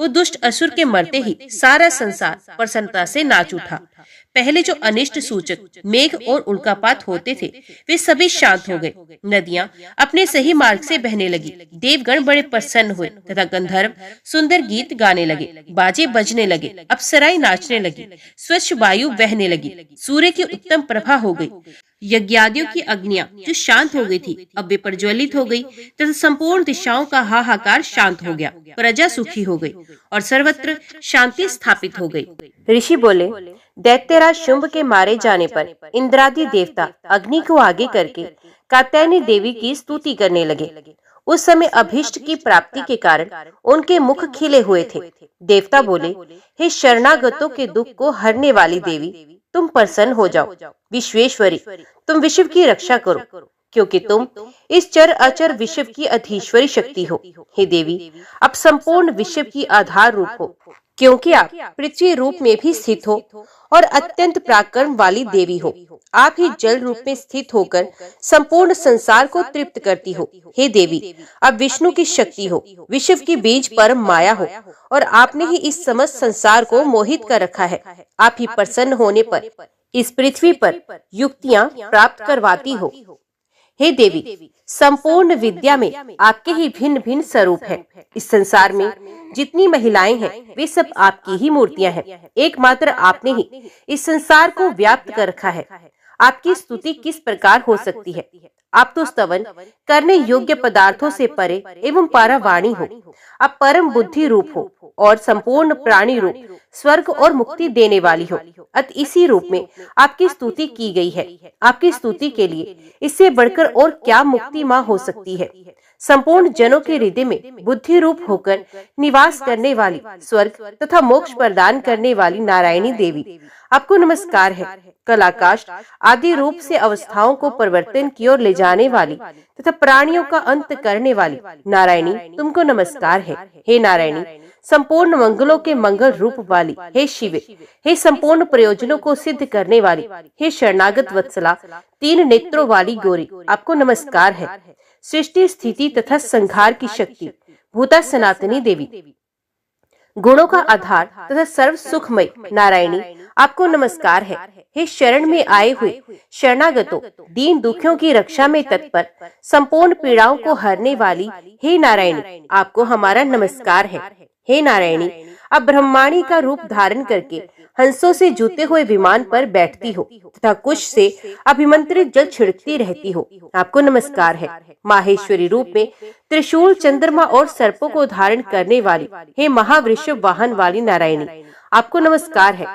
वो दुष्ट असुर के मरते ही सारा संसार प्रसन्नता से नाच उठा। पहले जो अनिष्ट सूचक मेघ और उल्कापात होते थे वे सभी शांत हो गए। नदियां अपने सही मार्ग से बहने लगी। देवगण बड़े प्रसन्न हुए तथा गंधर्व सुंदर गीत गाने लगे। बाजे बजने लगे, अप्सराएं नाचने लगी, स्वच्छ वायु बहने लगी, सूर्य की उत्तम प्रभा हो गई। यज्ञादियों की अग्नियां जो शांत हो गई थी अब वे प्रज्वलित हो गई तथा संपूर्ण दिशाओं का हाहाकार शांत हो गया। प्रजा सुखी हो गई और सर्वत्र शांति स्थापित हो गई। ऋषि बोले, दैत्यराज शुंभ के मारे जाने पर इंद्रादि देवता अग्नि को आगे करके कात्यायनी देवी की स्तुति करने लगे। उस समय अभीष्ट की प्राप्ति के कारण उनके मुख खिले हुए थे। देवता बोले, हे शरणागतों के दुख को हरने वाली देवी, तुम प्रसन्न हो जाओ। विश्वेश्वरी, तुम विश्व की रक्षा करो। क्योंकि तुम इस चर अचर विश्व की अधीश्वरी शक्ति हो। हे देवी, आप संपूर्ण विश्व की आधार रूप हो, क्योंकि आप पृथ्वी रूप में भी स्थित हो और अत्यंत पराक्रम वाली देवी हो। आप ही जल रूप में स्थित होकर संपूर्ण संसार को तृप्त करती हो। हे देवी, आप विष्णु की शक्ति हो, विश्व की बीज परम माया हो, और आपने ही इस समस्त संसार को मोहित कर रखा है। आप ही प्रसन्न होने पर इस पृथ्वी पर युक्तियां प्राप्त करवाती हो। हे देवी, संपूर्ण विद्या में आपके ही भिन्न भिन्न स्वरूप हैं। इस संसार में जितनी महिलाएं हैं वे सब आपकी ही मूर्तियां हैं। एकमात्र आपने ही इस संसार को व्याप्त कर रखा है। आपकी स्तुति किस प्रकार हो सकती है? आप तो स्तवन करने योग्य पदार्थों से परे एवं पारावाणी हो। आप परम बुद्धि रूप हो और संपूर्ण प्राणी रूप, स्वर्ग और मुक्ति देने वाली हो। अत इसी रूप में आपकी स्तुति की गई है। आपकी स्तुति के लिए इससे बढ़कर और क्या मुक्ति माँ हो सकती है? संपूर्ण जनों के हृदय में बुद्धि रूप होकर निवास करने वाली, स्वर्ग तथा मोक्ष प्रदान करने वाली नारायणी देवी, आपको नमस्कार है। कलाकाश आदि रूप से अवस्थाओं को परिवर्तन की ओर ले जाने वाली तथा प्राणियों का अंत करने वाली नारायणी, तुमको नमस्कार है। हे नारायणी, संपूर्ण मंगलों के मंगल रूप वाली, हे शिवे, हे संपूर्ण प्रयोजनों को सिद्ध करने वाली, हे शरणागत वत्सला, तीन नेत्रों वाली गौरी, आपको नमस्कार है। सृष्टि स्थिति तथा संहार की शक्ति, भूता सनातनी देवी, गुणों का आधार तथा सर्व सुखमय नारायणी, आपको नमस्कार है। हे शरण में आए हुए शरणागतों, दीन दुखियों की रक्षा में तत्पर, संपूर्ण पीड़ाओं को हरने वाली, हे नारायणी, आपको हमारा नमस्कार है। हे नारायणी, आप ब्रह्माणी का रूप धारण करके हंसों से जूते हुए विमान पर बैठती हो तथा कुश से अभिमंत्रित जल छिड़कती रहती हो। आपको नमस्कार है। माहेश्वरी रूप में त्रिशूल, चंद्रमा और सर्पों को धारण करने वाली, हे महावृषभ वाहन वाली नारायणी, आपको नमस्कार है।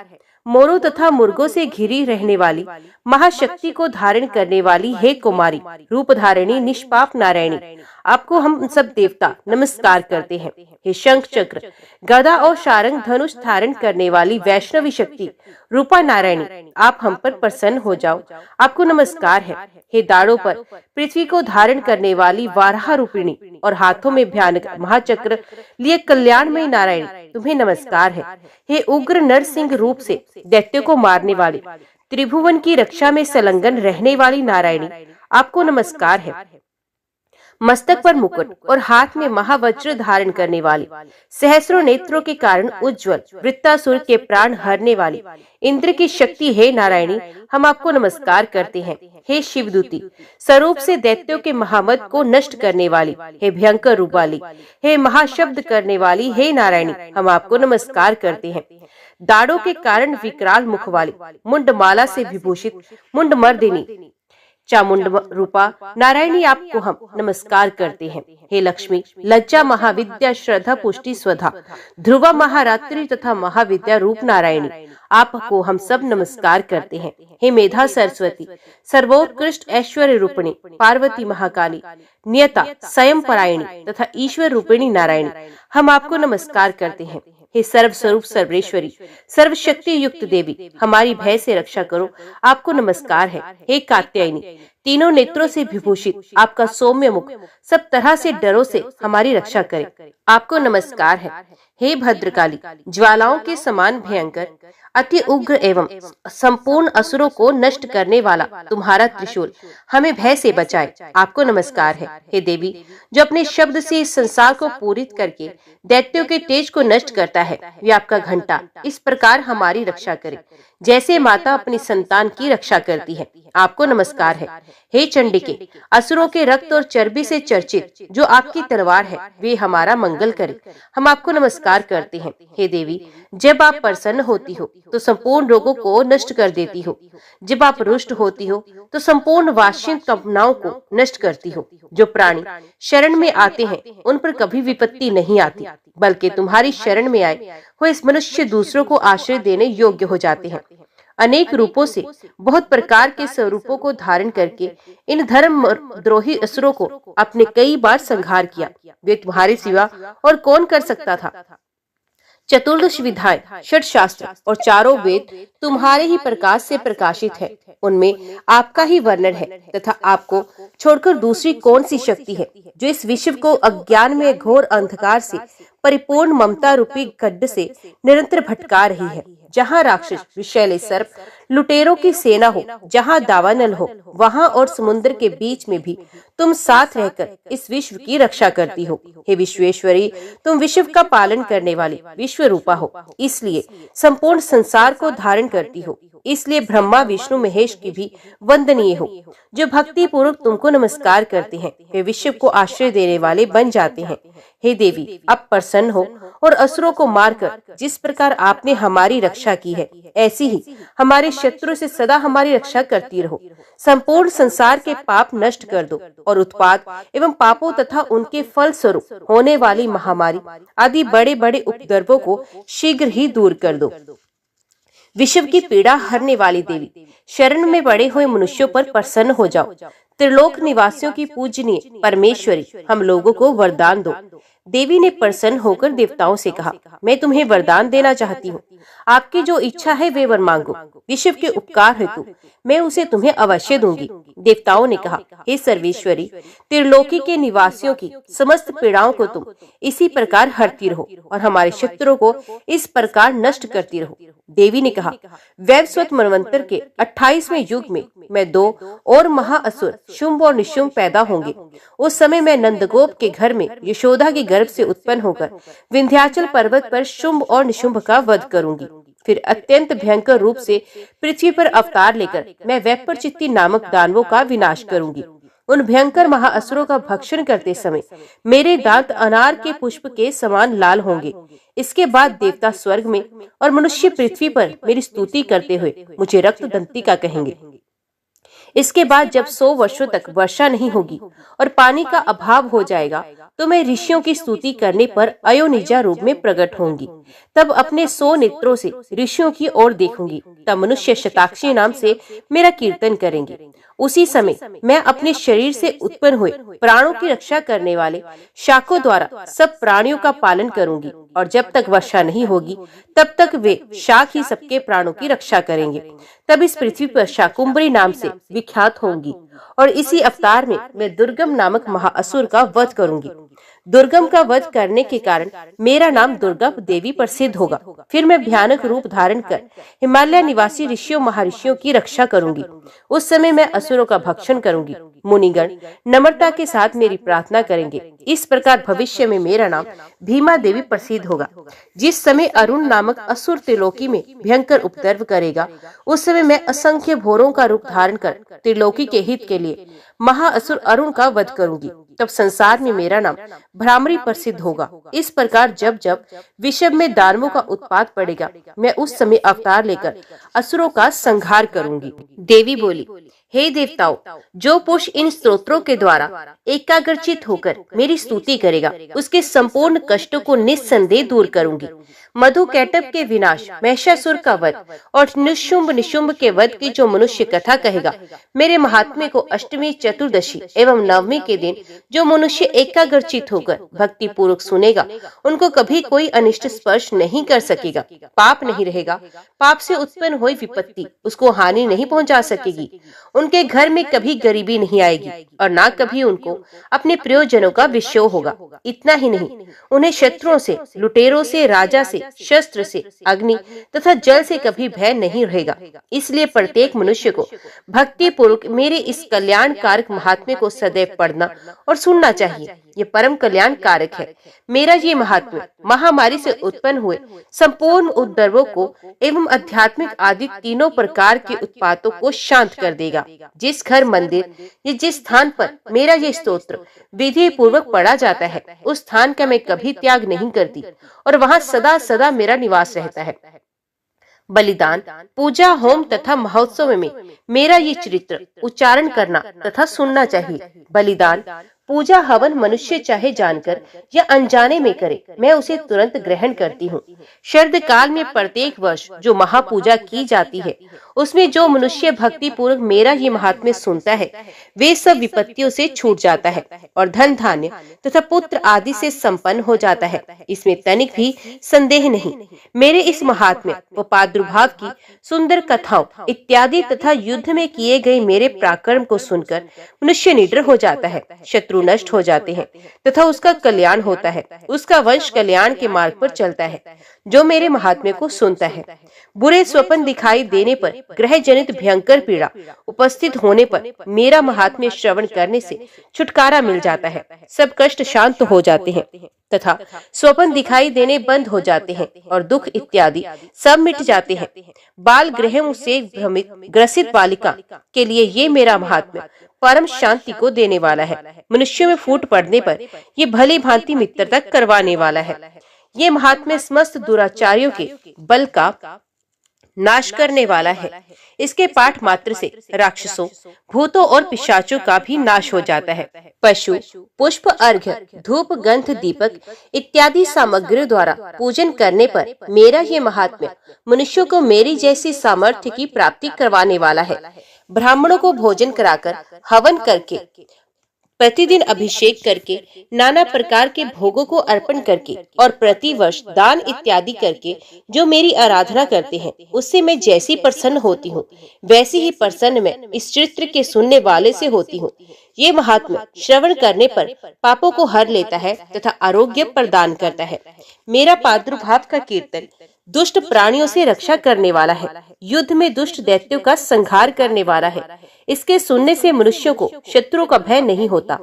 मोरों तथा मुर्गों से घिरी रहने वाली, महाशक्ति को धारण करने वाली, हे कुमारी, रूप धारिणी निष्पाप नारायणी, आपको हम सब देवता नमस्कार करते हैं। हे शंख चक्र, गदा और शारंग धनुष धारण करने वाली वैष्णवी शक्ति रूपा नारायणी, आप हम पर प्रसन्न हो जाओ, आपको नमस्कार है। हे दाढ़ों पर पृथ्वी को धारण करने वाली वाराह रूपिणी और हाथों में भयानक महाचक्र लिए कल्याणमयी नारायणी, तुम्हें नमस्कार है। हे उग्र नरसिंह रूप से दैत्यों को मारने वाली, त्रिभुवन की रक्षा में संलग्न रहने वाली नारायणी, आपको नमस्कार है। मस्तक पर मुकुट और हाथ में महावज्र धारण करने वाली, सहस्रों नेत्रों के कारण उज्ज्वल, वृत्तासुर के प्राण हरने वाली, इंद्र की शक्ति, हे नारायणी, हम आपको नमस्कार करते हैं। हे शिवदूती, स्वरूप से दैत्यों के महामद को नष्ट करने वाली, हे भयंकर रूप वाली, हे महाशब्द करने वाली, हे नारायणी, हम आपको नमस्कार करते हैं। दाढ़ों के कारण विकराल मुख वाली, मुंडमाला से विभूषित मुंडमर्दिनी चामुंड रूपा नारायणी, आपको हम नमस्कार करते हैं। हे लक्ष्मी, लज्जा महाविद्या, श्रद्धा पुष्टि स्वधा, ध्रुवा महारात्रि तथा महाविद्या रूप नारायणी, आपको हम सब नमस्कार करते हैं। हे मेधा सरस्वती, सर्वोत्कृष्ट ऐश्वर्य रूपिणी, पार्वती महाकाली, नियता स्वयं परायणी तथा ईश्वर रूपिणी नारायणी, हम आपको नमस्कार करते हैं। हे सर्व स्वरूप सर्वेश्वरी, सर्वशक्ति युक्त देवी, हमारी भय से रक्षा करो, आपको नमस्कार है। हे कात्यायनी, तीनों नेत्रों से विभूषित आपका सौम्य मुख सब तरह से डरों से हमारी रक्षा करे, आपको नमस्कार है। हे भद्रकाली, ज्वालाओं के समान भयंकर, अति उग्र एवं संपूर्ण असुरों को नष्ट करने वाला तुम्हारा त्रिशूल हमें भय से बचाए, आपको नमस्कार है। हे देवी, जो अपने शब्द से इस संसार को पूरित करके दैत्यों के तेज को नष्ट करता है, वे आपका घंटा इस प्रकार हमारी रक्षा करे जैसे माता अपनी संतान की रक्षा करती है, आपको नमस्कार है। हे चंडिके, असुरों के रक्त और चर्बी से चर्चित जो आपकी तलवार है, वे हमारा मंगल करे, हम आपको नमस्कार करते हैं। हे देवी, जब आप प्रसन्न होती हो तो संपूर्ण रोगों को नष्ट कर देती हो, जब आप रुष्ट होती हो तो संपूर्ण वाष्य कल्पनाओं को नष्ट करती हो। जो प्राणी शरण में आते हैं उन पर कभी विपत्ति नहीं आती, बल्कि तुम्हारी शरण में आए हुए इस मनुष्य दूसरों को आश्रय देने योग्य हो जाते हैं। अनेक रूपों से बहुत प्रकार के स्वरूपों को धारण करके इन धर्म द्रोही असुरों को आपने कई बार संहार किया, वे तुम्हारे सिवा और कौन कर सकता था। चतुर्दश विधाएं, षट शास्त्र और चारों वेद तुम्हारे ही प्रकाश से प्रकाशित है। उनमें आपका ही वर्णन है तथा आपको छोड़कर दूसरी कौन सी शक्ति है जो इस विश्व को अज्ञान में घोर अंधकार से परिपूर्ण ममता रूपी गड्ढ से निरंतर भटका रही है। जहाँ राक्षस, विषैले सर्प, लुटेरों की सेना हो, जहाँ दावानल हो, वहाँ और समुद्र के बीच में भी तुम साथ रहकर इस विश्व की रक्षा करती हो। हे विश्वेश्वरी, तुम विश्व का पालन करने वाली विश्व रूपा हो, इसलिए संपूर्ण संसार को धारण करती हो। इसलिए ब्रह्मा, विष्णु, महेश की भी वंदनीय हो, जो भक्ति पूर्वक तुमको नमस्कार करते हैं। वे विश्व को आश्रय देने वाले बन जाते हैं। हे देवी, अब प्रसन्न हो और असुरों को मारकर जिस प्रकार आपने हमारी रक्षा की है, ऐसी ही हमारे शत्रु से सदा हमारी रक्षा करती रहो। संपूर्ण संसार के पाप नष्ट कर दो और उत्पात एवं पापों तथा उनके फल स्वरूप होने वाली महामारी आदि बड़े बड़े उपद्रवों को शीघ्र ही दूर कर दो। विश्व की पीड़ा हरने वाली देवी, शरण में पड़े हुए मनुष्यों पर प्रसन्न हो जाओ। त्रिलोक निवासियों की पूजनीय परमेश्वरी, हम लोगों को वरदान दो। देवी ने प्रसन्न होकर देवताओं से कहा, मैं तुम्हें वरदान देना चाहती हूँ। आपकी जो इच्छा है वे वर मांगो। विश्व के उपकार हेतु मैं उसे तुम्हें अवश्य दूंगी। देवताओं ने कहा, हे सर्वेश्वरी, त्रिलोकी के निवासियों की समस्त पीड़ाओं को तुम इसी प्रकार हरती रहो और हमारे शत्रुओं को इस प्रकार नष्ट करती रहो। देवी ने कहा, वैवस्वत मनवंतर के 28वें युग में मैं 2 और महाअसुर शुंभ और निशुंभ पैदा होंगे। उस समय मैं नंदगोप के घर में यशोदा के गर्भ से उत्पन्न होकर विंध्याचल पर्वत पर शुंभ और निशुंभ का वध करूंगी। फिर अत्यंत भयंकर रूप से पृथ्वी पर अवतार लेकर मैं वैपरचित्ती नामक दानवों का विनाश करूंगी। उन भयंकर महाअसुरों का भक्षण करते समय मेरे दांत अनार के पुष्प के समान लाल होंगे। इसके बाद देवता स्वर्ग में और मनुष्य पृथ्वी पर मेरी स्तुति करते हुए मुझे रक्त दंतिका कहेंगे। इसके बाद जब 100 वर्षों तक वर्षा नहीं होगी और पानी का अभाव हो जाएगा, तो मैं ऋषियों की स्तुति करने पर अयोनिजा रूप में प्रकट होंगी। तब अपने 100 नेत्रों से ऋषियों की ओर देखूंगी। तब मनुष्य शताक्षी नाम से मेरा कीर्तन करेंगे। उसी समय मैं अपने शरीर से उत्पन्न हुए प्राणों की रक्षा करने वाले शाकों द्वारा सब प्राणियों का पालन करूंगी और जब तक वर्षा नहीं होगी तब तक वे शाक ही सबके प्राणों की रक्षा करेंगे। तब इस पृथ्वी पर शाकुंभरी नाम से विख्यात होंगी और इसी अवतार में मैं दुर्गम नामक महाअसुर का वध करूंगी। दुर्गम का वध करने के कारण मेरा नाम दुर्गा देवी प्रसिद्ध होगा। फिर मैं भयानक रूप धारण कर हिमालय निवासी ऋषियों महर्षियों की रक्षा करूंगी। उस समय मैं असुरों का भक्षण करूंगी। मुनिगण नम्रता के साथ मेरी प्रार्थना करेंगे। इस प्रकार भविष्य में मेरा नाम भीमा देवी प्रसिद्ध होगा। जिस समय अरुण नामक असुर त्रिलोकी में भयंकर उपद्रव करेगा, उस समय मैं असंख्य भोरों का रूप धारण कर त्रिलोकी के हित के लिए महाअसुर अरुण का वध करूंगी। तब संसार में मेरा नाम भ्रामरी प्रसिद्ध होगा। इस प्रकार जब जब विश्व में दानवों का उत्पात पड़ेगा, मैं उस समय अवतार लेकर असुरों का संहार करूंगी। देवी बोली, हे देवताओं, जो पुरुष इन स्तोत्रों के द्वारा एकाग्रचित होकर मेरी स्तुति करेगा, उसके संपूर्ण कष्टों को निस्संदेह दूर करूंगी। मधु कैटभ के विनाश, महिषासुर का वध और निशुंभ निशुंभ के वध की जो मनुष्य कथा कहेगा, मेरे महात्म्य को अष्टमी, चतुर्दशी एवं नवमी के दिन जो मनुष्य एकाग्रचित होकर भक्ति पूर्वक सुनेगा, उनको कभी कोई अनिष्ट स्पर्श नहीं कर सकेगा। पाप नहीं रहेगा। पाप से उत्पन्न हुई विपत्ति उसको हानि नहीं पहुंचा सकेगी। उनके घर में कभी गरीबी नहीं आएगी और ना कभी उनको अपने प्रियजनों का विषय होगा। इतना ही नहीं, उन्हें शत्रुओं से, लुटेरों से, राजा से, शस्त्र से, अग्नि तथा जल से कभी भय नहीं रहेगा। इसलिए प्रत्येक मनुष्य को भक्ति पूर्वक मेरे इस कल्याण कारक महात्म्य को सदैव पढ़ना और सुनना चाहिए। ये परम कल्याण कारक है। मेरा ये महात्म्य महामारी से उत्पन्न हुए संपूर्ण उपद्रवों को एवं आध्यात्मिक आदि तीनों प्रकार के उत्पातों को शांत कर देगा। जिस घर, मंदिर या जिस स्थान पर मेरा ये स्तोत्र विधि पूर्वक पढ़ा जाता है, उस स्थान का मैं कभी त्याग नहीं करती और वहाँ सदा सदा मेरा निवास रहता है। बलिदान, पूजा, होम तथा महोत्सव में मेरा ये चरित्र उच्चारण करना तथा सुनना चाहिए। बलिदान, पूजा, हवन मनुष्य चाहे जानकर या अनजाने में करे, मैं उसे तुरंत ग्रहण करती हूँ। शरद काल में प्रत्येक वर्ष जो महापूजा की जाती है, उसमें जो मनुष्य भक्ति पूर्वक मेरा ये महात्म्य सुनता है वे सब विपत्तियों से छूट जाता है और धन धान्य तथा पुत्र आदि से संपन्न हो जाता है। इसमें तनिक भी संदेह नहीं। मेरे इस महात्म्य व प्रादुर्भाव की सुंदर कथाओं इत्यादि तथा युद्ध में किए गए मेरे पराक्रम को सुनकर मनुष्य निडर हो जाता है, शत्रु नष्ट हो जाते हैं तथा उसका कल्याण होता है, उसका वंश कल्याण के मार्ग पर चलता है जो मेरे महात्म्य को सुनता है। बुरे स्वप्न दिखाई देने पर, ग्रह जनित भयंकर पीड़ा उपस्थित होने पर मेरा महात्म्य श्रवण करने से छुटकारा मिल जाता है, सब कष्ट शांत हो जाते हैं तथा स्वप्न दिखाई देने बंद हो जाते हैं और दुख इत्यादि सब मिट जाते हैं। बाल ग्रहों से भ्रमित ग्रसित बालिका के लिए ये मेरा महात्म्य परम शांति को देने वाला है। मनुष्यों में फूट पड़ने पर ये भली भांति मित्रता करवाने वाला है। ये महात्म्य समस्त दुराचारियों के बल का नाश करने वाला है। इसके पाठ मात्र से राक्षसों, भूतों और पिशाचों का भी नाश हो जाता है। पशु, पुष्प, अर्घ्य, धूप, गंध, दीपक इत्यादि सामग्रियों द्वारा पूजन करने पर मेरा ये महात्म्य मनुष्यों को मेरी जैसी सामर्थ्य की प्राप्ति करवाने वाला है। ब्राह्मणों को भोजन कराकर, हवन करके, प्रतिदिन अभिषेक करके, नाना प्रकार के भोगों को अर्पण करके और प्रतिवर्ष दान इत्यादि करके जो मेरी आराधना करते हैं उससे मैं जैसी प्रसन्न होती हूँ वैसी ही प्रसन्न मैं इस चरित्र के सुनने वाले से होती हूँ। ये महात्म्य श्रवण करने पर पापों को हर लेता है तथा आरोग्य प्रदान करता है। मेरा प्रादुर्भाव का कीर्तन दुष्ट प्राणियों से रक्षा करने वाला है, युद्ध में दुष्ट दैत्यों का संहार करने वाला है। इसके सुनने से मनुष्यों को शत्रुओं का भय नहीं होता।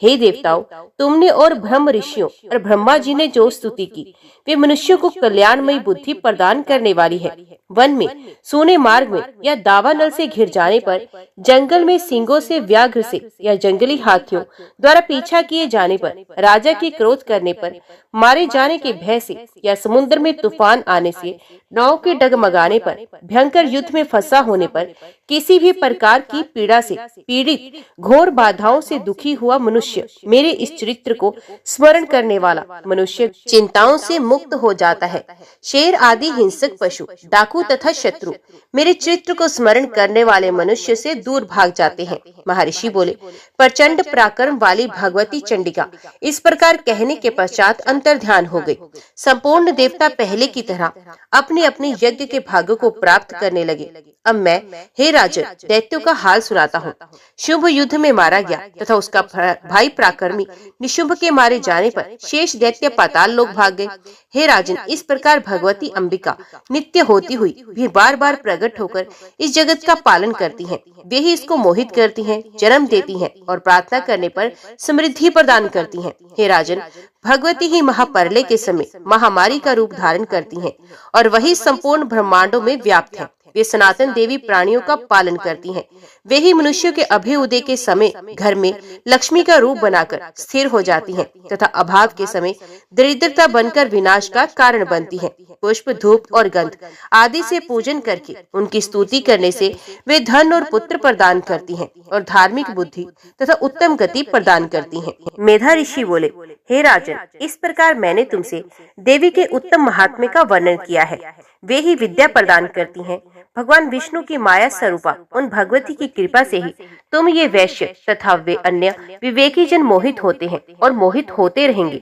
हे देवताओं, तुमने और ब्रह्म ऋषियों और ब्रह्मा जी ने जो स्तुति की वे मनुष्यों को कल्याणमयी बुद्धि प्रदान करने वाली है। वन में, सूने मार्ग में या दावानल से घिर जाने पर, जंगल में सिंगों से, व्याघ्र से या जंगली हाथियों द्वारा पीछा किए जाने पर, राजा के क्रोध करने पर, मारे जाने के भय से या समुद्र में तूफान आने से, नाव के डगमगाने पर, भयंकर युद्ध में फंसा होने पर, किसी भी प्रकार की पीड़ा से पीड़ित, घोर बाधाओं से दुखी हुआ मनुष्य मेरे इस चरित्र को स्मरण करने वाला मनुष्य चिंताओं से मुक्त हो जाता है। शेर आदि हिंसक पशु, डाकू तथा शत्रु मेरे चरित्र को स्मरण करने वाले मनुष्य से दूर भाग जाते हैं। महर्षि बोले, प्रचंड पराक्रम वाली भगवती चंडिका इस प्रकार कहने के पश्चात अंतर्ध्यान हो गई। संपूर्ण देवता पहले की तरह अपने अपने यज्ञ के भागों को प्राप्त करने लगे। अब मैं, हे राजन, दैत्यों का हाल सुनाता हूँ। शुंभ युद्ध में मारा गया तथा उसका भाई पराक्रमी निशुंभ के मारे जाने पर शेष दैत्य पाताल लोक भाग गए। हे राजन, इस प्रकार भगवती अंबिका नित्य होती हुई भी बार बार प्रकट होकर इस जगत का पालन करती हैं। वे ही इसको मोहित करती हैं, जन्म देती हैं और प्रार्थना करने पर समृद्धि प्रदान करती हैं। हे राजन, भगवती ही महाप्रलय के समय महामारी का रूप धारण करती हैं और वही संपूर्ण ब्रह्मांडों में व्याप्त है। वे सनातन देवी प्राणियों का पालन करती हैं। वे ही मनुष्यों के अभ्युदय के समय घर में लक्ष्मी का रूप बनाकर स्थिर हो जाती हैं तथा अभाव के समय दरिद्रता बनकर विनाश का कारण बनती हैं। पुष्प, धूप और गंध आदि से पूजन करके उनकी स्तुति करने से वे धन और पुत्र प्रदान करती हैं और धार्मिक बुद्धि तथा उत्तम गति प्रदान करती हैं। मेधा ऋषि बोले, हे राजन, इस प्रकार मैंने तुमसे देवी के उत्तम महात्म्य का वर्णन किया है। वे ही विद्या प्रदान करती हैं। भगवान विष्णु की माया स्वरूपा उन भगवती की कृपा से ही तुम ये वैश्य तथा वे अन्य विवेकी जन मोहित होते हैं और मोहित होते रहेंगे।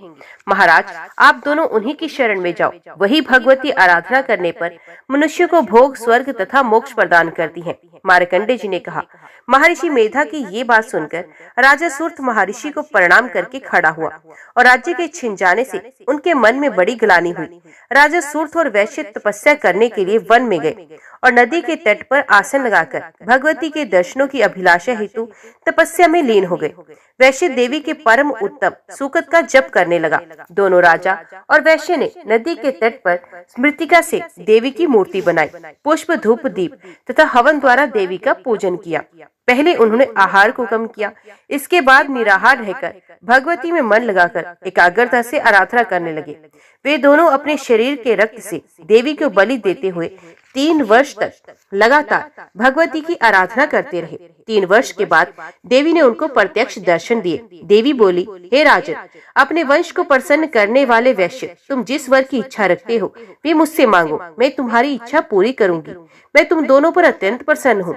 महाराज, आप दोनों उन्हीं की शरण में जाओ। वही भगवती आराधना करने पर मनुष्य को भोग, स्वर्ग तथा मोक्ष प्रदान करती हैं। मार्कंडेय जी ने कहा। महर्षि मेधा की ये बात सुनकर राजा सूर्थ महर्षि को प्रणाम करके खड़ा हुआ और राज्य के छिन जाने से उनके मन में बड़ी ग्लानि हुई। राजा सूर्थ और वैश्य तपस्या करने के लिए वन में गए और नदी के तट पर आसन लगाकर भगवती के दर्शनों की अभिलाषा हेतु तपस्या में लीन हो गए। वैश्य देवी के परम उत्तम सुकत का जप करने लगा। दोनों राजा और वैश्य ने नदी के तट पर मृत्तिका से देवी की मूर्ति बनाई, पुष्प, धूप, दीप तथा हवन द्वारा देवी का पूजन किया। पहले उन्होंने आहार को कम किया, इसके बाद निराहार रहकर भगवती में मन लगाकर एकाग्रता से आराधना करने लगे। वे दोनों अपने शरीर के रक्त से देवी को बलि देते हुए 3 वर्ष तक लगातार भगवती की आराधना करते रहे। 3 वर्ष के बाद देवी ने उनको प्रत्यक्ष दर्शन दिए। देवी बोली, हे राजन, अपने वंश को प्रसन्न करने वाले वैश्य, तुम जिस वर की इच्छा रखते हो वे मुझसे मांगो, मैं तुम्हारी इच्छा पूरी करूंगी। मैं तुम दोनों पर अत्यंत प्रसन्न हूँ।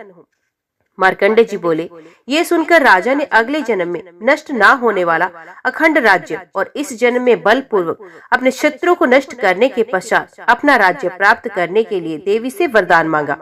मार्कंडे जी बोले, ये सुनकर राजा ने अगले जन्म में नष्ट ना होने वाला अखंड राज्य और इस जन्म में बलपूर्वक अपने शत्रु को नष्ट करने के पश्चात अपना राज्य प्राप्त करने के लिए देवी से वरदान मांगा।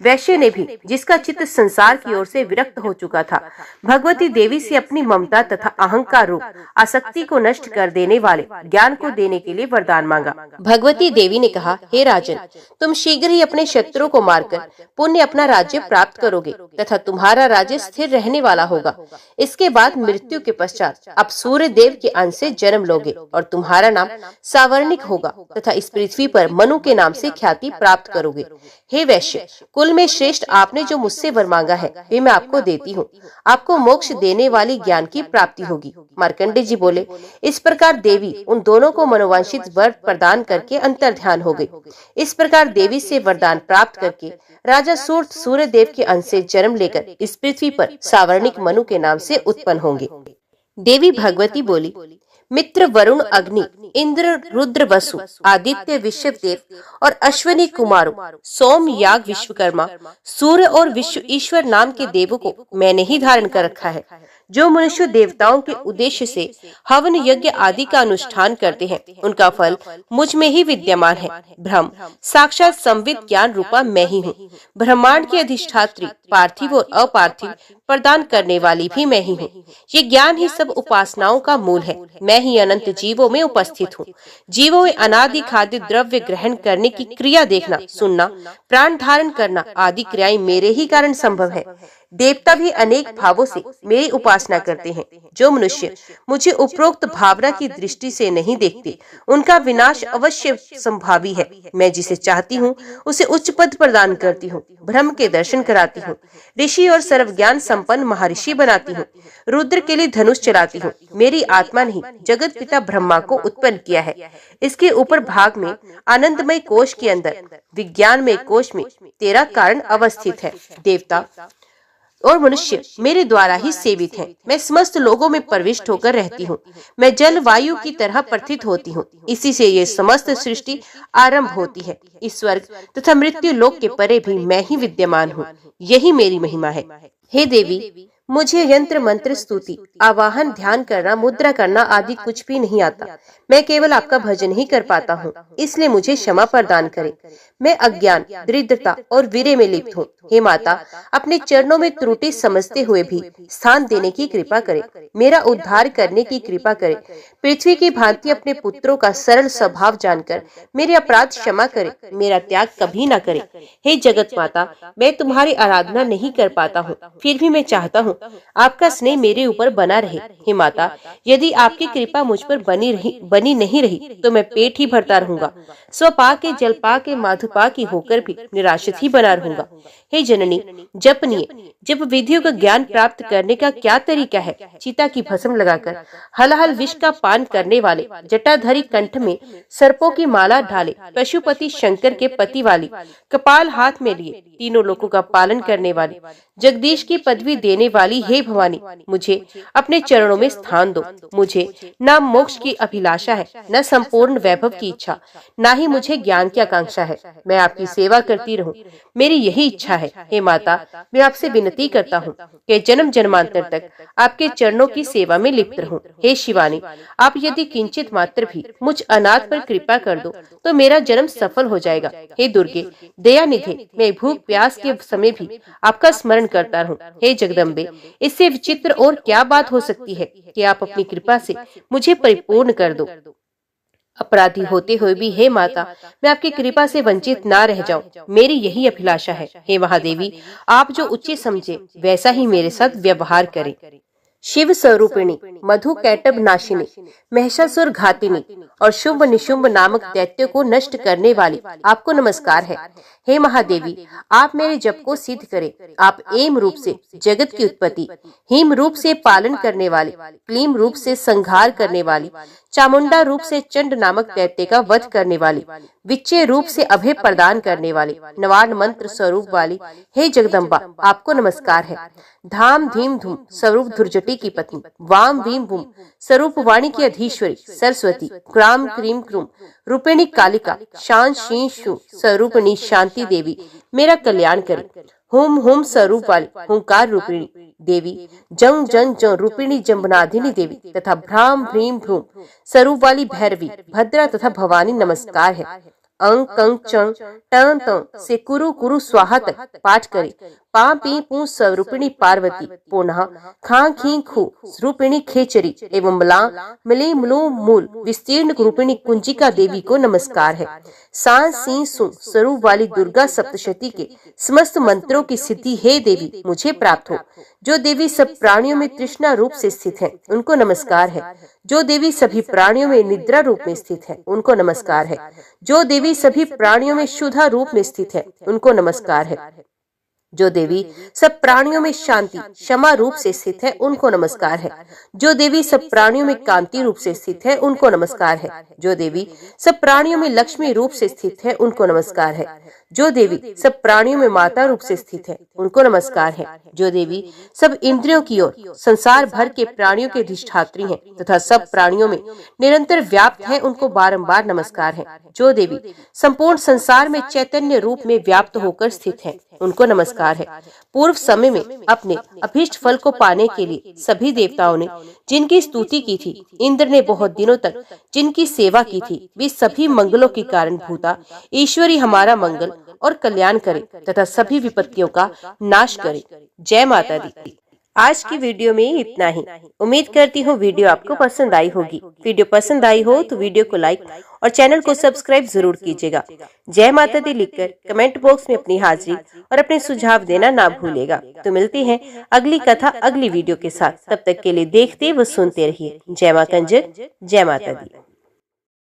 वैश्य ने भी, जिसका चित्त संसार की ओर से विरक्त हो चुका था, भगवती देवी से अपनी ममता तथा अहंकार रूप आसक्ति को नष्ट कर देने वाले ज्ञान को देने के लिए वरदान मांगा। भगवती देवी ने कहा, हे राजन, तुम शीघ्र ही अपने शत्रु को मारकर पुण्य अपना राज्य प्राप्त करोगे तथा तुम्हारा राज्य स्थिर रहने वाला होगा। इसके बाद मृत्यु के पश्चात आप सूर्य देव के अंश से जन्म लोगे और तुम्हारा नाम सावर्णिक होगा तथा इस पृथ्वी पर मनु के नाम से ख्याति प्राप्त करोगे। हे वैश्य, कुल में श्रेष्ठ आपने जो मुझसे वर मांगा है वे मैं आपको देती हूँ। आपको मोक्ष देने वाली ज्ञान की प्राप्ति होगी। मार्कंडे जी बोले, इस प्रकार देवी उन दोनों को मनोवांछित वर प्रदान करके अंतर्ध्यान हो गई। इस प्रकार देवी से वरदान प्राप्त करके राजा सूर्य सूर्यदेव के अंश से जन्म लेकर इस पृथ्वी पर सावर्णिक मनु के नाम से उत्पन्न होंगे। देवी भगवती बोली, मित्र वरुण, अग्नि, इंद्र, रुद्र, वसु, आदित्य, विश्वदेव और अश्वनी कुमारों, सोम, याग, विश्वकर्मा, सूर्य और विश्व ईश्वर नाम के देवों को मैंने ही धारण कर रखा है। जो मनुष्य देवताओं के उद्देश्य से हवन यज्ञ आदि का अनुष्ठान करते हैं, उनका फल मुझ में ही विद्यमान है। ब्रह्म साक्षात संविद ज्ञान रूपा मैं ही हूँ। ब्रह्मांड की अधिष्ठात्री, पार्थिव और अपार्थिव प्रदान करने वाली भी मैं ही हूँ। ये ज्ञान ही सब उपासनाओं का मूल है। मैं ही अनंत जीवों में उपस्थित हूँ। जीवों में अनादि खाद्य द्रव्य ग्रहण करने की क्रिया देखना, सुनना, प्राण धारण करना आदि क्रियाएं मेरे ही कारण संभव है। देवता भी अनेक भावों से मेरी उपासना करते हैं। जो मनुष्य मुझे उपरोक्त भावना की दृष्टि से नहीं देखते, उनका विनाश अवश्य संभावी है। मैं जिसे चाहती हूँ उसे उच्च पद प्रदान करती हूँ, ब्रह्म के दर्शन कराती हूँ, ऋषि और सर्वज्ञान संपन्न महर्षि बनाती हूँ, रुद्र के लिए धनुष चलाती हूँ। मेरी आत्मा ने ही जगत पिता ब्रह्मा को उत्पन्न किया है। इसके ऊपर भाग में आनंदमय कोश के अंदर विज्ञानमय कोश में तेरा कारण अवस्थित है। देवता और मनुष्य मेरे द्वारा ही सेवित हैं। मैं समस्त लोगों में प्रविष्ट होकर रहती हूँ। मैं जल वायु की तरह प्रथित होती हूँ। इसी से ये समस्त सृष्टि आरंभ होती है। इस स्वर्ग तथा मृत्यु लोक के परे भी मैं ही विद्यमान हूँ। यही मेरी महिमा है। हे देवी, मुझे यंत्र मंत्र स्तुति आवाहन ध्यान करना मुद्रा करना आदि कुछ भी नहीं आता। मैं केवल आपका भजन ही कर पाता हूँ, इसलिए मुझे क्षमा प्रदान करें। मैं अज्ञान दरिद्रता और वीर्य में लिप्त हूँ। हे माता, अपने चरणों में त्रुटि समझते हुए भी स्थान देने की कृपा करें। मेरा उद्धार करने की कृपा करें। पृथ्वी की भांति अपने पुत्रों का सरल स्वभाव जानकर मेरे अपराध क्षमा करें। मेरा त्याग कभी न करें। हे जगत माता, मैं तुम्हारी आराधना नहीं कर पाता हूँ, फिर भी मैं चाहता हूँ आपका स्नेह मेरे ऊपर बना रहे। हे माता, यदि आपकी कृपा मुझ पर बनी नहीं रही तो मैं पेट ही भरता रहूंगा, स्वपा के जलपा के माधुपा की होकर भी निराशित ही बना रहूंगा। हे जननी, जपनीय जप विधियों का ज्ञान प्राप्त करने का क्या तरीका है? चिता की भस्म लगाकर हलाहल विष का पान करने वाले, जटाधारी कंठ में सर्पों की माला ढाले, पशुपति शंकर के पति वाली, कपाल हाथ में लिए, तीनों लोकों का पालन करने वाली, जगदीश की पदवी देने वाली, हे भवानी, मुझे अपने चरणों में स्थान दो। मुझे न मोक्ष की अभिलाषा है, न संपूर्ण वैभव की इच्छा, न ही मुझे ज्ञान की आकांक्षा है। मैं आपकी सेवा करती रहूं, मेरी यही इच्छा है। हे माता, मैं आपसे विनती करता हूँ कि जन्म जन्मांतर तक आपके चरणों की सेवा में लिप्त रहूं। हे शिवानी, आप यदि किंचित मात्र भी मुझ अनाथ पर कृपा कर दो तो मेरा जन्म सफल हो जाएगा। हे दुर्गे, दयानिधे, मैं भूख प्यास के समय भी आपका स्मरण करता रहूं। हे जगदम्बे, इससे विचित्र और क्या बात हो सकती है कि आप अपनी कृपा से मुझे परिपूर्ण कर दो। अपराधी होते हुए भी हे माता, मैं आपकी कृपा से वंचित ना रह जाऊं, मेरी यही अभिलाषा है। हे महादेवी, आप जो उचित समझे वैसा ही मेरे साथ व्यवहार करें। शिव स्वरूपिणी, मधु कैटब नाशिनी, महिषासुर घातिनी और शुंभ निशुंभ नामक दैत्यों को नष्ट करने वाली आपको नमस्कार है। हे महादेवी, आप मेरे जप को सिद्ध करें। आप एम रूप से जगत की उत्पत्ति, हिम रूप से पालन करने वाली, क्लीम रूप से संहार करने वाली, चामुंडा रूप से चंड नामक दैत्य का वध करने वाली, विच्चे रूप से अभय प्रदान करने वाली, नवान मंत्र स्वरूप वाली हे जगदम्बा, आपको नमस्कार है। धाम धीम धूम स्वरूप धुर्जटी की पत्नी, वाम वीम वूम स्वरूप वाणी की अधीश्वरी सरस्वती, क्राम क्रीम क्रूम रूपिणी कालिका, शांत शी शु स्वरूपिणी शांति देवी मेरा कल्याण करे। हुम हुम स्वरूप वाली हुंकार रूपिणी देवी, जंग जंग जं रूपिणी जम्बनाधिनी देवी तथा भ्राम भ्रीम भ्रूम स्वरूप वाली भैरवी भद्रा तथा भवानी नमस्कार है। अंग कंग चंग टं तं से कुरु कुरु स्वाहा तक पाठ करे। पा पी पू स्वरूपिणी पार्वती, पुनः खां खी खू रूपिणी खेचरी एवं मला मिली मलू मूल विस्तीर्ण रूपिणी कुंजिका देवी को नमस्कार है। सा सी सु स्वरूप वाली दुर्गा सप्तशती के समस्त मंत्रों की सिद्धि हे देवी मुझे प्राप्त हो। जो देवी सब प्राणियों में तृष्णा रूप से स्थित है उनको नमस्कार है। जो देवी सभी प्राणियों में निद्रा रूप में स्थित है उनको नमस्कार है। जो देवी सभी प्राणियों में शुद्धा रूप में स्थित है उनको नमस्कार है। जो देवी सब प्राणियों में शांति क्षमा रूप से स्थित है उनको नमस्कार है। जो देवी सब प्राणियों में कांति रूप से स्थित है उनको नमस्कार है। जो देवी सब प्राणियों में लक्ष्मी रूप से स्थित है उनको नमस्कार है। जो देवी सब प्राणियों में माता रूप से स्थित है उनको नमस्कार है। जो देवी सब इंद्रियों की ओर संसार भर के प्राणियों के अधिष्ठात्री हैं तथा सब प्राणियों में निरंतर व्याप्त है उनको बारंबार नमस्कार है। जो देवी संपूर्ण संसार में चैतन्य रूप में व्याप्त होकर स्थित है उनको नमस्कार है। पूर्व समय में अपने अभीष्ट फल को पाने के लिए सभी देवताओं ने जिनकी स्तुति की थी, इंद्र ने बहुत दिनों तक जिनकी सेवा की थी, वे सभी मंगलों के कारण भूता ईश्वरी हमारा मंगल और कल्याण करे तथा सभी विपत्तियों का नाश करे। जय माता दी। आज की वीडियो में इतना ही। उम्मीद करती हूँ वीडियो आपको पसंद आई होगी। वीडियो पसंद आई हो तो वीडियो को लाइक और चैनल को सब्सक्राइब जरूर कीजिएगा। जय माता दी लिखकर कमेंट बॉक्स में अपनी हाजिरी और अपने सुझाव देना ना भूलेगा। तो मिलते हैं अगली कथा अगली वीडियो के साथ। तब तक के लिए देखते व सुनते रहिए। जय मां कंजर, जय माता दी।